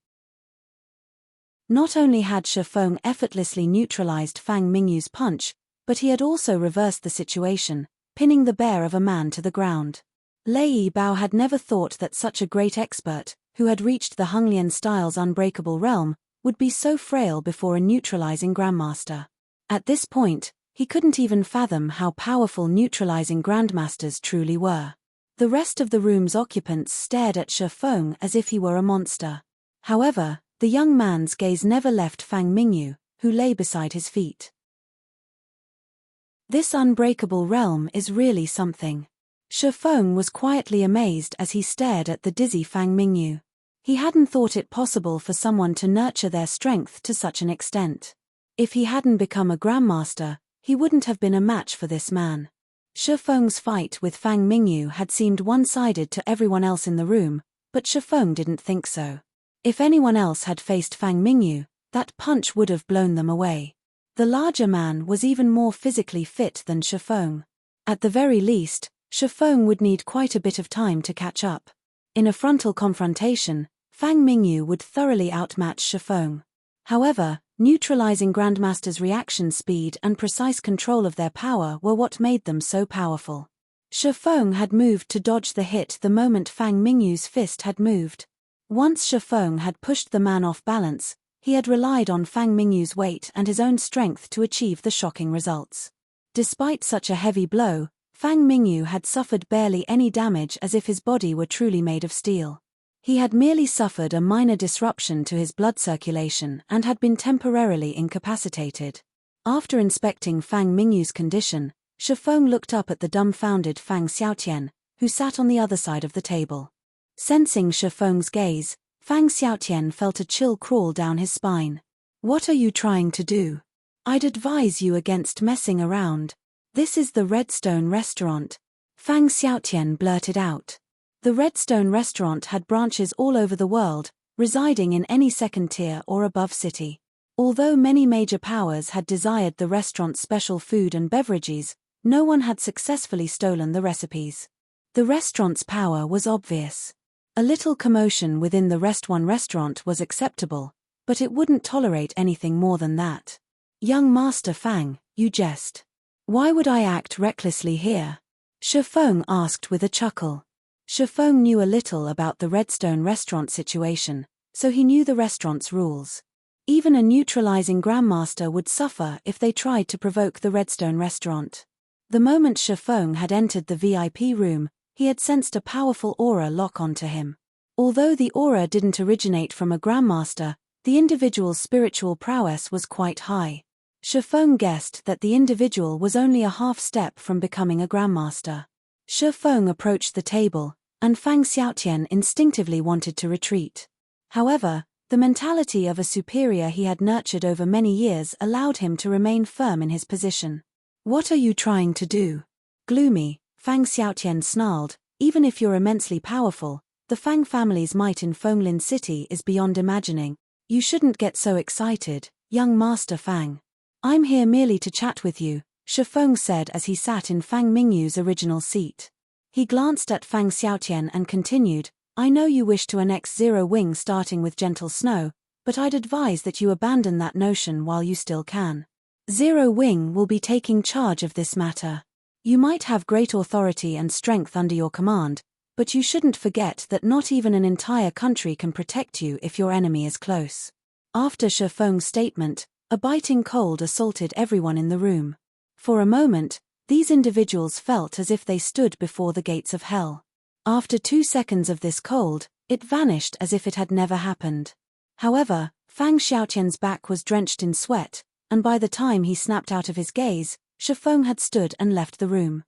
Not only had Shifeng effortlessly neutralized Fang Mingyu's punch, but he had also reversed the situation, pinning the bear of a man to the ground. Lei Bao had never thought that such a great expert, who had reached the Honglian style's unbreakable realm, would be so frail before a neutralizing grandmaster. At this point, he couldn't even fathom how powerful neutralizing grandmasters truly were. The rest of the room's occupants stared at Shifeng as if he were a monster. However, the young man's gaze never left Fang Mingyu, who lay beside his feet. This unbreakable realm is really something. Shifeng was quietly amazed as he stared at the dizzy Fang Mingyu. He hadn't thought it possible for someone to nurture their strength to such an extent. If he hadn't become a grandmaster, he wouldn't have been a match for this man. Shifeng's fight with Fang Mingyu had seemed one-sided to everyone else in the room, but Shifeng didn't think so. If anyone else had faced Fang Mingyu, that punch would have blown them away. The larger man was even more physically fit than Shifeng. At the very least, Shifeng would need quite a bit of time to catch up. In a frontal confrontation, Fang Mingyu would thoroughly outmatch Shifeng. However, neutralizing Grandmaster's reaction speed and precise control of their power were what made them so powerful. Shifeng had moved to dodge the hit the moment Fang Mingyu's fist had moved. Once Shifeng had pushed the man off balance, he had relied on Fang Mingyu's weight and his own strength to achieve the shocking results. Despite such a heavy blow, Fang Mingyu had suffered barely any damage, as if his body were truly made of steel. He had merely suffered a minor disruption to his blood circulation and had been temporarily incapacitated. After inspecting Fang Mingyu's condition, Shifeng looked up at the dumbfounded Fang Xiaotian, who sat on the other side of the table. Sensing Shifeng's gaze, Fang Xiaotian felt a chill crawl down his spine. "What are you trying to do? I'd advise you against messing around. This is the Redstone restaurant," Fang Xiaotian blurted out. The Redstone restaurant had branches all over the world, residing in any second-tier or above city. Although many major powers had desired the restaurant's special food and beverages, no one had successfully stolen the recipes. The restaurant's power was obvious. A little commotion within the restaurant was acceptable, but it wouldn't tolerate anything more than that. "Young Master Fang, you jest. Why would I act recklessly here?" Shifeng asked with a chuckle. Shifeng knew a little about the Redstone restaurant situation, so he knew the restaurant's rules. Even a neutralizing Grandmaster would suffer if they tried to provoke the Redstone restaurant. The moment Shifeng had entered the VIP room, he had sensed a powerful aura lock onto him. Although the aura didn't originate from a Grandmaster, the individual's spiritual prowess was quite high. Shifeng guessed that the individual was only a half step from becoming a Grandmaster. Shifeng approached the table, and Fang Xiaotian instinctively wanted to retreat. However, the mentality of a superior he had nurtured over many years allowed him to remain firm in his position. "What are you trying to do?" Gloomy, Fang Xiaotian snarled, "Even if you're immensely powerful, the Fang family's might in Fenglin City is beyond imagining. You shouldn't get so excited, young Master Fang. I'm here merely to chat with you," Shifeng said as he sat in Fang Mingyu's original seat. He glanced at Fang Xiaotian and continued, "I know you wish to annex Zero Wing starting with Gentle Snow, but I'd advise that you abandon that notion while you still can. Zero Wing will be taking charge of this matter. You might have great authority and strength under your command, but you shouldn't forget that not even an entire country can protect you if your enemy is close." After Shifeng's statement, a biting cold assaulted everyone in the room. For a moment, these individuals felt as if they stood before the gates of hell. After 2 seconds of this cold, it vanished as if it had never happened. However, Fang Xiaotian's back was drenched in sweat, and by the time he snapped out of his gaze, Shifeng had stood and left the room.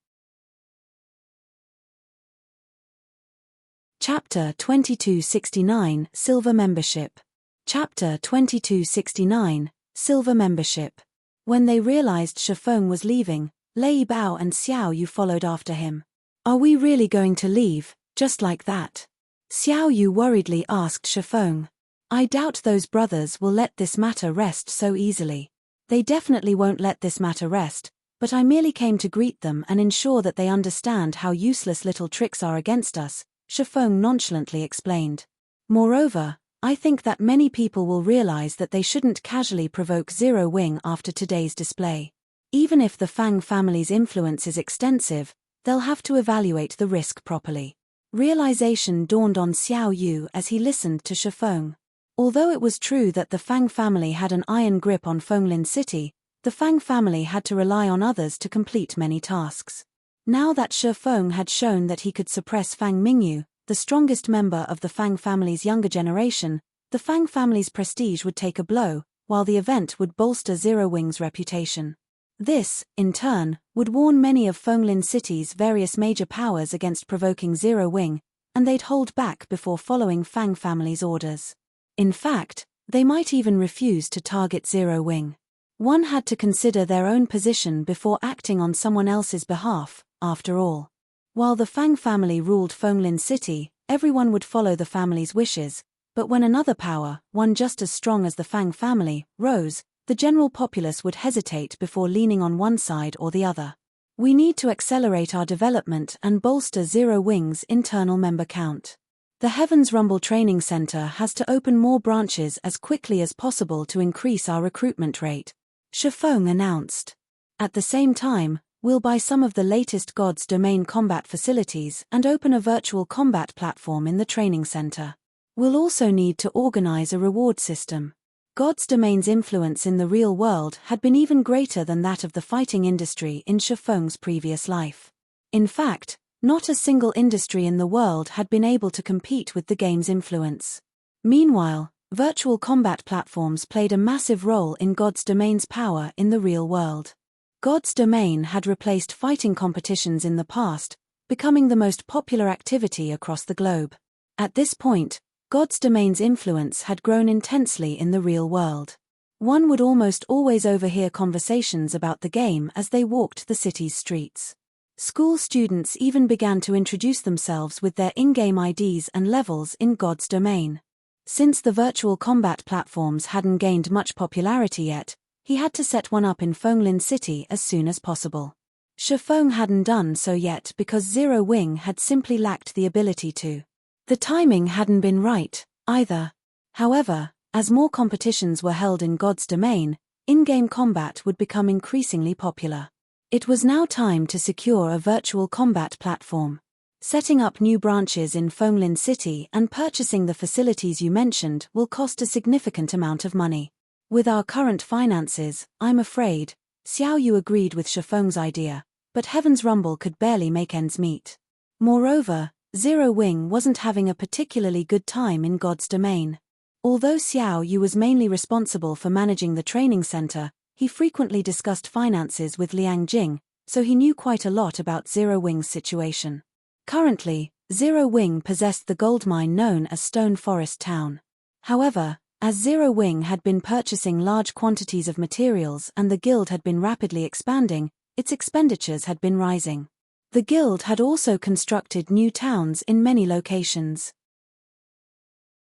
Chapter 2269 Silver Membership. Chapter 2269 Silver Membership. When they realized Shifeng was leaving, Lei Bao and Xiao Yu followed after him. "Are we really going to leave, just like that?" Xiao Yu worriedly asked Shifeng. "I doubt those brothers will let this matter rest so easily." "They definitely won't let this matter rest, but I merely came to greet them and ensure that they understand how useless little tricks are against us," Shifeng nonchalantly explained. "Moreover, I think that many people will realize that they shouldn't casually provoke Zero Wing after today's display. Even if the Fang family's influence is extensive, they'll have to evaluate the risk properly." Realization dawned on Xiao Yu as he listened to Shifeng. Although it was true that the Fang family had an iron grip on Fenglin City, the Fang family had to rely on others to complete many tasks. Now that Shifeng had shown that he could suppress Fang Mingyu, the strongest member of the Fang family's younger generation, the Fang family's prestige would take a blow, while the event would bolster Zero Wing's reputation. This, in turn, would warn many of Fenglin City's various major powers against provoking Zero Wing, and they'd hold back before following Fang family's orders. In fact, they might even refuse to target Zero Wing. One had to consider their own position before acting on someone else's behalf, after all. While the Fang family ruled Fenglin City, everyone would follow the family's wishes, but when another power, one just as strong as the Fang family, rose, the general populace would hesitate before leaning on one side or the other. We need to accelerate our development and bolster Zero Wing's internal member count. The Heaven's Rumble Training Center has to open more branches as quickly as possible to increase our recruitment rate, Shifeng announced. At the same time, we'll buy some of the latest God's Domain combat facilities and open a virtual combat platform in the training center. We'll also need to organize a reward system. God's Domain's influence in the real world had been even greater than that of the fighting industry in Shifeng's previous life. In fact, not a single industry in the world had been able to compete with the game's influence. Meanwhile, virtual combat platforms played a massive role in God's Domain's power in the real world. God's Domain had replaced fighting competitions in the past, becoming the most popular activity across the globe. At this point, God's Domain's influence had grown intensely in the real world. One would almost always overhear conversations about the game as they walked the city's streets. School students even began to introduce themselves with their in-game IDs and levels in God's Domain. Since the virtual combat platforms hadn't gained much popularity yet, he had to set one up in Fenglin City as soon as possible. Shifeng hadn't done so yet because Zero Wing had simply lacked the ability to. The timing hadn't been right, either. However, as more competitions were held in God's Domain, in-game combat would become increasingly popular. It was now time to secure a virtual combat platform. Setting up new branches in Fenglin City and purchasing the facilities you mentioned will cost a significant amount of money. With our current finances, I'm afraid, Xiao Yu agreed with Shifeng's idea, but Heaven's Rumble could barely make ends meet. Moreover, Zero Wing wasn't having a particularly good time in God's Domain. Although Xiao Yu was mainly responsible for managing the training center, he frequently discussed finances with Liang Jing, so he knew quite a lot about Zero Wing's situation. Currently, Zero Wing possessed the gold mine known as Stone Forest Town. However, as Zero Wing had been purchasing large quantities of materials and the guild had been rapidly expanding, its expenditures had been rising. The guild had also constructed new towns in many locations.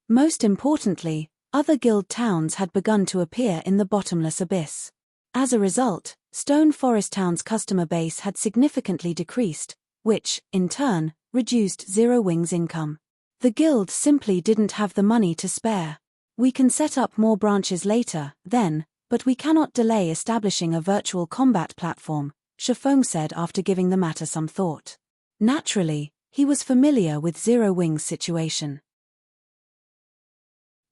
Most importantly, other guild towns had begun to appear in the bottomless abyss. As a result, Stone Forest Town's customer base had significantly decreased, which, in turn, reduced Zero Wing's income. The guild simply didn't have the money to spare. We can set up more branches later, then, but we cannot delay establishing a virtual combat platform, Shifeng said after giving the matter some thought. Naturally, he was familiar with Zero Wing's situation.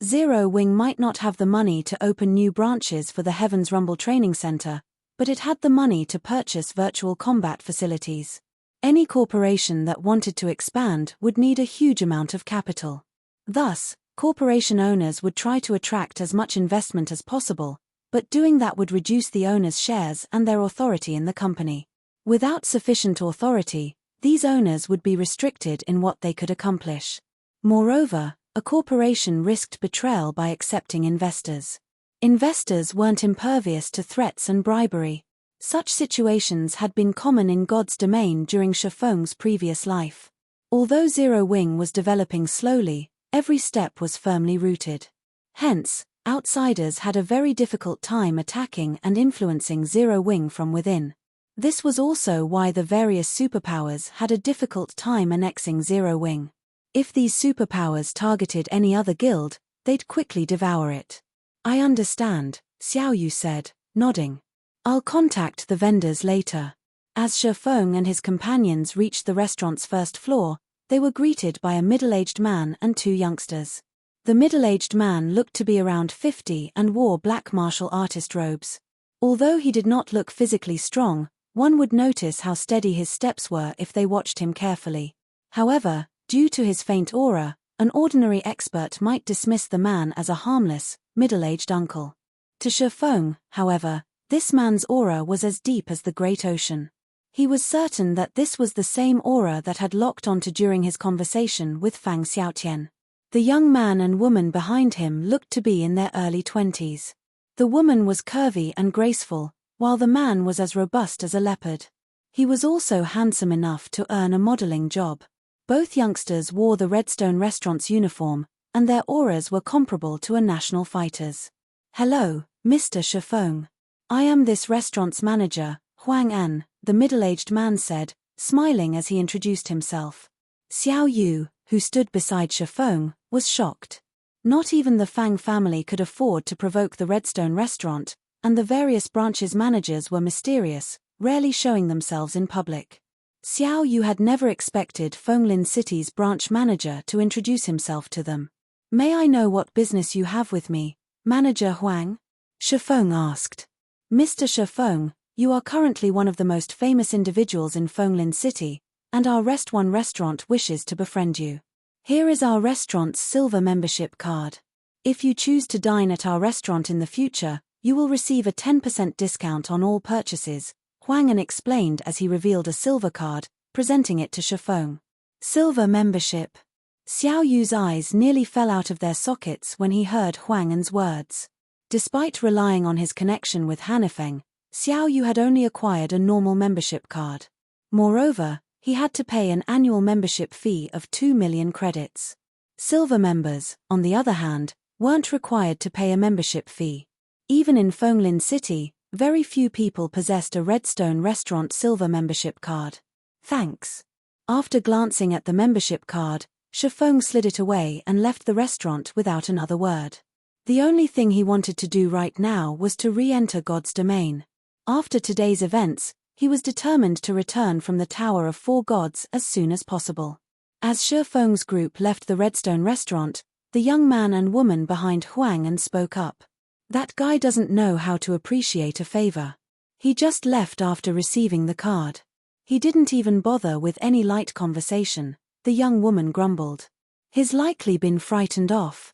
Zero Wing might not have the money to open new branches for the Heaven's Rumble Training Center, but it had the money to purchase virtual combat facilities. Any corporation that wanted to expand would need a huge amount of capital. Thus, corporation owners would try to attract as much investment as possible, but doing that would reduce the owners' shares and their authority in the company. Without sufficient authority, these owners would be restricted in what they could accomplish. Moreover, a corporation risked betrayal by accepting investors. Investors weren't impervious to threats and bribery. Such situations had been common in God's Domain during Shifeng's previous life. Although Zero Wing was developing slowly, every step was firmly rooted. Hence, outsiders had a very difficult time attacking and influencing Zero Wing from within. This was also why the various superpowers had a difficult time annexing Zero Wing. If these superpowers targeted any other guild, they'd quickly devour it. I understand, Xiao Yu said, nodding. I'll contact the vendors later. As Shifeng and his companions reached the restaurant's first floor, they were greeted by a middle-aged man and two youngsters. The middle-aged man looked to be around 50 and wore black martial artist robes. Although he did not look physically strong, one would notice how steady his steps were if they watched him carefully. However, due to his faint aura, an ordinary expert might dismiss the man as a harmless, middle-aged uncle. To Shifeng, however, this man's aura was as deep as the great ocean. He was certain that this was the same aura that had locked onto during his conversation with Fang Xiaotian. The young man and woman behind him looked to be in their early 20s. The woman was curvy and graceful, while the man was as robust as a leopard. He was also handsome enough to earn a modeling job. Both youngsters wore the Redstone Restaurant's uniform, and their auras were comparable to a national fighter's. "Hello, Mr. Shifeng. I am this restaurant's manager, Huang An," the middle-aged man said, smiling as he introduced himself. Xiao Yu, who stood beside Shifeng, was shocked. Not even the Fang family could afford to provoke the Redstone Restaurant, and the various branches' managers were mysterious, rarely showing themselves in public. Xiao Yu had never expected Fenglin City's branch manager to introduce himself to them. "May I know what business you have with me, Manager Huang?" Shifeng asked. "Mr. Shifeng, you are currently one of the most famous individuals in Fenglin City, and our Rest One restaurant wishes to befriend you. Here is our restaurant's silver membership card. If you choose to dine at our restaurant in the future, you will receive a 10% discount on all purchases," Huang An explained as he revealed a silver card, presenting it to Shifeng. Silver membership. Xiao Yu's eyes nearly fell out of their sockets when he heard Huang An's words. Despite relying on his connection with Hanifeng, Xiao Yu had only acquired a normal membership card. Moreover, he had to pay an annual membership fee of 2 million credits. Silver members, on the other hand, weren't required to pay a membership fee. Even in Fenglin City, very few people possessed a Redstone Restaurant silver membership card. "Thanks." After glancing at the membership card, Shifeng slid it away and left the restaurant without another word. The only thing he wanted to do right now was to re-enter God's domain. After today's events, he was determined to return from the Tower of Four Gods as soon as possible. As Shifeng's group left the Redstone Restaurant, the young man and woman behind Huang An spoke up. "That guy doesn't know how to appreciate a favor. He just left after receiving the card. He didn't even bother with any light conversation," the young woman grumbled. "He's likely been frightened off.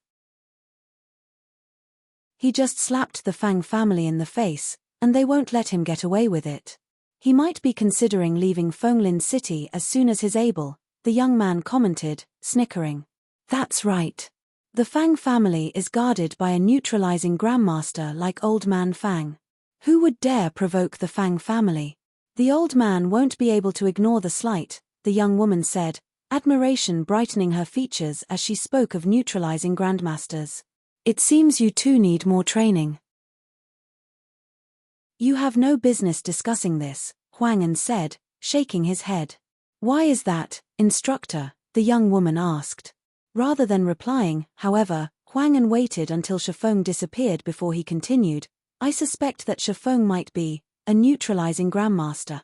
He just slapped the Fang family in the face, and they won't let him get away with it. He might be considering leaving Fenglin City as soon as he's able," the young man commented, snickering. "That's right. The Fang family is guarded by a neutralizing grandmaster like Old Man Fang. Who would dare provoke the Fang family? The old man won't be able to ignore the slight," the young woman said, admiration brightening her features as she spoke of neutralizing grandmasters. "It seems you two need more training." "You have no business discussing this," Huang An said, shaking his head. "Why is that, instructor?" the young woman asked. Rather than replying, however, Huang An waited until Shifeng disappeared before he continued. "I suspect that Shifeng might be a neutralizing grandmaster."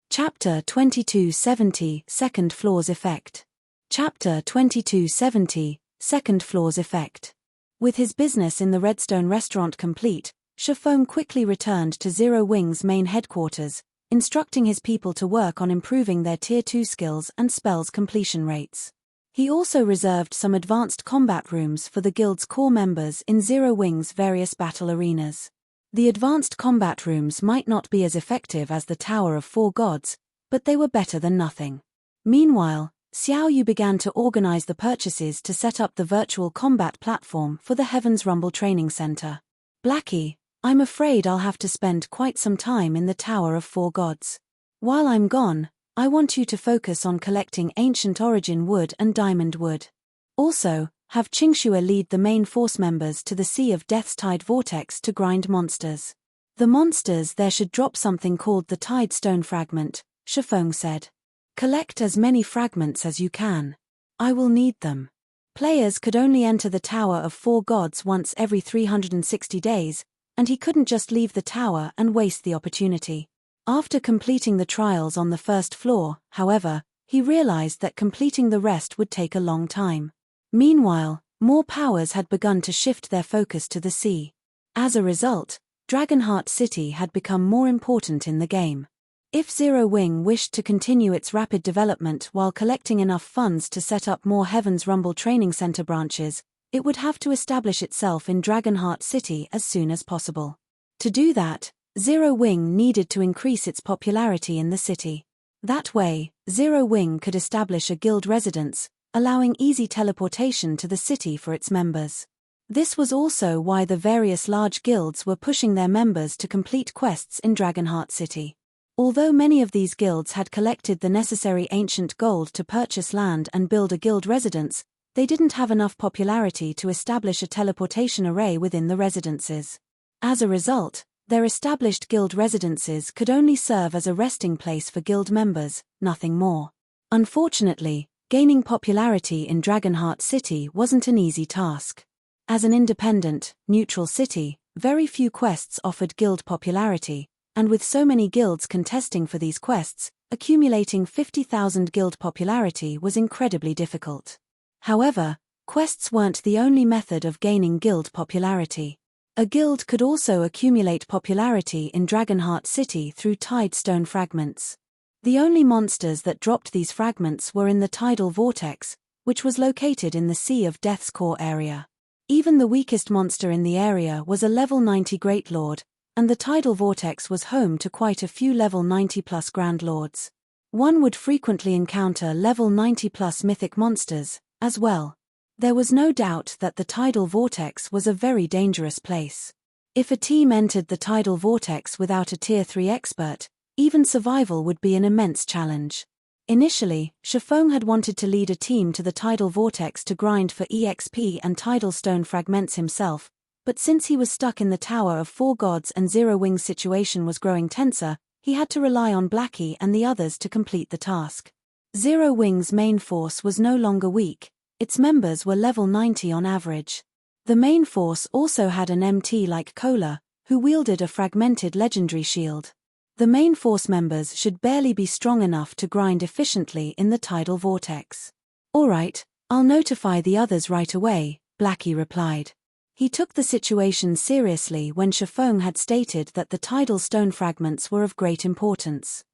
Chapter 2270 Second Floor's Effect. Chapter 2270 Second Floor's Effect. With his business in the Redstone Restaurant complete, Shifeng quickly returned to Zero Wing's main headquarters, instructing his people to work on improving their Tier 2 skills and spells completion rates. He also reserved some advanced combat rooms for the guild's core members in Zero Wing's various battle arenas. The advanced combat rooms might not be as effective as the Tower of Four Gods, but they were better than nothing. Meanwhile, Xiao Yu began to organize the purchases to set up the virtual combat platform for the Heaven's Rumble Training Center. "Blackie, I'm afraid I'll have to spend quite some time in the Tower of Four Gods. While I'm gone, I want you to focus on collecting ancient origin wood and diamond wood. Also, have Qingxue lead the main force members to the Sea of Death's Tide Vortex to grind monsters. The monsters there should drop something called the Tide Stone Fragment," Shifeng said. "Collect as many fragments as you can. I will need them." Players could only enter the Tower of Four Gods once every 360 days, and he couldn't just leave the tower and waste the opportunity. After completing the trials on the first floor, however, he realized that completing the rest would take a long time. Meanwhile, more powers had begun to shift their focus to the sea. As a result, Dragonheart City had become more important in the game. If Zero Wing wished to continue its rapid development while collecting enough funds to set up more Heaven's Rumble Training Center branches, it would have to establish itself in Dragonheart City as soon as possible. To do that, Zero Wing needed to increase its popularity in the city. That way, Zero Wing could establish a guild residence, allowing easy teleportation to the city for its members. This was also why the various large guilds were pushing their members to complete quests in Dragonheart City. Although many of these guilds had collected the necessary ancient gold to purchase land and build a guild residence, they didn't have enough popularity to establish a teleportation array within the residences. As a result, their established guild residences could only serve as a resting place for guild members, nothing more. Unfortunately, gaining popularity in Dragonheart City wasn't an easy task. As an independent, neutral city, very few quests offered guild popularity, and with so many guilds contesting for these quests, accumulating 50,000 guild popularity was incredibly difficult. However, quests weren't the only method of gaining guild popularity. A guild could also accumulate popularity in Dragonheart City through tide stone fragments. The only monsters that dropped these fragments were in the tidal vortex, which was located in the Sea of Death's core area. Even the weakest monster in the area was a level 90 Great Lord, and the tidal vortex was home to quite a few level 90 plus Grand Lords. One would frequently encounter level 90 plus mythic monsters, as well. There was no doubt that the tidal vortex was a very dangerous place. If a team entered the tidal vortex without a Tier 3 expert, even survival would be an immense challenge. Initially, Shifeng had wanted to lead a team to the tidal vortex to grind for EXP and tidal stone fragments himself, but since he was stuck in the Tower of Four Gods and Zero Wing's situation was growing tenser, he had to rely on Blackie and the others to complete the task. Zero Wing's main force was no longer weak. Its members were level 90 on average. The main force also had an MT like Kola, who wielded a fragmented legendary shield. The main force members should barely be strong enough to grind efficiently in the tidal vortex. "Alright, I'll notify the others right away," Blackie replied. He took the situation seriously when Shifeng had stated that the tidal stone fragments were of great importance.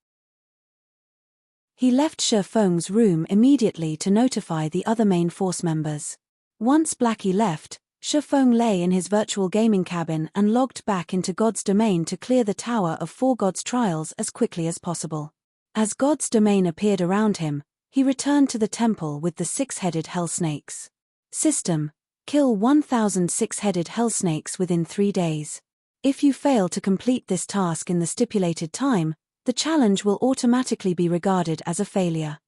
He left Shifeng's room immediately to notify the other main force members. Once Blackie left, Shifeng lay in his virtual gaming cabin and logged back into God's domain to clear the Tower of Four Gods trials as quickly as possible. As God's domain appeared around him, he returned to the temple with the six-headed hell snakes. System: kill 1,000 six-headed hell snakes within 3 days. If you fail to complete this task in the stipulated time, the challenge will automatically be regarded as a failure.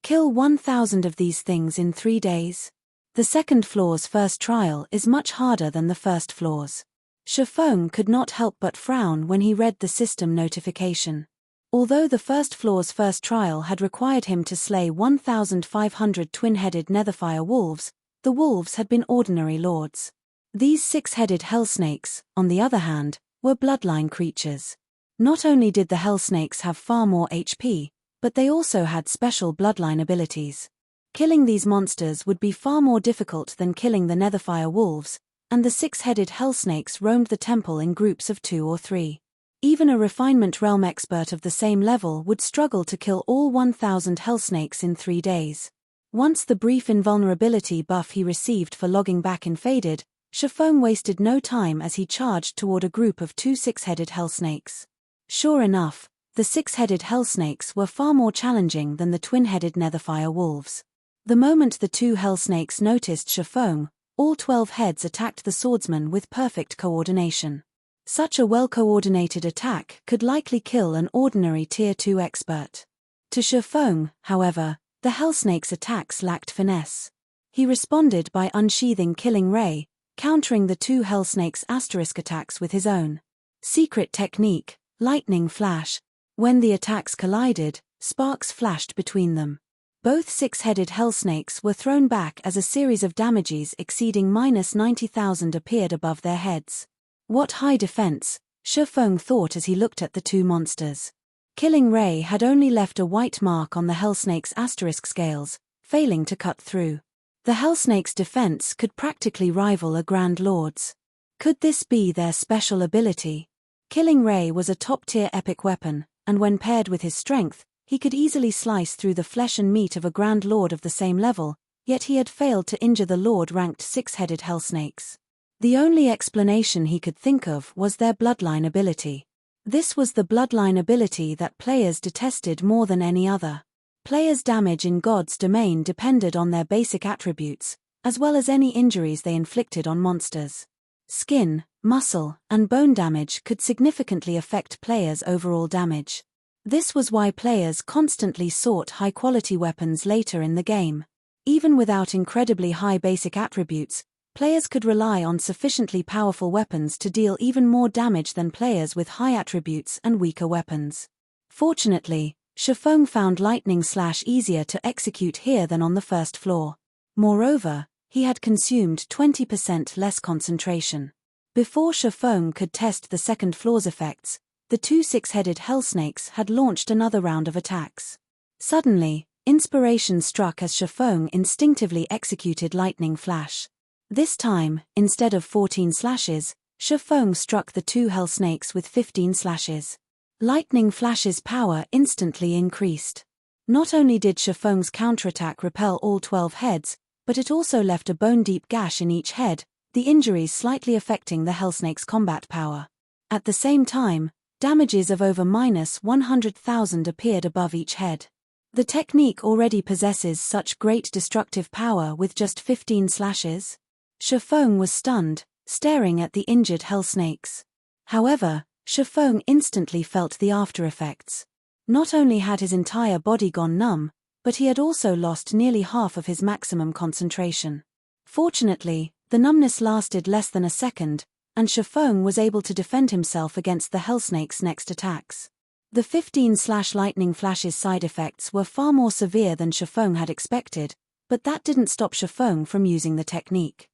Kill 1,000 of these things in 3 days. The second floor's first trial is much harder than the first floor's. Shifeng could not help but frown when he read the system notification. Although the first floor's first trial had required him to slay 1,500 twin-headed netherfire wolves, the wolves had been ordinary lords. These six-headed hell snakes, on the other hand, were bloodline creatures. Not only did the hell snakes have far more HP, but they also had special bloodline abilities. Killing these monsters would be far more difficult than killing the netherfire wolves, and the six-headed hell snakes roamed the temple in groups of 2 or 3. Even a refinement realm expert of the same level would struggle to kill all 1,000 hell snakes in 3 days. Once the brief invulnerability buff he received for logging back in faded, Shifeng wasted no time as he charged toward a group of 2 six-headed hell snakes. Sure enough, the six-headed hell snakes were far more challenging than the twin-headed netherfire wolves. The moment the 2 hell snakes noticed Shifeng, all 12 heads attacked the swordsman with perfect coordination. Such a well-coordinated attack could likely kill an ordinary Tier 2 expert. To Shifeng, however, the hell snake's attacks lacked finesse. He responded by unsheathing Killing Ray, countering the 2 hell snake's asterisk attacks with his own secret technique, Lightning Flash. When the attacks collided, sparks flashed between them. Both six-headed hell snakes were thrown back as a series of damages exceeding -90,000 appeared above their heads. What high defense, Shifeng thought as he looked at the 2 monsters. Killing Ray had only left a white mark on the hell snake's asterisk scales, failing to cut through. The hell snake's defense could practically rival a Grand Lord's. Could this be their special ability? Killing Ray was a top-tier epic weapon, and when paired with his strength, he could easily slice through the flesh and meat of a Grand Lord of the same level, yet he had failed to injure the Lord-ranked six-headed hell snakes. The only explanation he could think of was their bloodline ability. This was the bloodline ability that players detested more than any other. Players' damage in God's domain depended on their basic attributes, as well as any injuries they inflicted on monsters. Skin, muscle, and bone damage could significantly affect players' overall damage. This was why players constantly sought high-quality weapons later in the game. Even without incredibly high basic attributes, players could rely on sufficiently powerful weapons to deal even more damage than players with high attributes and weaker weapons. Fortunately, Shifeng found lightning slash easier to execute here than on the first floor. Moreover, he had consumed 20% less concentration. Before Shifeng could test the second floor's effects, the two six-headed hellsnakes had launched another round of attacks. Suddenly, inspiration struck as Shifeng instinctively executed lightning flash. This time, instead of 14 slashes, Shifeng struck the two hell snakes with 15 slashes. Lightning flash's power instantly increased. Not only did Shifeng's counterattack repel all 12 heads, but it also left a bone-deep gash in each head, the injuries slightly affecting the hellsnake's combat power. At the same time, damages of over -100,000 appeared above each head. The technique already possesses such great destructive power with just 15 slashes. Shifeng was stunned, staring at the injured hell snakes. However, Shifeng instantly felt the after-effects. Not only had his entire body gone numb, but he had also lost nearly half of his maximum concentration. Fortunately, the numbness lasted less than a second, and Shifeng was able to defend himself against the hellsnake's next attacks. The 15-slash lightning flash's side effects were far more severe than Shifeng had expected, but that didn't stop Shifeng from using the technique.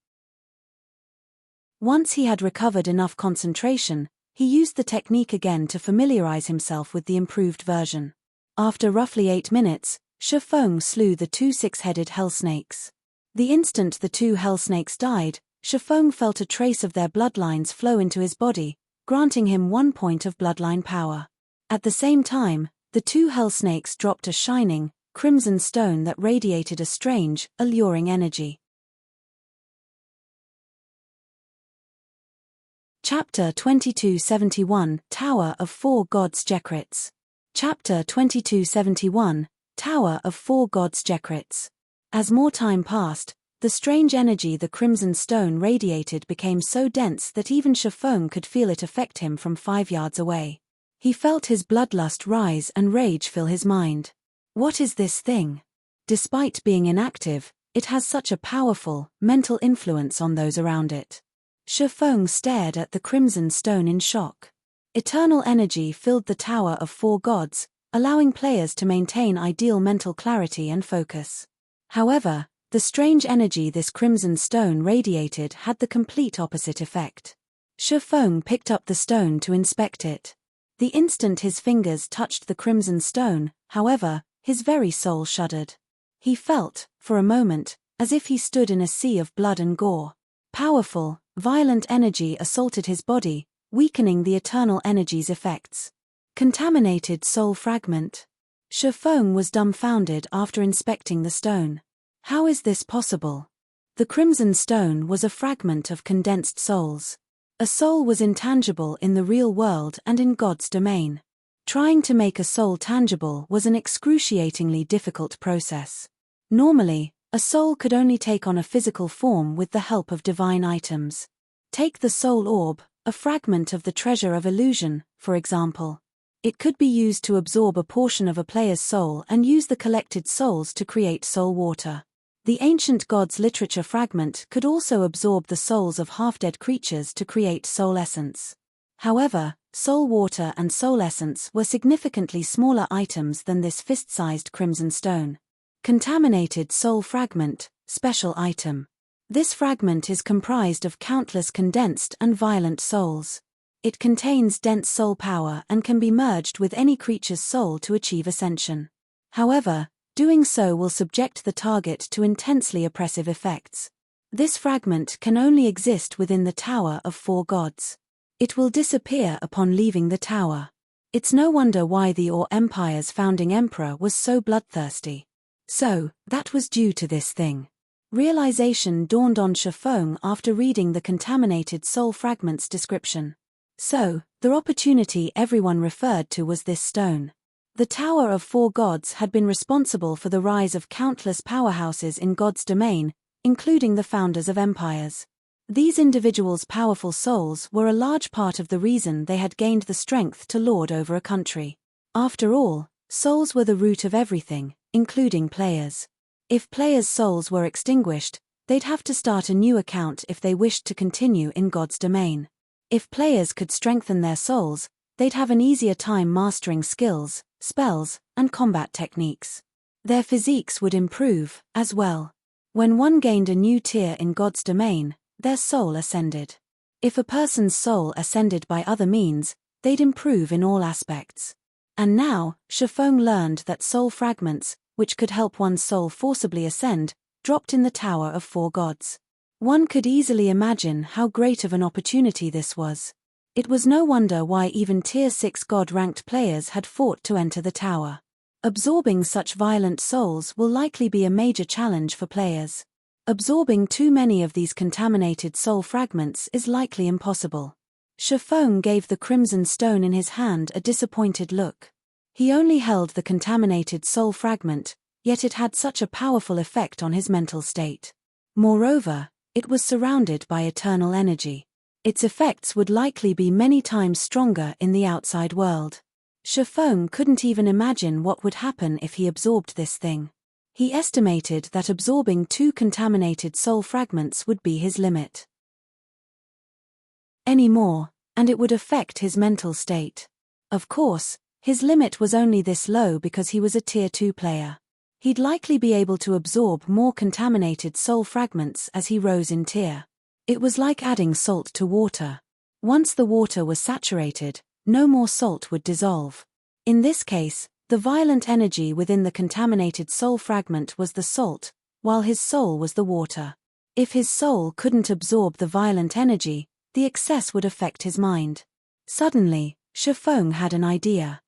Once he had recovered enough concentration, he used the technique again to familiarize himself with the improved version. After roughly 8 minutes, Shifeng slew the two six-headed hell snakes. The instant the two hell snakes died, Shifeng felt a trace of their bloodlines flow into his body, granting him 1 point of bloodline power. At the same time, the two hell snakes dropped a shining, crimson stone that radiated a strange, alluring energy. Chapter 2271, Tower of Four Gods Jekrits. Chapter 2271, Tower of Four Gods Jekrits. As more time passed, the strange energy the crimson stone radiated became so dense that even Shifeng could feel it affect him from 5 yards away. He felt his bloodlust rise and rage fill his mind. What is this thing? Despite being inactive, it has such a powerful, mental influence on those around it. Shifeng stared at the crimson stone in shock. Eternal energy filled the Tower of Four Gods, allowing players to maintain ideal mental clarity and focus. However, the strange energy this crimson stone radiated had the complete opposite effect. Shifeng picked up the stone to inspect it. The instant his fingers touched the crimson stone, however, his very soul shuddered. He felt, for a moment, as if he stood in a sea of blood and gore. Powerful, violent energy assaulted his body, weakening the eternal energy's effects. Contaminated soul fragment. Shifeng was dumbfounded after inspecting the stone. How is this possible? The crimson stone was a fragment of condensed souls. A soul was intangible in the real world and in God's domain. Trying to make a soul tangible was an excruciatingly difficult process. Normally, a soul could only take on a physical form with the help of divine items. Take the soul orb, a fragment of the treasure of illusion, for example. It could be used to absorb a portion of a player's soul and use the collected souls to create soul water. The ancient gods' literature fragment could also absorb the souls of half-dead creatures to create soul essence. However, soul water and soul essence were significantly smaller items than this fist-sized crimson stone. Contaminated soul fragment, special item. This fragment is comprised of countless condensed and violent souls. It contains dense soul power and can be merged with any creature's soul to achieve ascension. However, doing so will subject the target to intensely oppressive effects. This fragment can only exist within the Tower of Four Gods. It will disappear upon leaving the tower. It's no wonder why the Or Empire's founding emperor was so bloodthirsty. So, that was due to this thing. Realization dawned on Shifeng after reading the contaminated soul fragment's description. So, the opportunity everyone referred to was this stone. The Tower of Four Gods had been responsible for the rise of countless powerhouses in God's domain, including the founders of empires. These individuals' powerful souls were a large part of the reason they had gained the strength to lord over a country. After all, souls were the root of everything, including players. If players' souls were extinguished, they'd have to start a new account if they wished to continue in God's domain. If players could strengthen their souls, they'd have an easier time mastering skills, spells, and combat techniques. Their physiques would improve, as well. When one gained a new tier in God's domain, their soul ascended. If a person's soul ascended by other means, they'd improve in all aspects. And now, Shifeng learned that soul fragments, which could help one's soul forcibly ascend, dropped in the Tower of Four Gods. One could easily imagine how great of an opportunity this was. It was no wonder why even Tier 6 God-ranked players had fought to enter the tower. Absorbing such violent souls will likely be a major challenge for players. Absorbing too many of these contaminated soul fragments is likely impossible. Shifeng gave the crimson stone in his hand a disappointed look. He only held the contaminated soul fragment, yet it had such a powerful effect on his mental state. Moreover, it was surrounded by eternal energy. Its effects would likely be many times stronger in the outside world. Shifeng couldn't even imagine what would happen if he absorbed this thing. He estimated that absorbing 2 contaminated soul fragments would be his limit. Any more, and it would affect his mental state. Of course, his limit was only this low because he was a Tier 2 player. He'd likely be able to absorb more contaminated soul fragments as he rose in tier. It was like adding salt to water. Once the water was saturated, no more salt would dissolve. In this case, the violent energy within the contaminated soul fragment was the salt, while his soul was the water. If his soul couldn't absorb the violent energy, the excess would affect his mind. Suddenly, Shifeng had an idea.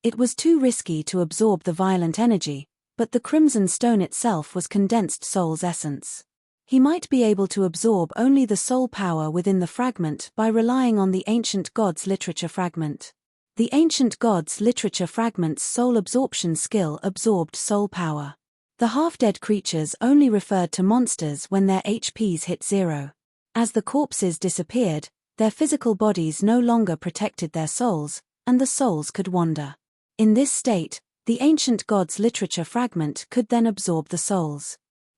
It was too risky to absorb the violent energy, but the crimson stone itself was condensed soul's essence. He might be able to absorb only the soul power within the fragment by relying on the ancient gods' literature fragment. The ancient gods' literature fragment's soul absorption skill absorbed soul power. The half-dead creatures only referred to monsters when their HPs hit 0. As the corpses disappeared, their physical bodies no longer protected their souls, and the souls could wander. In this state, the ancient gods' literature fragment could then absorb the souls.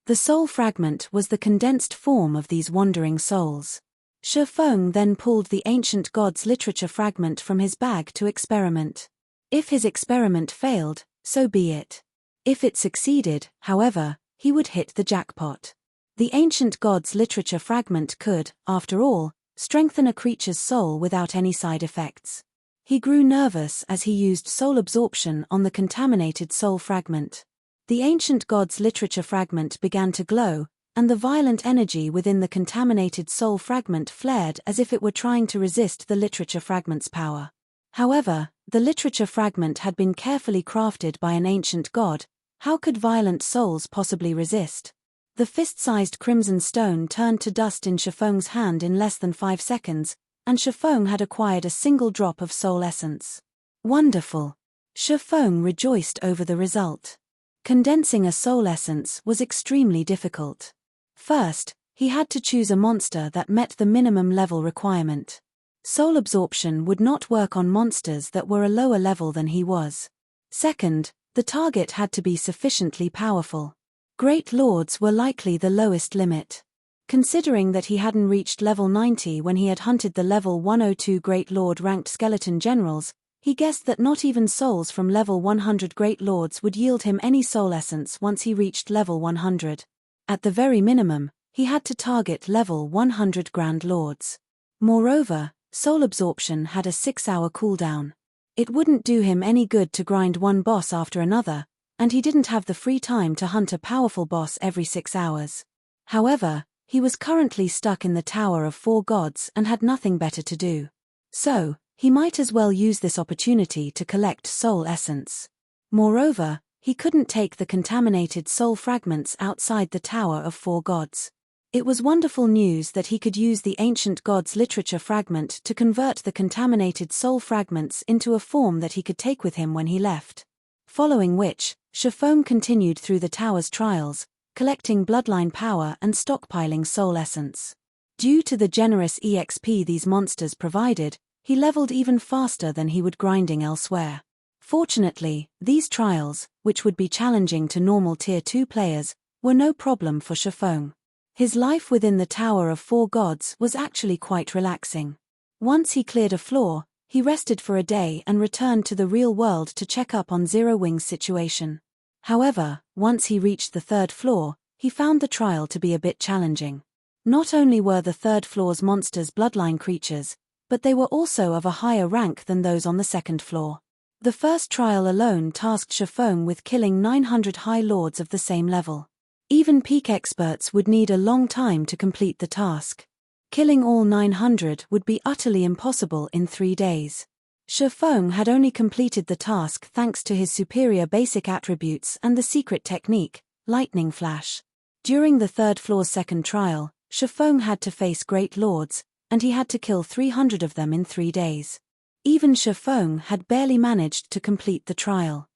The soul fragment was the condensed form of these wandering souls. Shifeng then pulled the ancient gods' literature fragment from his bag to experiment. If his experiment failed, so be it. If it succeeded, however, he would hit the jackpot. The ancient gods' literature fragment could, after all, strengthen a creature's soul without any side effects. He grew nervous as he used soul absorption on the contaminated soul fragment. The ancient gods' literature fragment began to glow, and the violent energy within the contaminated soul fragment flared as if it were trying to resist the literature fragment's power. However, the literature fragment had been carefully crafted by an ancient god. How could violent souls possibly resist? The fist-sized crimson stone turned to dust in Shifeng's hand in less than 5 seconds, and Shifeng had acquired a single drop of soul essence. Wonderful! Shifeng rejoiced over the result. Condensing a soul essence was extremely difficult. First, he had to choose a monster that met the minimum level requirement. Soul absorption would not work on monsters that were a lower level than he was. Second, the target had to be sufficiently powerful. Great Lords were likely the lowest limit. Considering that he hadn't reached level 90 when he had hunted the level 102 Great Lord-ranked skeleton generals, he guessed that not even souls from level 100 Great Lords would yield him any soul essence once he reached level 100. At the very minimum, he had to target level 100 Grand Lords. Moreover, soul absorption had a 6-hour cooldown. It wouldn't do him any good to grind one boss after another, and he didn't have the free time to hunt a powerful boss every 6 hours. However, he was currently stuck in the Tower of Four Gods and had nothing better to do. So, he might as well use this opportunity to collect soul essence. Moreover, he couldn't take the contaminated soul fragments outside the Tower of Four Gods. It was wonderful news that he could use the ancient gods' literature fragment to convert the contaminated soul fragments into a form that he could take with him when he left. Following which, Shafong continued through the tower's trials, collecting bloodline power and stockpiling soul essence. Due to the generous EXP these monsters provided, he leveled even faster than he would grinding elsewhere. Fortunately, these trials, which would be challenging to normal Tier 2 players, were no problem for Shafong. His life within the Tower of Four Gods was actually quite relaxing. Once he cleared a floor, he rested for a day and returned to the real world to check up on Zero Wing's situation. However, once he reached the third floor, he found the trial to be a bit challenging. Not only were the third floor's monsters bloodline creatures, but they were also of a higher rank than those on the second floor. The first trial alone tasked Shafong with killing 900 High Lords of the same level. Even peak experts would need a long time to complete the task. Killing all 900 would be utterly impossible in 3 days. Shafong had only completed the task thanks to his superior basic attributes and the secret technique, Lightning Flash. During the third floor's second trial, Shafong had to face Great Lords, and he had to kill 300 of them in 3 days. Even Shafong had barely managed to complete the trial.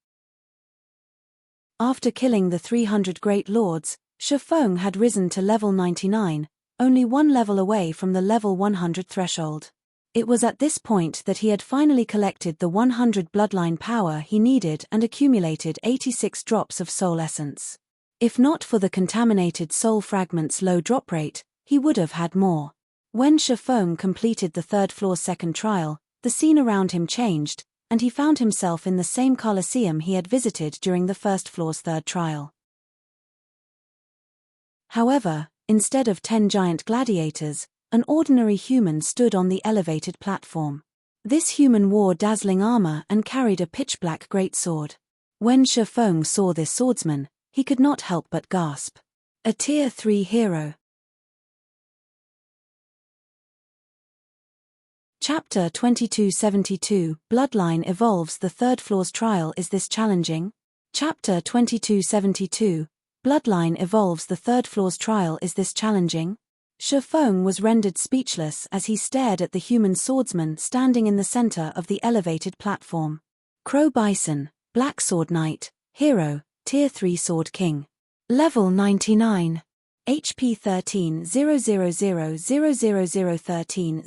After killing the 300 Great Lords, Shafong had risen to level 99, only one level away from the level 100 threshold. It was at this point that he had finally collected the 100 bloodline power he needed and accumulated 86 drops of soul essence. If not for the contaminated soul fragments' low drop rate, he would have had more. When Shafong completed the third floor's second trial, the scene around him changed, and he found himself in the same Colosseum he had visited during the first floor's third trial. However, instead of 10 giant gladiators, an ordinary human stood on the elevated platform. This human wore dazzling armor and carried a pitch-black greatsword. When Shafong saw this swordsman, he could not help but gasp. A Tier 3 hero. Chapter 2272, Bloodline Evolves. The third floor's trial. Is this challenging? Chapter 2272, Bloodline Evolves. The third floor's trial. Is this challenging? Shafong was rendered speechless as he stared at the human swordsman standing in the center of the elevated platform. Crow Bison, Black Sword Knight, Hero, Tier 3 Sword King. Level 99. HP 13 000 13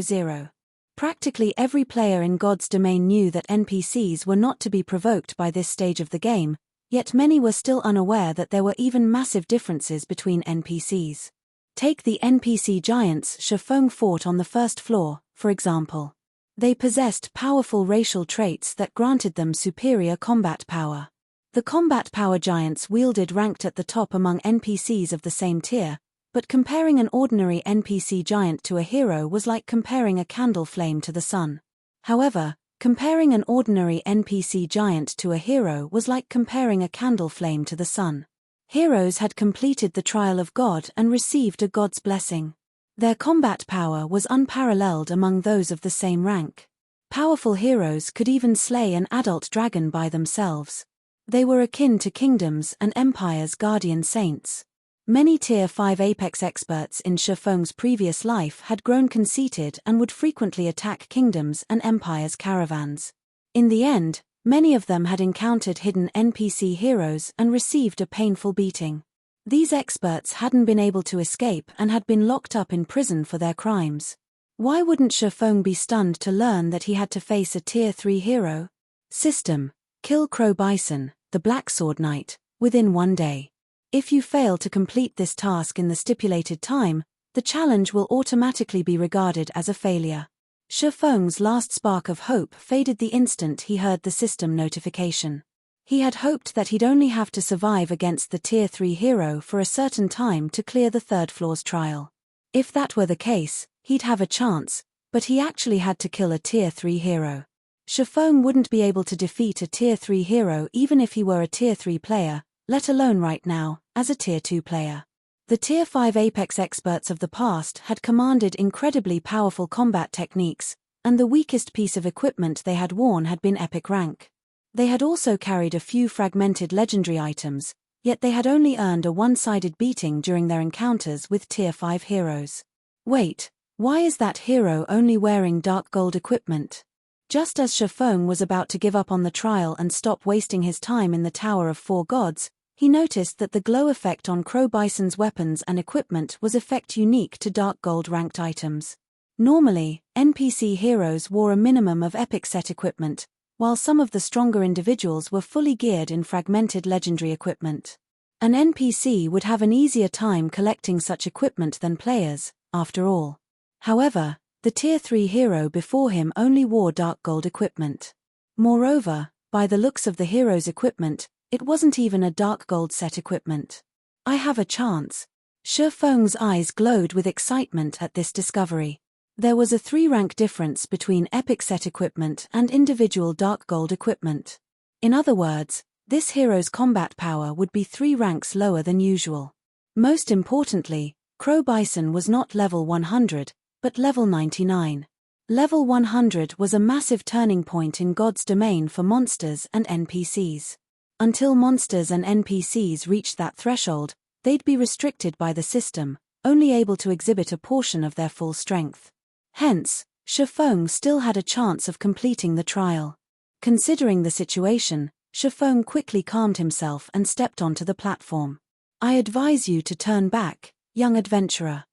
000. Practically every player in God's domain knew that NPCs were not to be provoked by this stage of the game, yet many were still unaware that there were even massive differences between NPCs. Take the NPC giants Shafong fought on the first floor, for example. They possessed powerful racial traits that granted them superior combat power. The combat power giants wielded ranked at the top among NPCs of the same tier, but comparing an ordinary NPC giant to a hero was like comparing a candle flame to the sun. However, comparing an ordinary NPC giant to a hero was like comparing a candle flame to the sun. Heroes had completed the trial of God and received a god's blessing. Their combat power was unparalleled among those of the same rank. Powerful heroes could even slay an adult dragon by themselves. They were akin to kingdoms and empires' guardian saints. Many Tier 5 Apex experts in Shafong's previous life had grown conceited and would frequently attack kingdoms and empires' caravans. In the end, many of them had encountered hidden NPC heroes and received a painful beating. These experts hadn't been able to escape and had been locked up in prison for their crimes. Why wouldn't Shafong be stunned to learn that he had to face a Tier 3 hero? System: kill Crow Bison, the Black Sword Knight, within 1 day. If you fail to complete this task in the stipulated time, the challenge will automatically be regarded as a failure. Shafong's last spark of hope faded the instant he heard the system notification. He had hoped that he'd only have to survive against the Tier 3 hero for a certain time to clear the third floor's trial. If that were the case, he'd have a chance, but he actually had to kill a Tier 3 hero. Shafong wouldn't be able to defeat a Tier 3 hero even if he were a Tier 3 player, let alone right now, as a Tier 2 player. The Tier 5 Apex experts of the past had commanded incredibly powerful combat techniques, and the weakest piece of equipment they had worn had been epic rank. They had also carried a few fragmented legendary items, yet they had only earned a one-sided beating during their encounters with Tier 5 heroes. Wait, why is that hero only wearing dark gold equipment? Just as Shifeng was about to give up on the trial and stop wasting his time in the Tower of Four Gods, he noticed that the glow effect on Crow Bison's weapons and equipment was effect unique to dark gold ranked items. Normally, NPC heroes wore a minimum of epic set equipment, while some of the stronger individuals were fully geared in fragmented legendary equipment. An NPC would have an easier time collecting such equipment than players, after all. However, the Tier 3 hero before him only wore dark gold equipment. Moreover, by the looks of the hero's equipment, it wasn't even a dark gold set equipment. I have a chance. Shifeng's eyes glowed with excitement at this discovery. There was a 3-rank difference between epic set equipment and individual dark gold equipment. In other words, this hero's combat power would be 3 ranks lower than usual. Most importantly, Crow Bison was not level 100, but level 99. Level 100 was a massive turning point in God's domain for monsters and NPCs. Until monsters and NPCs reached that threshold, they'd be restricted by the system, only able to exhibit a portion of their full strength. Hence, Shifeng still had a chance of completing the trial. Considering the situation, Shifeng quickly calmed himself and stepped onto the platform. I advise you to turn back, young adventurer.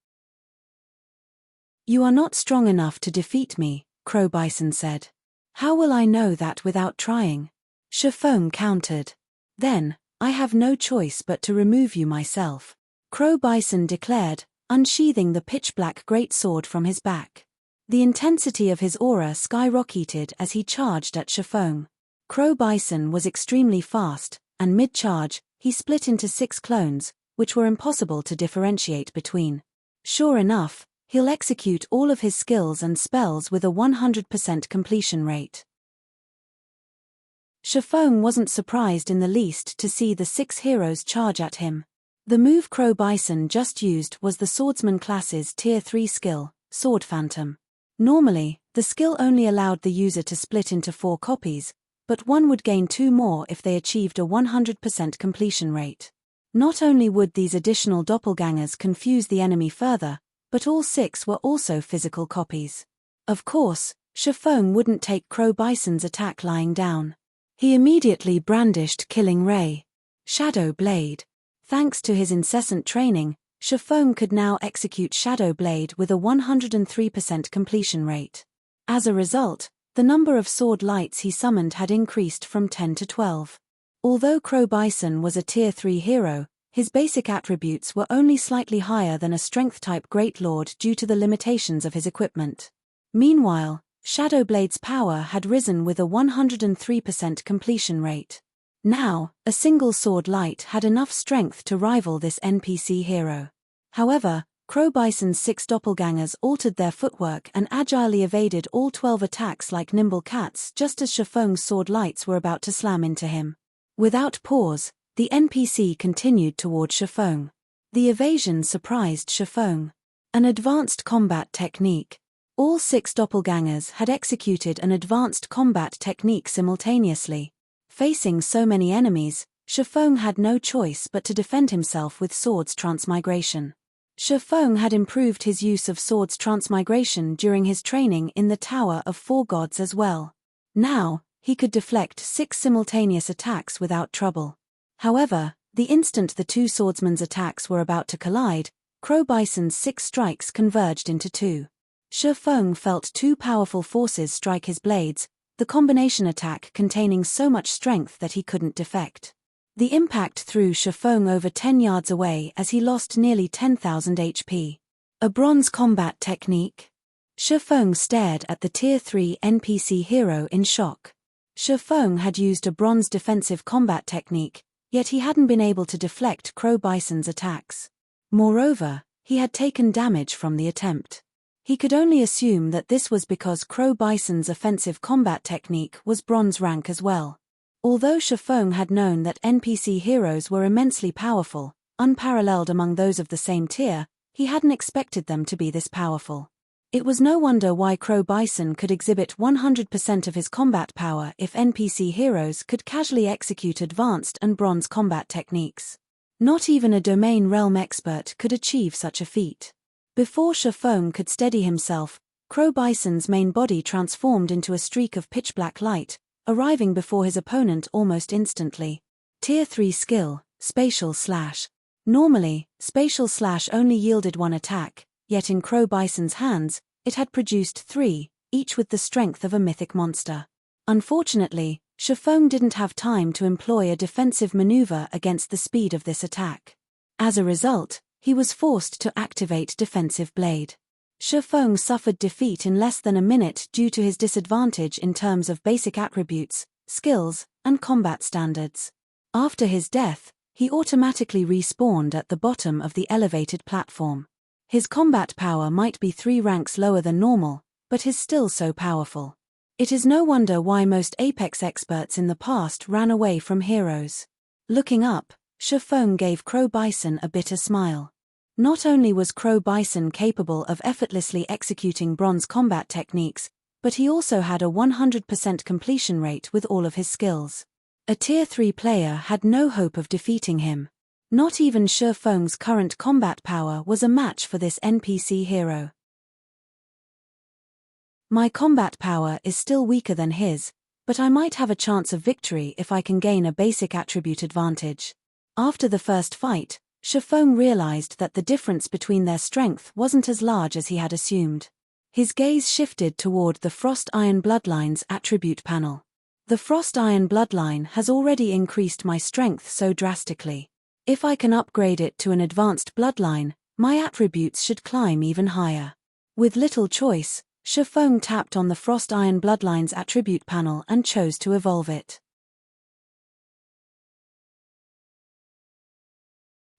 You are not strong enough to defeat me, Crow Bison said. How will I know that without trying? Shifeng countered. Then, I have no choice but to remove you myself, Crow Bison declared, unsheathing the pitch-black greatsword from his back. The intensity of his aura skyrocketed as he charged at Shifeng. Crow Bison was extremely fast, and mid-charge, he split into 6 clones, which were impossible to differentiate between. Sure enough, he'll execute all of his skills and spells with a 100% completion rate. Shifeng wasn't surprised in the least to see the 6 heroes charge at him. The move Crow Bison just used was the Swordsman class's Tier 3 skill, Sword Phantom. Normally, the skill only allowed the user to split into 4 copies, but one would gain 2 more if they achieved a 100% completion rate. Not only would these additional doppelgangers confuse the enemy further, but all 6 were also physical copies. Of course, Shifeng wouldn't take Crow Bison's attack lying down. He immediately brandished Killing Ray. Shadow Blade. Thanks to his incessant training, Shifeng could now execute Shadow Blade with a 103% completion rate. As a result, the number of sword lights he summoned had increased from 10 to 12. Although Crow Bison was a Tier 3 hero, his basic attributes were only slightly higher than a Strength-type Great Lord due to the limitations of his equipment. Meanwhile, Shadowblade's power had risen with a 103% completion rate. Now, a single sword light had enough strength to rival this NPC hero. However, Crow Bison's 6 doppelgangers altered their footwork and agilely evaded all 12 attacks like nimble cats just as Shifeng's sword lights were about to slam into him. Without pause, the NPC continued toward Shifeng. The evasion surprised Shifeng. An advanced combat technique. All 6 doppelgangers had executed an advanced combat technique simultaneously. Facing so many enemies, Shifeng had no choice but to defend himself with Swords Transmigration. Shifeng had improved his use of Swords Transmigration during his training in the Tower of Four Gods as well. Now, he could deflect 6 simultaneous attacks without trouble. However, the instant the 2 swordsmen's attacks were about to collide, Crow Bison's 6 strikes converged into 2. Shifeng felt 2 powerful forces strike his blades, the combination attack containing so much strength that he couldn't defect. The impact threw Shifeng over 10 yards away as he lost nearly 10,000 HP. A bronze combat technique? Shifeng stared at the Tier 3 NPC hero in shock. Shifeng had used a bronze defensive combat technique, yet he hadn't been able to deflect Crow Bison's attacks. Moreover, he had taken damage from the attempt. He could only assume that this was because Crow Bison's offensive combat technique was bronze rank as well. Although Shifeng had known that NPC heroes were immensely powerful, unparalleled among those of the same tier, he hadn't expected them to be this powerful. It was no wonder why Crow Bison could exhibit 100% of his combat power if NPC heroes could casually execute advanced and bronze combat techniques. Not even a domain realm expert could achieve such a feat. Before Shifeng could steady himself, Crow Bison's main body transformed into a streak of pitch-black light, arriving before his opponent almost instantly. Tier 3 skill, Spatial Slash. Normally, Spatial Slash only yielded one attack, yet in Crow Bison's hands, it had produced 3, each with the strength of a mythic monster. Unfortunately, Shifeng didn't have time to employ a defensive maneuver against the speed of this attack. As a result, he was forced to activate Defensive Blade. Shifeng suffered defeat in less than a minute due to his disadvantage in terms of basic attributes, skills, and combat standards. After his death, he automatically respawned at the bottom of the elevated platform. His combat power might be 3 ranks lower than normal, but is still so powerful. It is no wonder why most Apex experts in the past ran away from heroes. Looking up, Shifeng gave Crow Bison a bitter smile. Not only was Crow Bison capable of effortlessly executing bronze combat techniques, but he also had a 100% completion rate with all of his skills. A Tier 3 player had no hope of defeating him. Not even Shifeng's current combat power was a match for this NPC hero. My combat power is still weaker than his, but I might have a chance of victory if I can gain a basic attribute advantage. After the first fight, Shifeng realized that the difference between their strength wasn't as large as he had assumed. His gaze shifted toward the Frost Iron Bloodline's attribute panel. The Frost Iron Bloodline has already increased my strength so drastically. If I can upgrade it to an advanced bloodline, my attributes should climb even higher. With little choice, Shifeng tapped on the Frost Iron Bloodline's attribute panel and chose to evolve it.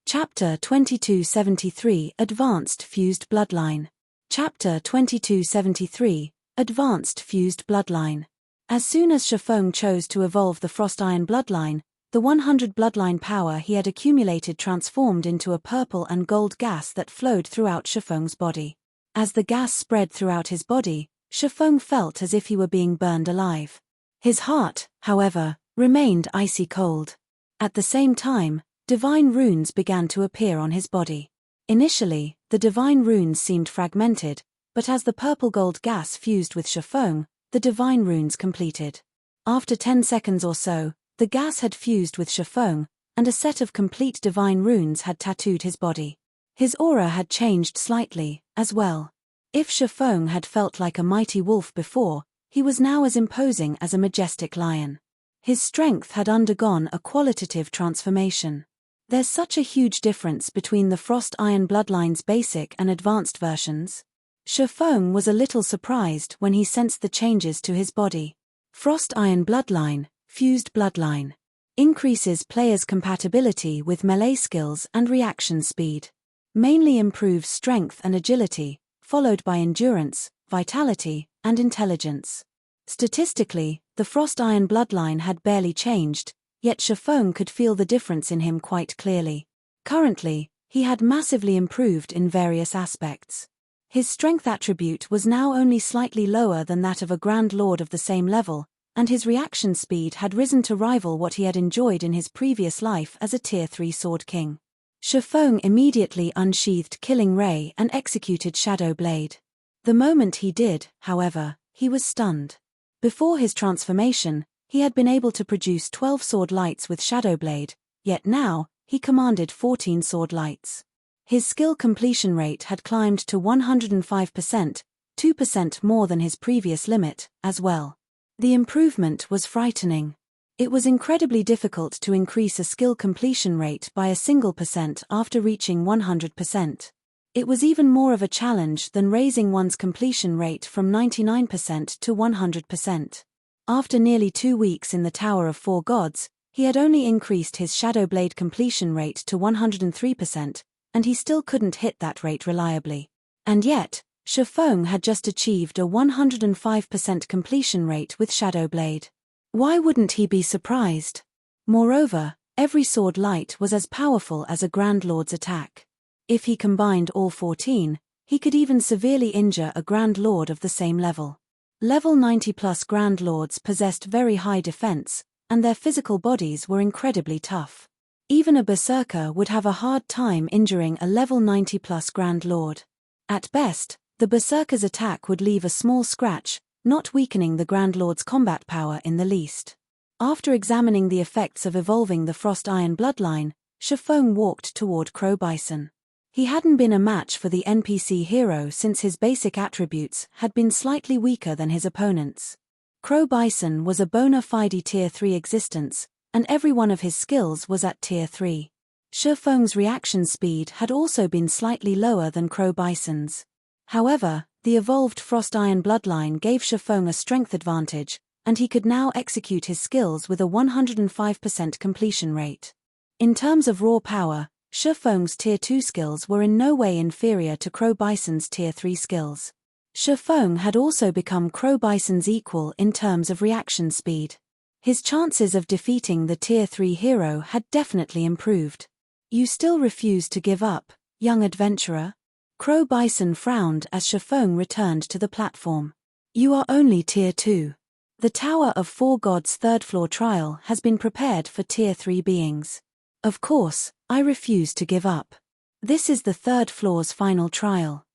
Chapter 2273 Advanced Fused Bloodline. Chapter 2273 Advanced Fused Bloodline. As soon as Shifeng chose to evolve the Frost Iron Bloodline, the 100 bloodline power he had accumulated transformed into a purple and gold gas that flowed throughout Shifeng's body. As the gas spread throughout his body, Shifeng felt as if he were being burned alive. His heart, however, remained icy cold. At the same time, divine runes began to appear on his body. Initially, the divine runes seemed fragmented, but as the purple-gold gas fused with Shifeng, the divine runes completed. After 10 seconds or so, the gas had fused with Shifeng, and a set of complete divine runes had tattooed his body. His aura had changed slightly, as well. If Shifeng had felt like a mighty wolf before, he was now as imposing as a majestic lion. His strength had undergone a qualitative transformation. There's such a huge difference between the Frost Iron Bloodline's basic and advanced versions. Shifeng was a little surprised when he sensed the changes to his body. Frost Iron Bloodline, Fused Bloodline. Increases players' compatibility with melee skills and reaction speed. Mainly improves strength and agility, followed by endurance, vitality, and intelligence. Statistically, the Frost Iron Bloodline had barely changed, yet Shifeng could feel the difference in him quite clearly. Currently, he had massively improved in various aspects. His strength attribute was now only slightly lower than that of a Grand Lord of the same level, and his reaction speed had risen to rival what he had enjoyed in his previous life as a Tier 3 Sword King. Shifeng immediately unsheathed Killing Ray and executed Shadow Blade. The moment he did, however, he was stunned. Before his transformation, he had been able to produce 12 sword lights with Shadow Blade, yet now, he commanded 14 sword lights. His skill completion rate had climbed to 105%, 2% more than his previous limit, as well. The improvement was frightening. It was incredibly difficult to increase a skill completion rate by a single percent after reaching 100%. It was even more of a challenge than raising one's completion rate from 99% to 100%. After nearly 2 weeks in the Tower of Four Gods, he had only increased his Shadow Blade completion rate to 103%, and he still couldn't hit that rate reliably. And yet, Shifeng had just achieved a 105% completion rate with Shadow Blade. Why wouldn't he be surprised? Moreover, every sword light was as powerful as a Grand Lord's attack. If he combined all 14, He could even severely injure a Grand Lord of the same level. Level 90 plus Grand Lords possessed very high defense, and their physical bodies were incredibly tough. Even a Berserker would have a hard time injuring a level 90 plus Grand Lord. At best, the Berserker's attack would leave a small scratch, not weakening the Grand Lord's combat power in the least. After examining the effects of evolving the Frost Iron bloodline, Shifeng walked toward Crow Bison. He hadn't been a match for the NPC hero since his basic attributes had been slightly weaker than his opponents. Crow Bison was a bona fide Tier 3 existence, and every one of his skills was at Tier 3. Shifeng's reaction speed had also been slightly lower than Crow Bison's. However, the evolved Frost Iron bloodline gave Shifeng a strength advantage, and he could now execute his skills with a 105% completion rate. In terms of raw power, Shifeng's Tier 2 skills were in no way inferior to Crow Bison's Tier 3 skills. Shifeng had also become Crow Bison's equal in terms of reaction speed. His chances of defeating the Tier 3 hero had definitely improved. You still refuse to give up, young adventurer? Crow Bison frowned as Shifeng returned to the platform. You are only Tier 2. The Tower of Four Gods' third floor trial has been prepared for Tier 3 beings. Of course, I refuse to give up. This is the third floor's final trial.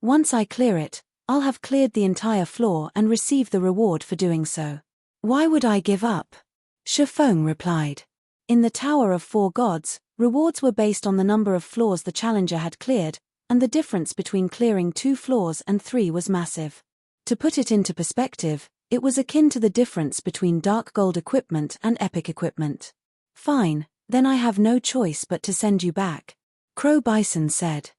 Once I clear it, I'll have cleared the entire floor and receive the reward for doing so. Why would I give up? Shifeng replied. In the Tower of Four Gods, rewards were based on the number of floors the challenger had cleared, and the difference between clearing 2 floors and 3 was massive. To put it into perspective, it was akin to the difference between dark gold equipment and epic equipment. Fine, then I have no choice but to send you back, Crow Bison said.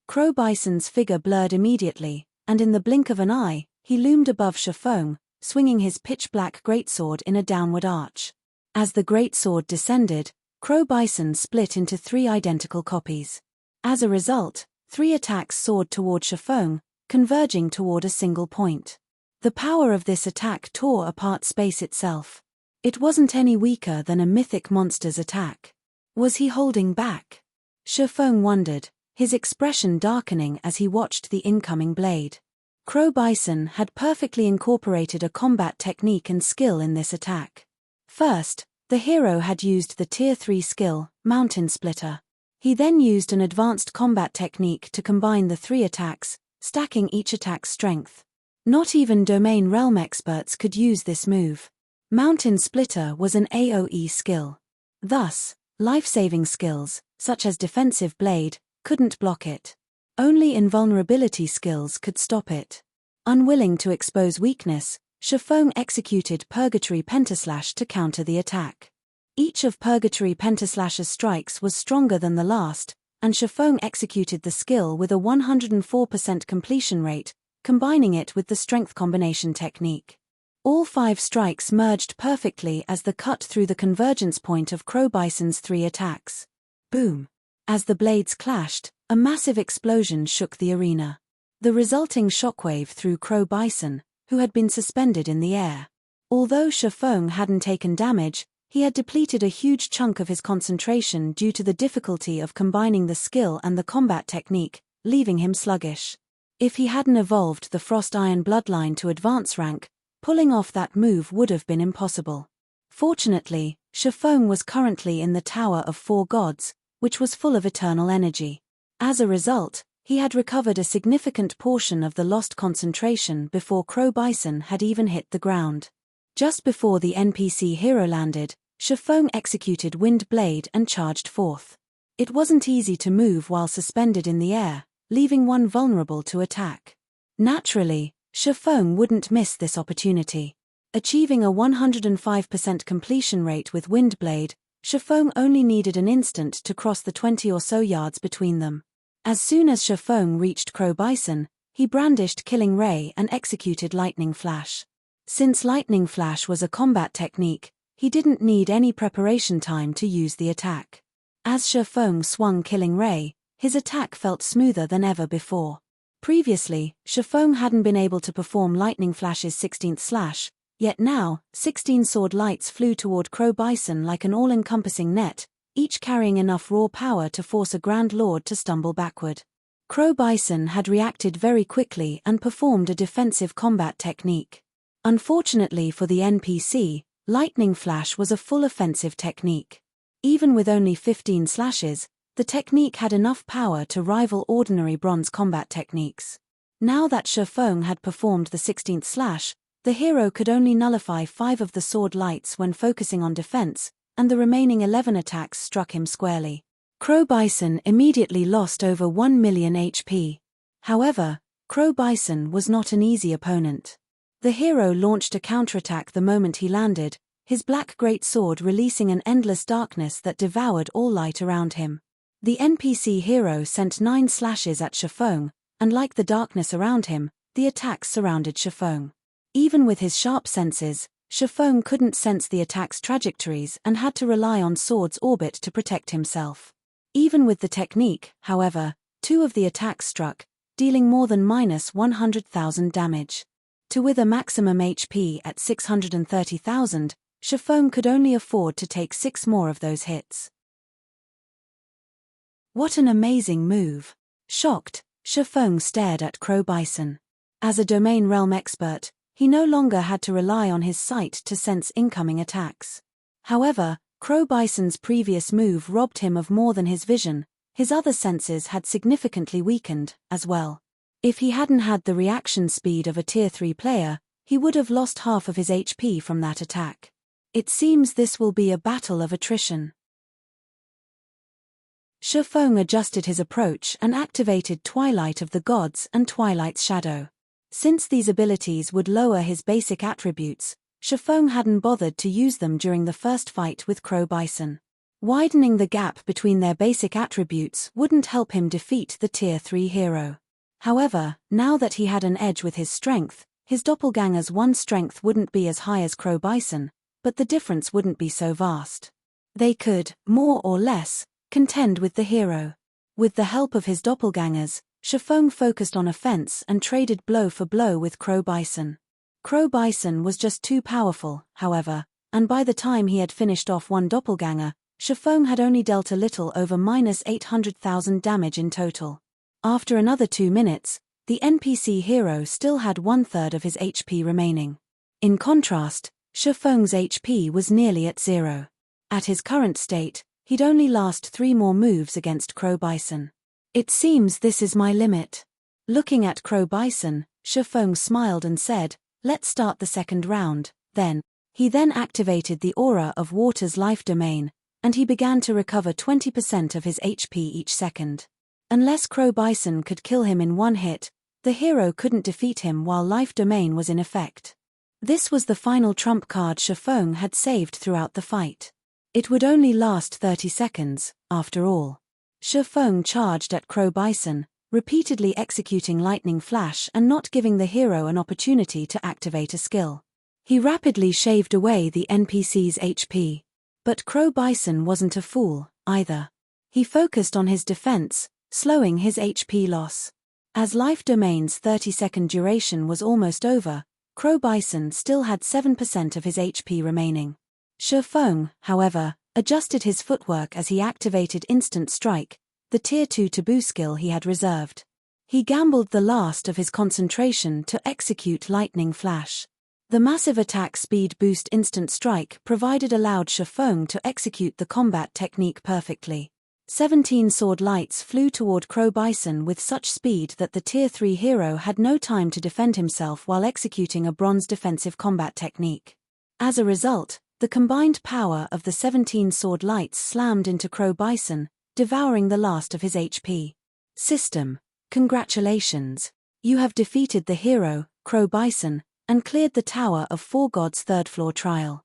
Crow Bison's figure blurred immediately, and in the blink of an eye, he loomed above Shifeng, swinging his pitch-black greatsword in a downward arch. As the greatsword descended, Crow Bison split into 3 identical copies. As a result, 3 attacks soared toward Shifeng, converging toward a single point. The power of this attack tore apart space itself. It wasn't any weaker than a mythic monster's attack. Was he holding back? Shifeng wondered, his expression darkening as he watched the incoming blade. Crow Bison had perfectly incorporated a combat technique and skill in this attack. First, the hero had used the Tier 3 skill, Mountain Splitter. He then used an advanced combat technique to combine the 3 attacks, stacking each attack's strength. Not even Domain Realm experts could use this move. Mountain Splitter was an AoE skill. Thus, life-saving skills, such as Defensive Blade, couldn't block it. Only invulnerability skills could stop it. Unwilling to expose weakness, Shifeng executed Purgatory Pentaslash to counter the attack. Each of Purgatory Pentaslash's strikes was stronger than the last, and Shifeng executed the skill with a 104% completion rate, combining it with the strength combination technique. All 5 strikes merged perfectly as the cut through the convergence point of Crow Bison's 3 attacks. Boom! As the blades clashed, a massive explosion shook the arena. The resulting shockwave threw Crow Bison, who had been suspended in the air. Although Shifeng hadn't taken damage, he had depleted a huge chunk of his concentration due to the difficulty of combining the skill and the combat technique, leaving him sluggish. If he hadn't evolved the Frost Iron bloodline to advance rank, pulling off that move would have been impossible. Fortunately, Shifeng was currently in the Tower of Four Gods, which was full of eternal energy. As a result, he had recovered a significant portion of the lost concentration before Crow Bison had even hit the ground. Just before the NPC hero landed, Shifeng executed Wind Blade and charged forth. It wasn't easy to move while suspended in the air, leaving one vulnerable to attack. Naturally, Shifeng wouldn't miss this opportunity. Achieving a 105% completion rate with Wind Blade, Shifeng only needed an instant to cross the 20 or so yards between them. As soon as Shifeng reached Crow Bison, he brandished Killing Ray and executed Lightning Flash. Since Lightning Flash was a combat technique, he didn't need any preparation time to use the attack. As Shifeng swung Killing Ray, his attack felt smoother than ever before. Previously, Shifeng hadn't been able to perform Lightning Flash's 16th slash, yet now, 16 sword lights flew toward Crow Bison like an all-encompassing net, each carrying enough raw power to force a Grand Lord to stumble backward. Crow Bison had reacted very quickly and performed a defensive combat technique. Unfortunately for the NPC, Lightning Flash was a full offensive technique. Even with only 15 slashes, the technique had enough power to rival ordinary bronze combat techniques. Now that Shifeng had performed the 16th slash, the hero could only nullify 5 of the sword lights when focusing on defense, and the remaining 11 attacks struck him squarely. Crow Bison immediately lost over 1 million HP. However, Crow Bison was not an easy opponent. The hero launched a counterattack the moment he landed, his black greatsword releasing an endless darkness that devoured all light around him. The NPC hero sent 9 slashes at Shifeng, and like the darkness around him, the attacks surrounded Shifeng. Even with his sharp senses, Shifeng couldn't sense the attack's trajectories and had to rely on sword's orbit to protect himself. Even with the technique, however, 2 of the attacks struck, dealing more than -100,000 damage. To with a maximum HP at 630,000, Shifeng could only afford to take 6 more of those hits. What an amazing move! Shocked, Shifeng stared at Crow Bison. As a domain realm expert, he no longer had to rely on his sight to sense incoming attacks. However, Crow Bison's previous move robbed him of more than his vision. His other senses had significantly weakened, as well. If he hadn't had the reaction speed of a Tier 3 player, he would have lost half of his HP from that attack. It seems this will be a battle of attrition. Shifeng adjusted his approach and activated Twilight of the Gods and Twilight's Shadow. Since these abilities would lower his basic attributes, Shifeng hadn't bothered to use them during the first fight with Crow Bison. Widening the gap between their basic attributes wouldn't help him defeat the Tier 3 hero. However, now that he had an edge with his strength, his doppelganger's 1 strength wouldn't be as high as Crow Bison, but the difference wouldn't be so vast. They could, more or less, contend with the hero. With the help of his doppelgangers, Shifeng focused on offense and traded blow for blow with Crow Bison. Crow Bison was just too powerful, however, and by the time he had finished off 1 doppelganger, Shifeng had only dealt a little over -800,000 damage in total. After another 2 minutes, the NPC hero still had 1/3 of his HP remaining. In contrast, Shifeng's HP was nearly at 0. At his current state, he'd only last 3 more moves against Crow Bison. It seems this is my limit. Looking at Crow Bison, Shifeng smiled and said, "Let's start the second round." He then activated the aura of Water's life domain, and he began to recover 20% of his HP each second. Unless Crow Bison could kill him in 1 hit, the hero couldn't defeat him while life domain was in effect. This was the final trump card Shifeng had saved throughout the fight. It would only last 30 seconds, after all. Shifeng charged at Crow Bison, repeatedly executing Lightning Flash and not giving the hero an opportunity to activate a skill. He rapidly shaved away the NPC's HP. But Crow Bison wasn't a fool, either. He focused on his defense, slowing his HP loss. As Life Domain's 30-second duration was almost over, Crow Bison still had 7% of his HP remaining. Shifeng, however, adjusted his footwork as he activated Instant Strike, the Tier 2 taboo skill he had reserved. He gambled the last of his concentration to execute Lightning Flash. The massive attack speed boost Instant Strike allowed Shifeng to execute the combat technique perfectly. 17 sword lights flew toward Crow Bison with such speed that the Tier 3 hero had no time to defend himself while executing a bronze defensive combat technique. As a result, the combined power of the 17 sword lights slammed into Crow Bison, devouring the last of his HP. System: congratulations. You have defeated the hero, Crow Bison, and cleared the Tower of 4 Gods' 3rd floor trial.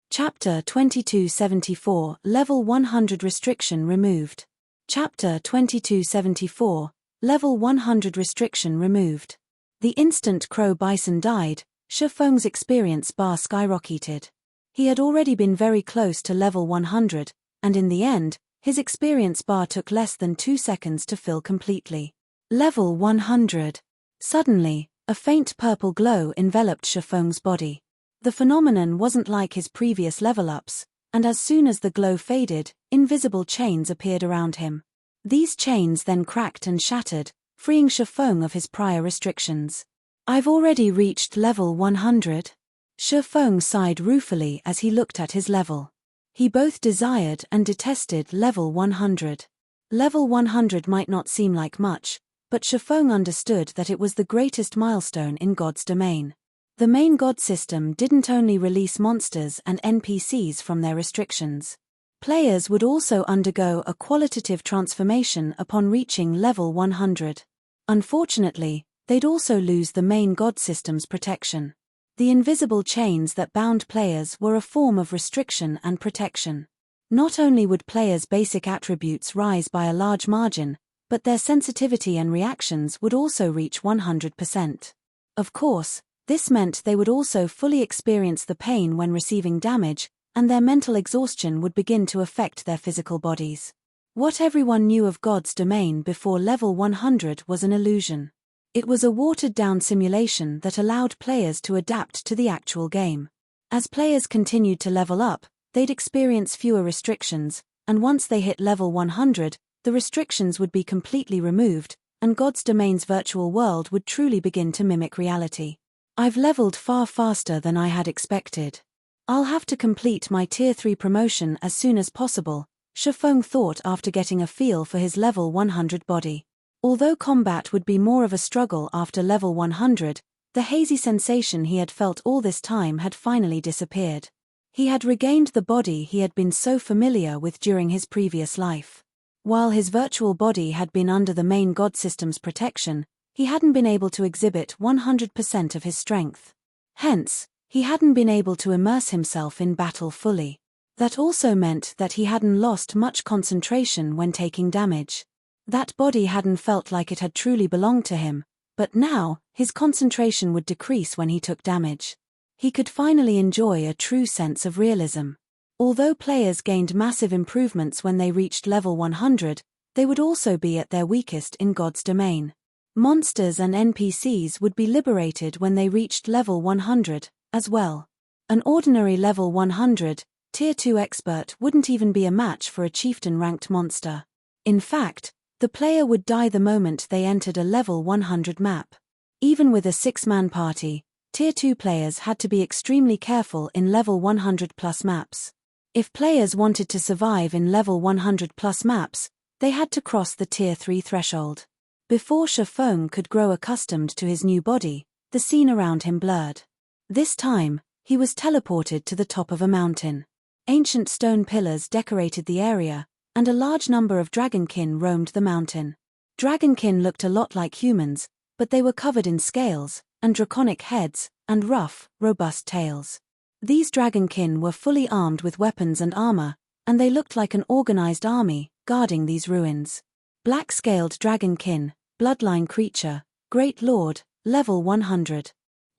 Chapter 2274, Level 100 Restriction Removed. Chapter 2274, Level 100 Restriction Removed. The instant Crow Bison died, Shifeng's experience bar skyrocketed. He had already been very close to level 100, and in the end, his experience bar took less than 2 seconds to fill completely. Level 100. Suddenly, a faint purple glow enveloped Shifeng's body. The phenomenon wasn't like his previous level-ups, and as soon as the glow faded, invisible chains appeared around him. These chains then cracked and shattered, freeing Shifeng of his prior restrictions. "I've already reached level 100. Shifeng sighed ruefully as he looked at his level. He both desired and detested level 100. Level 100 might not seem like much, but Shifeng understood that it was the greatest milestone in God's domain. The main God system didn't only release monsters and NPCs from their restrictions. Players would also undergo a qualitative transformation upon reaching level 100. Unfortunately, they'd also lose the main God system's protection. The invisible chains that bound players were a form of restriction and protection. Not only would players' basic attributes rise by a large margin, but their sensitivity and reactions would also reach 100%. Of course, this meant they would also fully experience the pain when receiving damage, and their mental exhaustion would begin to affect their physical bodies. What everyone knew of God's domain before level 100 was an illusion. It was a watered-down simulation that allowed players to adapt to the actual game. As players continued to level up, they'd experience fewer restrictions, and once they hit level 100, the restrictions would be completely removed, and God's domain's virtual world would truly begin to mimic reality. "I've leveled far faster than I had expected. I'll have to complete my Tier 3 promotion as soon as possible," Shifeng thought after getting a feel for his level 100 body. Although combat would be more of a struggle after level 100, the hazy sensation he had felt all this time had finally disappeared. He had regained the body he had been so familiar with during his previous life. While his virtual body had been under the main God system's protection, he hadn't been able to exhibit 100% of his strength. Hence, he hadn't been able to immerse himself in battle fully. That also meant that he hadn't lost much concentration when taking damage. That body hadn't felt like it had truly belonged to him, but now, his concentration would decrease when he took damage. He could finally enjoy a true sense of realism. Although players gained massive improvements when they reached level 100, they would also be at their weakest in God's domain. Monsters and NPCs would be liberated when they reached level 100, as well. An ordinary level 100, Tier 2 expert wouldn't even be a match for a chieftain-ranked monster. In fact, the player would die the moment they entered a level 100 map. Even with a 6-man party, Tier 2 players had to be extremely careful in level 100+ maps. If players wanted to survive in level 100+ maps, they had to cross the Tier 3 threshold. Before Shifeng could grow accustomed to his new body, the scene around him blurred. This time, he was teleported to the top of a mountain. Ancient stone pillars decorated the area, and a large number of dragonkin roamed the mountain. Dragonkin looked a lot like humans, but they were covered in scales, and draconic heads, and rough, robust tails. These dragonkin were fully armed with weapons and armor, and they looked like an organized army, guarding these ruins. Black-scaled dragonkin, bloodline creature, Great Lord, level 100.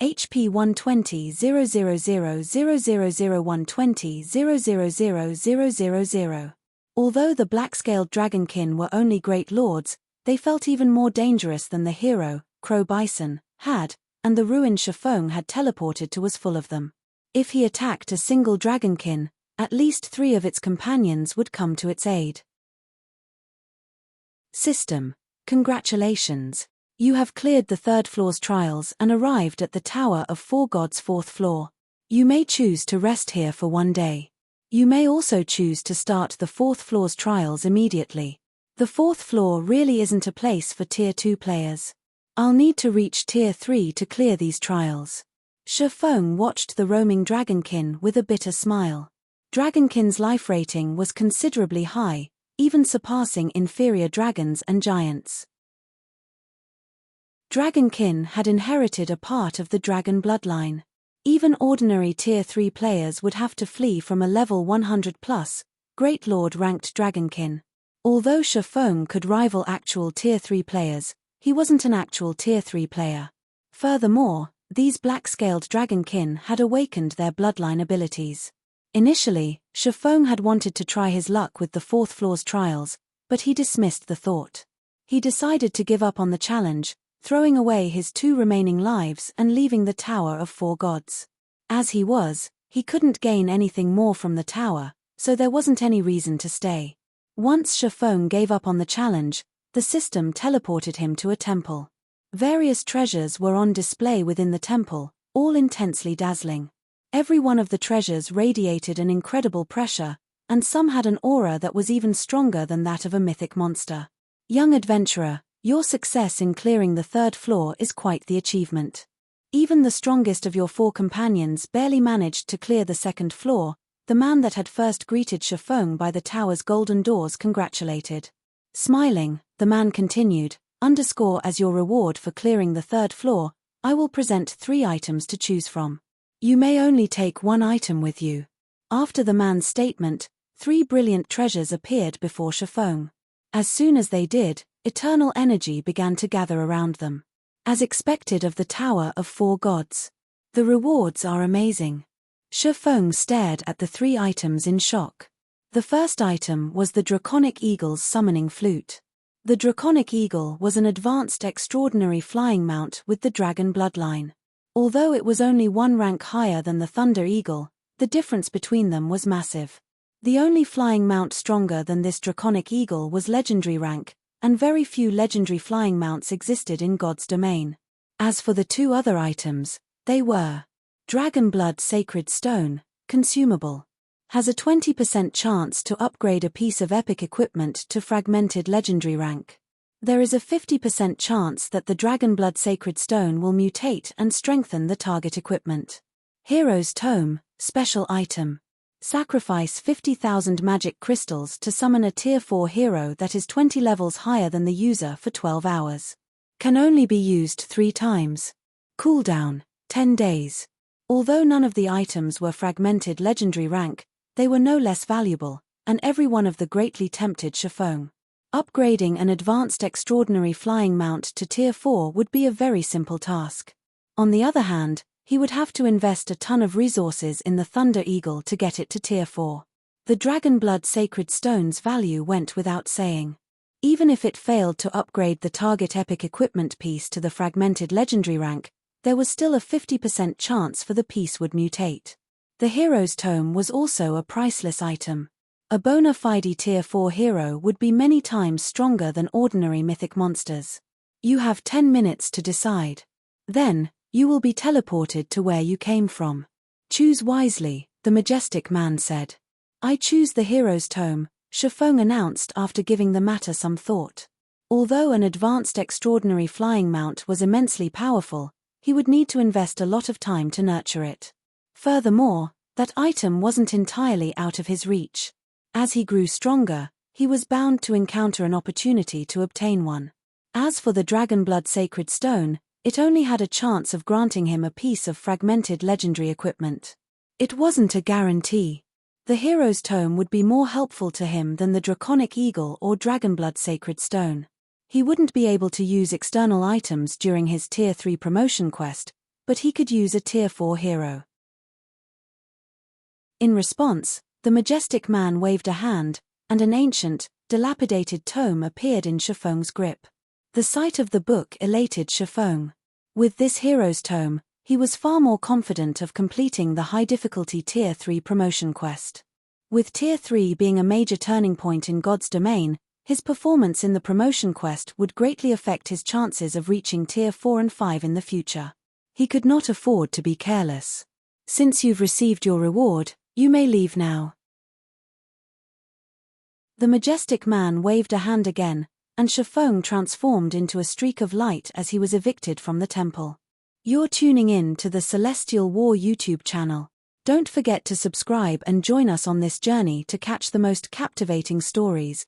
HP 120 000 120 000. Although the black-scaled dragonkin were only Great Lords, they felt even more dangerous than the hero, Crow Bison, had, and the ruin Shifeng had teleported to was full of them. If he attacked a single dragonkin, at least 3 of its companions would come to its aid. System. Congratulations. You have cleared the 3rd floor's trials and arrived at the Tower of 4 Gods' 4th floor. You may choose to rest here for 1 day. You may also choose to start the 4th floor's trials immediately. The 4th floor really isn't a place for Tier 2 players. I'll need to reach Tier 3 to clear these trials. Shifeng watched the roaming dragonkin with a bitter smile. Dragonkin's life rating was considerably high, even surpassing inferior dragons and giants. Dragonkin had inherited a part of the dragon bloodline. Even ordinary Tier 3 players would have to flee from a level 100+, Great Lord ranked dragonkin. Although Shifeng could rival actual Tier 3 players, he wasn't an actual Tier 3 player. Furthermore, these black-scaled dragonkin had awakened their bloodline abilities. Initially, Shifeng had wanted to try his luck with the 4th floor's trials, but he dismissed the thought. He decided to give up on the challenge, throwing away his 2 remaining lives and leaving the Tower of 4 Gods. As he couldn't gain anything more from the tower, so there wasn't any reason to stay. Once Shifeng gave up on the challenge, the system teleported him to a temple. Various treasures were on display within the temple, all intensely dazzling. Every one of the treasures radiated an incredible pressure, and some had an aura that was even stronger than that of a mythic monster. Young adventurer, your success in clearing the third floor is quite the achievement. Even the strongest of your 4 companions barely managed to clear the second floor. The man that had first greeted Shifeng by the tower's golden doors congratulated. Smiling, the man continued, as your reward for clearing the third floor, I will present 3 items to choose from. You may only take 1 item with you. After the man's statement, 3 brilliant treasures appeared before Shifeng. As soon as they did, eternal energy began to gather around them. As expected of the Tower of 4 Gods. The rewards are amazing. Shifeng stared at the 3 items in shock. The first item was the Draconic Eagle's summoning flute. The Draconic Eagle was an advanced extraordinary flying mount with the dragon bloodline. Although it was only 1 rank higher than the Thunder Eagle, the difference between them was massive. The only flying mount stronger than this Draconic Eagle was legendary rank, and very few legendary flying mounts existed in God's domain. As for the 2 other items, they were Dragon Blood Sacred Stone, consumable. Has a 20% chance to upgrade a piece of epic equipment to fragmented legendary rank. There is a 50% chance that the Dragon Blood Sacred Stone will mutate and strengthen the target equipment. Hero's Tome, special item. Sacrifice 50,000 magic crystals to summon a tier 4 hero that is 20 levels higher than the user for 12 hours. Can only be used 3 times. Cooldown, 10 days. Although none of the items were fragmented legendary rank, they were no less valuable, and every one of them greatly tempted Shifeng. Upgrading an advanced extraordinary flying mount to tier 4 would be a very simple task. On the other hand, he would have to invest a ton of resources in the Thunder Eagle to get it to tier 4. The Dragon Blood Sacred Stone's value went without saying. Even if it failed to upgrade the target epic equipment piece to the fragmented legendary rank, there was still a 50% chance for the piece would mutate. The Hero's Tome was also a priceless item. A bona fide tier 4 hero would be many times stronger than ordinary mythic monsters. You have 10 minutes to decide. Then, you will be teleported to where you came from. Choose wisely, the majestic man said. I choose the Hero's Tome, Shifeng announced after giving the matter some thought. Although an advanced extraordinary flying mount was immensely powerful, he would need to invest a lot of time to nurture it. Furthermore, that item wasn't entirely out of his reach. As he grew stronger, he was bound to encounter an opportunity to obtain one. As for the Dragon Blood Sacred Stone, it only had a chance of granting him a piece of fragmented legendary equipment. It wasn't a guarantee. The Hero's Tome would be more helpful to him than the Draconic Eagle or Dragon Blood Sacred Stone. He wouldn't be able to use external items during his Tier 3 promotion quest, but he could use a Tier 4 hero. In response, the majestic man waved a hand, and an ancient, dilapidated tome appeared in Shifeng's grip. The sight of the book elated Shifeng. With this Hero's Tome, he was far more confident of completing the high-difficulty Tier 3 promotion quest. With Tier 3 being a major turning point in God's domain, his performance in the promotion quest would greatly affect his chances of reaching Tier 4 and 5 in the future. He could not afford to be careless. Since you've received your reward, you may leave now. The majestic man waved a hand again, and Shifeng transformed into a streak of light as he was evicted from the temple. You're tuning in to the Celestial War YouTube channel. Don't forget to subscribe and join us on this journey to catch the most captivating stories,